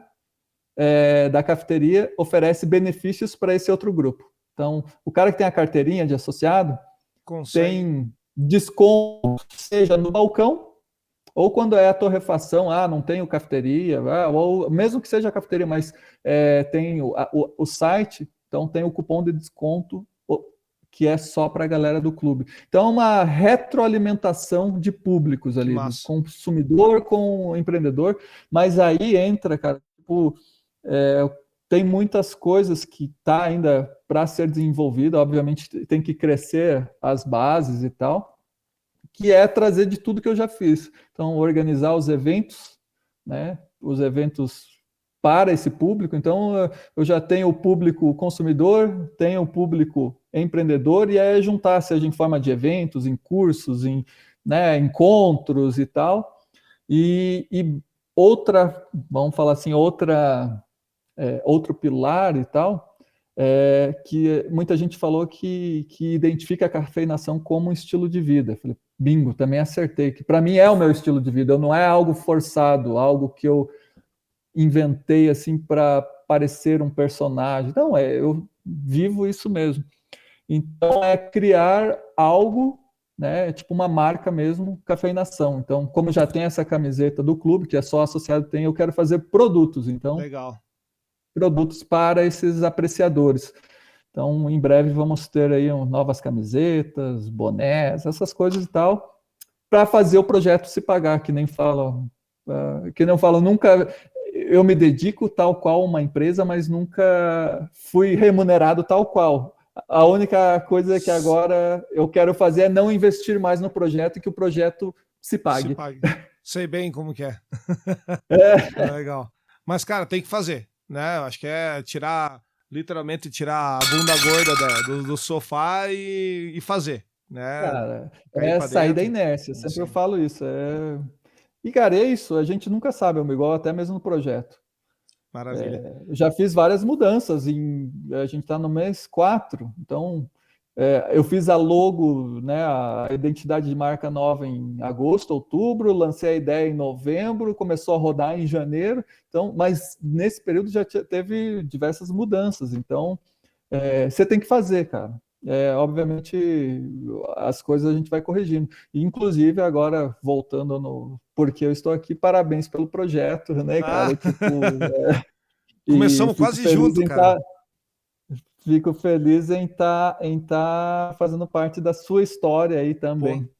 da cafeteria oferece benefícios para esse outro grupo. Então, o cara que tem a carteirinha de associado tem desconto, seja no balcão, ou quando é a torrefação, não tenho cafeteria, ou mesmo que seja a cafeteria, mas tem o site, então tem o cupom de desconto que é só para a galera do clube. Então, é uma retroalimentação de públicos ali, do consumidor com o empreendedor, mas aí entra, cara, tipo, tem muitas coisas que tá ainda para ser desenvolvida, obviamente tem que crescer as bases e tal, que é trazer de tudo que eu já fiz. Então, organizar os eventos, né, os eventos para esse público. Então, eu já tenho o público consumidor, tenho o público empreendedor, e aí juntar, seja em forma de eventos, em cursos, em, né, encontros e tal. E outra, vamos falar assim, outro pilar e tal, que muita gente falou que identifica a cafeinação como um estilo de vida. Eu falei, bingo, também acertei, que para mim é o meu estilo de vida, não é algo forçado, algo que eu inventei assim para parecer um personagem. Não, eu vivo isso mesmo. Então, é criar algo, né, tipo uma marca mesmo, cafeinação. Então, como já tem essa camiseta do clube, que é só associado, eu quero fazer produtos. Então, legal. Produtos para esses apreciadores. Então, em breve vamos ter aí novas camisetas, bonés, essas coisas e tal, para fazer o projeto se pagar, que nem falam, nunca eu me dedico tal qual uma empresa, mas nunca fui remunerado tal qual. A única coisa que agora eu quero fazer é não investir mais no projeto e que o projeto se pague. Se pague. Sei bem como que é. É. Legal. Mas, cara, tem que fazer, né? Eu acho que é literalmente tirar a bunda gorda do sofá e fazer, né? Cara, sair da inércia, sempre eu falo isso. E, cara, é isso, a gente nunca sabe, igual até mesmo no projeto. Maravilha. Eu já fiz várias mudanças, a gente está no mês 4, então eu fiz a logo, né, a identidade de marca nova em agosto, outubro, lancei a ideia em novembro, começou a rodar em janeiro, então, mas nesse período já teve diversas mudanças, então você tem que fazer, cara. obviamente as coisas a gente vai corrigindo. Inclusive, agora, voltando no porque eu estou aqui, parabéns pelo projeto, né, Ah, cara? Tipo, e começamos fico quase feliz junto, em cara. estar. Fico feliz em tá fazendo parte da sua história aí Pô, também.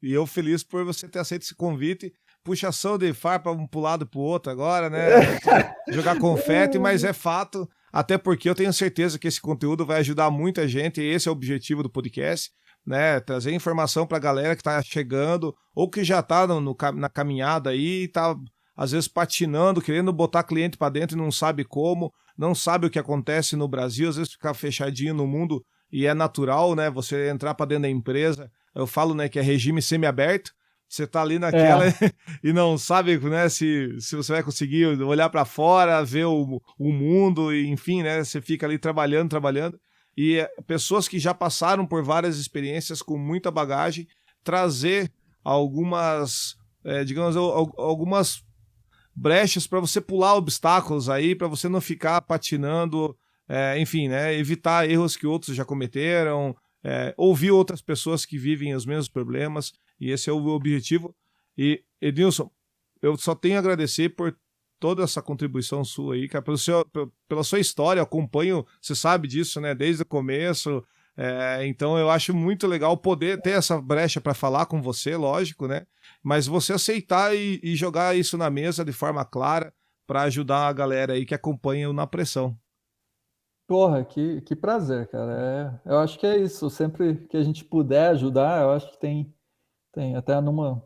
e eu feliz por você ter aceito esse convite. Puxação de farpa um pro lado e pro outro agora, né? A gente jogar confete, mas é fato. Até porque eu tenho certeza que esse conteúdo vai ajudar muita gente, e esse é o objetivo do podcast, né? Trazer informação pra galera que tá chegando, ou que já tá na caminhada aí, e tá às vezes patinando, querendo botar cliente pra dentro e não sabe como, não sabe o que acontece no Brasil, às vezes ficar fechadinho no mundo, e é natural, né? Você entrar pra dentro da empresa. Eu falo, né, que é regime semi-aberto. Você tá ali naquela É, e não sabe, né, se você vai conseguir olhar para fora, ver o mundo, e, enfim, né, você fica ali trabalhando, trabalhando. E pessoas que já passaram por várias experiências com muita bagagem, trazer algumas, digamos, algumas brechas para você pular obstáculos aí, para você não ficar patinando, enfim, né, evitar erros que outros já cometeram, ouvir outras pessoas que vivem os mesmos problemas, e esse é o objetivo. E, Edilson, eu só tenho a agradecer por toda essa contribuição sua aí, cara, pela sua história, eu acompanho, você sabe disso, né, desde o começo, então eu acho muito legal poder ter essa brecha para falar com você, lógico, né, mas você aceitar e jogar isso na mesa de forma clara para ajudar a galera aí que acompanha o Na Pressão. porra, que prazer, cara. Eu acho que é isso. Sempre que a gente puder ajudar, eu acho que tem até numa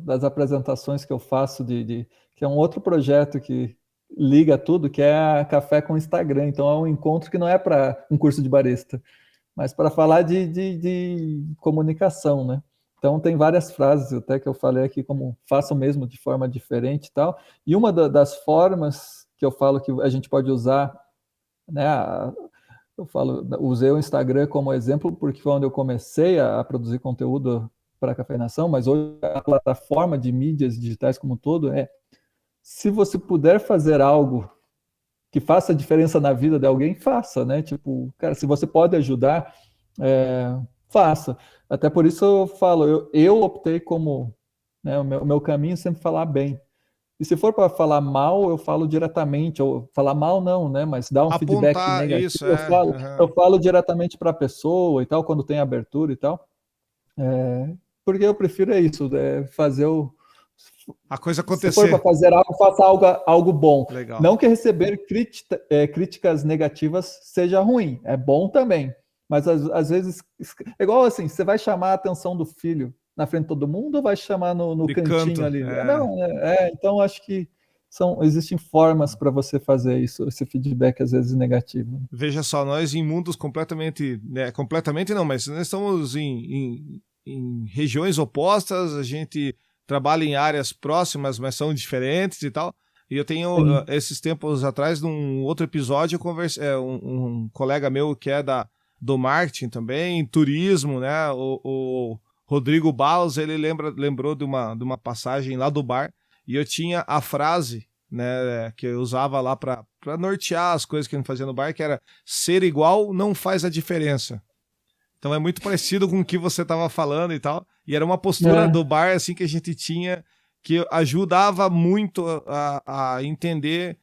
das apresentações que eu faço que é um outro projeto que liga tudo, que é a Café com Instagram. Então é um encontro que não é para um curso de barista, mas para falar de comunicação, né? Então tem várias frases até que eu falei aqui como faço mesmo de forma diferente e tal. E uma das formas que eu falo que a gente pode usar, né? Eu falo, usei o Instagram como exemplo porque foi onde eu comecei a produzir conteúdo para a cafeinação, mas hoje a plataforma de mídias digitais como um todo se você puder fazer algo que faça diferença na vida de alguém, faça, né? Tipo, cara, se você pode ajudar, faça. Até por isso eu falo, eu optei como, né, o meu caminho é sempre falar bem. E se for para falar mal, eu falo diretamente, ou falar mal não, né? Mas dar um feedback Apontar negativo, isso, eu falo, aham. eu falo diretamente para a pessoa e tal, quando tem abertura e tal. Porque eu prefiro isso, fazer o. A coisa Se for para acontecer. fazer algo, faça algo bom. Legal. Não que receber críticas negativas seja ruim, é bom também. Mas às vezes, é igual assim, você vai chamar a atenção do filho na frente de todo mundo ou vai chamar no De cantinho canto. ali? Não, então acho que existem formas para você fazer isso, esse feedback às vezes negativo. Veja só, nós em mundos completamente, né, completamente não, mas nós estamos em regiões opostas, a gente trabalha em áreas próximas, mas são diferentes e tal. E eu tenho, Sim. esses tempos atrás, num outro episódio, eu conversei, um colega meu que é do marketing também, turismo, né, o Rodrigo Baus, ele lembrou de uma passagem lá do bar, e eu tinha a frase, né, que eu usava lá para nortear as coisas que a gente fazia no bar, que era ser igual não faz a diferença. Então é muito parecido com o que você estava falando e tal. E era uma postura É, do bar assim que a gente tinha que ajudava muito a entender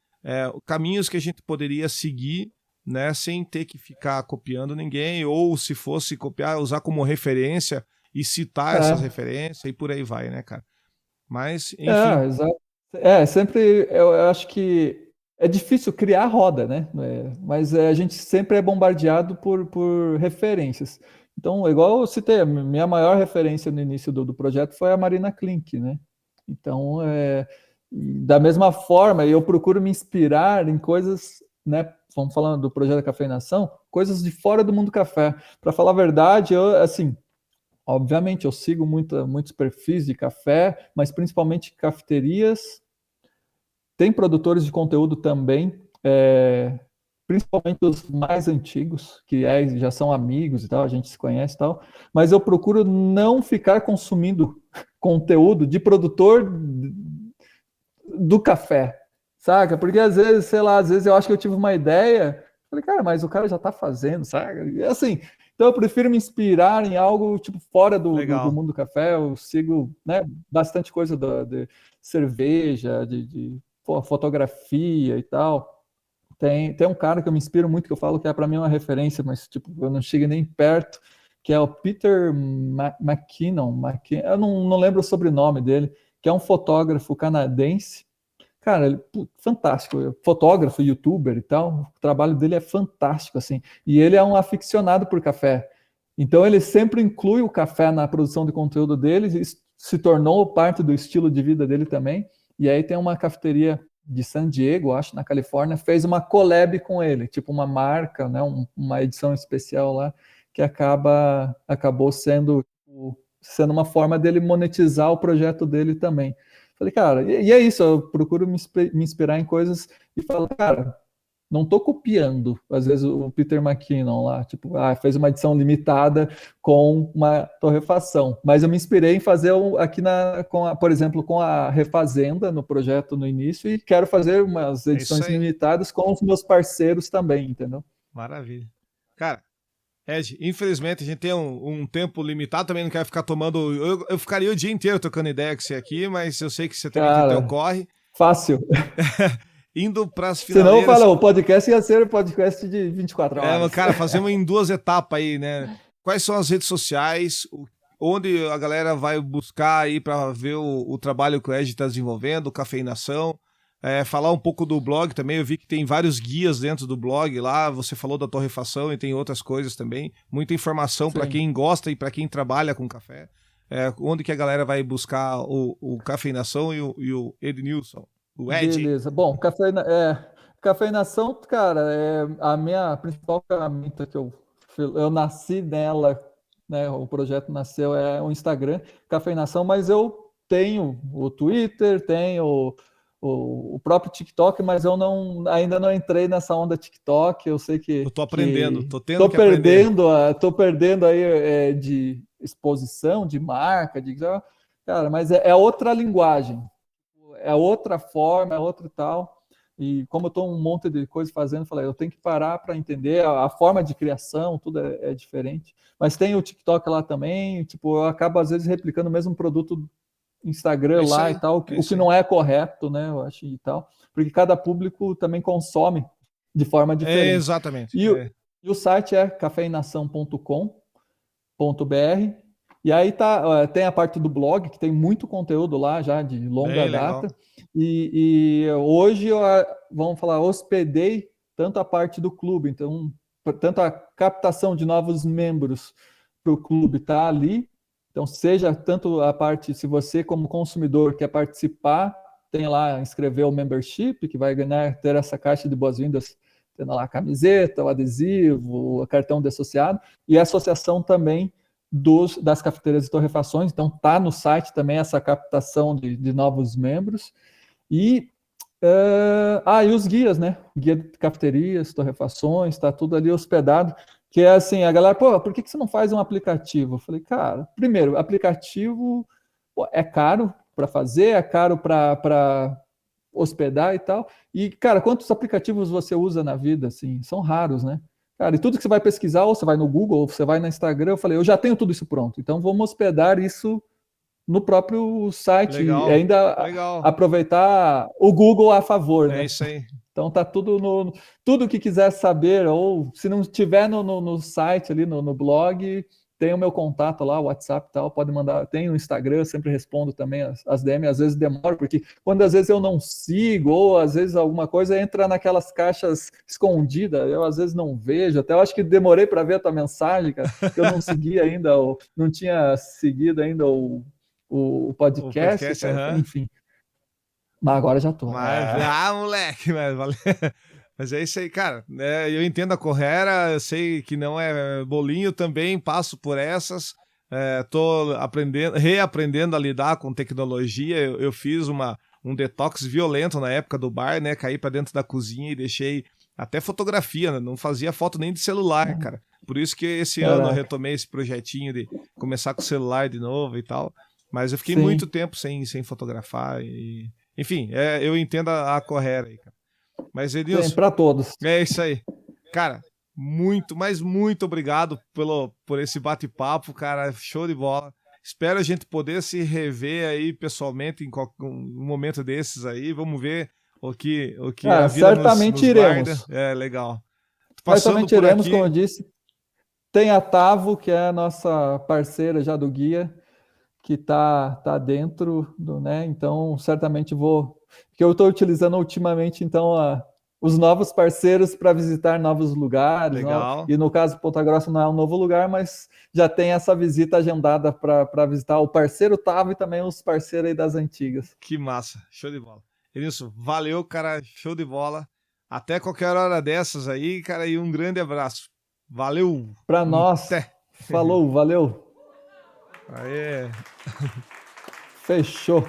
caminhos que a gente poderia seguir, né, sem ter que ficar copiando ninguém, ou se fosse copiar, usar como referência e citar essas é. referências e por aí vai, né, cara? Mas, enfim, Exato. Sempre eu acho que é difícil criar roda, né? Mas a gente sempre é bombardeado por referências. Então, igual eu citei, a minha maior referência no início do projeto foi a Marina Klink, né? Então, da mesma forma, eu procuro me inspirar em coisas, né? Vamos falando do projeto da cafeinação, coisas de fora do mundo café. Para falar a verdade, eu, assim, obviamente, eu sigo muitos perfis de café, mas principalmente cafeterias. Tem produtores de conteúdo também, principalmente os mais antigos, que já são amigos e tal, a gente se conhece e tal. Mas eu procuro não ficar consumindo conteúdo de produtor do café, saca? Porque às vezes, sei lá, às vezes eu acho que eu tive uma ideia, Falei, cara, mas o cara já tá fazendo, sabe? E assim, então eu prefiro me inspirar em algo tipo fora do mundo do café. Eu sigo, né, bastante coisa de cerveja, de fotografia e tal. Tem um cara que eu me inspiro muito, que eu falo que é para mim uma referência, mas tipo, eu não chego nem perto, que é o Peter McKinnon. Eu não lembro o sobrenome dele, que é um fotógrafo canadense. Cara, ele, fantástico, fotógrafo, youtuber e tal. O trabalho dele é fantástico, assim. E ele é um aficionado por café. Então ele sempre inclui o café na produção de conteúdo dele, e isso se tornou parte do estilo de vida dele também. E aí tem uma cafeteria de San Diego, acho, na Califórnia, fez uma collab com ele, tipo uma marca, né, uma edição especial lá, que acabou sendo uma forma dele monetizar o projeto dele também. Falei, cara, e é isso, eu procuro me inspirar em coisas e falo, cara, não tô copiando, às vezes, o Peter McKinnon lá, tipo, fez uma edição limitada com uma torrefação, mas eu me inspirei em fazer aqui por exemplo, com a Refazenda no projeto no início e quero fazer umas edições limitadas com os meus parceiros também, entendeu? Maravilha. Cara, Ed, infelizmente a gente tem um tempo limitado, também não quero ficar tomando. Eu ficaria o dia inteiro trocando ideia com você aqui, mas eu sei que você também tem teu corre. Fácil. Indo para as finaleiras. Senão, fala, o podcast ia ser um podcast de 24 horas. Cara, fazemos em 2 etapas aí, né? Quais são as redes sociais, onde a galera vai buscar aí para ver o trabalho que o Ed está desenvolvendo, Cafeinação. Falar um pouco do blog também, eu vi que tem vários guias dentro do blog lá, você falou da torrefação e tem outras coisas também, muita informação para quem gosta e para quem trabalha com café. Onde que a galera vai buscar o Cafeinação e o Ednilson, o Ed? Beleza, bom, Cafeinação, cara, é a minha principal ferramenta que eu nasci nela, né, o projeto nasceu, é o Instagram, Cafeinação, mas eu tenho o Twitter, tenho o próprio TikTok, mas eu ainda não entrei nessa onda TikTok. Eu sei que eu tô aprendendo, tô tendo que tô perdendo aí de exposição, de marca, cara, mas é outra linguagem, é outra forma, é outro tal. E como eu tô um monte de coisa fazendo, falei, eu tenho que parar para entender a forma de criação, tudo é diferente. Mas tem o TikTok lá também, tipo, eu acabo às vezes replicando o mesmo produto Instagram lá e tal, o que não é correto, né, eu acho, e tal, porque cada público também consome de forma diferente. Exatamente. E o site é cafeinação.com.br, e aí tem a parte do blog, que tem muito conteúdo lá já de longa data, e hoje vamos falar, hospedei tanto a parte do clube, então, tanto a captação de novos membros para o clube tá ali. Então, seja tanto a parte, se você como consumidor quer participar, tem lá, inscrever o membership, que vai ter essa caixa de boas-vindas, tendo lá a camiseta, o adesivo, o cartão de associado, e a associação também das cafeterias e torrefações. Então, tá no site também essa captação de novos membros. E os guias, né? Guia de cafeterias, torrefações, está tudo ali hospedado. Que é assim, a galera, por que você não faz um aplicativo? Eu falei, cara, primeiro, aplicativo é caro para fazer, é caro para hospedar e tal. E, cara, quantos aplicativos você usa na vida, assim? São raros, né? Cara, e tudo que você vai pesquisar, ou você vai no Google, ou você vai no Instagram, eu falei, eu já tenho tudo isso pronto, então vamos hospedar isso no próprio site. Legal, e ainda aproveitar o Google a favor, né? É isso aí. Então tá tudo que quiser saber, ou se não tiver no site ali, no blog, tem o meu contato lá, o WhatsApp e tal, pode mandar, tem o Instagram, eu sempre respondo também as DM, às vezes demora, porque quando às vezes eu não sigo, ou às vezes alguma coisa entra naquelas caixas escondidas, eu às vezes não vejo, até eu acho que demorei para ver a tua mensagem, cara, que eu não segui ainda, ou não tinha seguido ainda o podcast, cara, enfim. Mas agora já tô. Moleque, mas é isso aí, cara. Eu entendo a Correra, eu sei que não é bolinho também, passo por essas. Tô reaprendendo a lidar com tecnologia. Eu fiz um detox violento na época do bar, né? Caí para dentro da cozinha e deixei até fotografia, né? Não fazia foto nem de celular, cara. Por isso que esse ano eu retomei esse projetinho de começar com o celular de novo e tal. Mas eu fiquei muito tempo sem fotografar e... Enfim, eu entendo a Correra aí, cara. Mas, Edilson... Para todos. É isso aí. Cara, muito, mas muito obrigado por esse bate-papo, cara. Show de bola. Espero a gente poder se rever aí pessoalmente em um momento desses aí. Vamos ver o que a vida Certamente nos guarda. iremos. É, legal. Passando Certamente por iremos, aqui. como eu disse. Tem a Tavo, que é a nossa parceira já do guia, que tá dentro do, né? Então, certamente que eu estou utilizando ultimamente, então, os novos parceiros para visitar novos lugares. Legal. E no caso, Ponta Grossa não é um novo lugar, mas já tem essa visita agendada para visitar o parceiro Tavo e também os parceiros aí das antigas. Que massa. Show de bola. Edilson, valeu, cara. Show de bola. Até qualquer hora dessas aí, cara, e um grande abraço. Valeu. Para nós. Até. Falou, valeu. Aê. Fechou.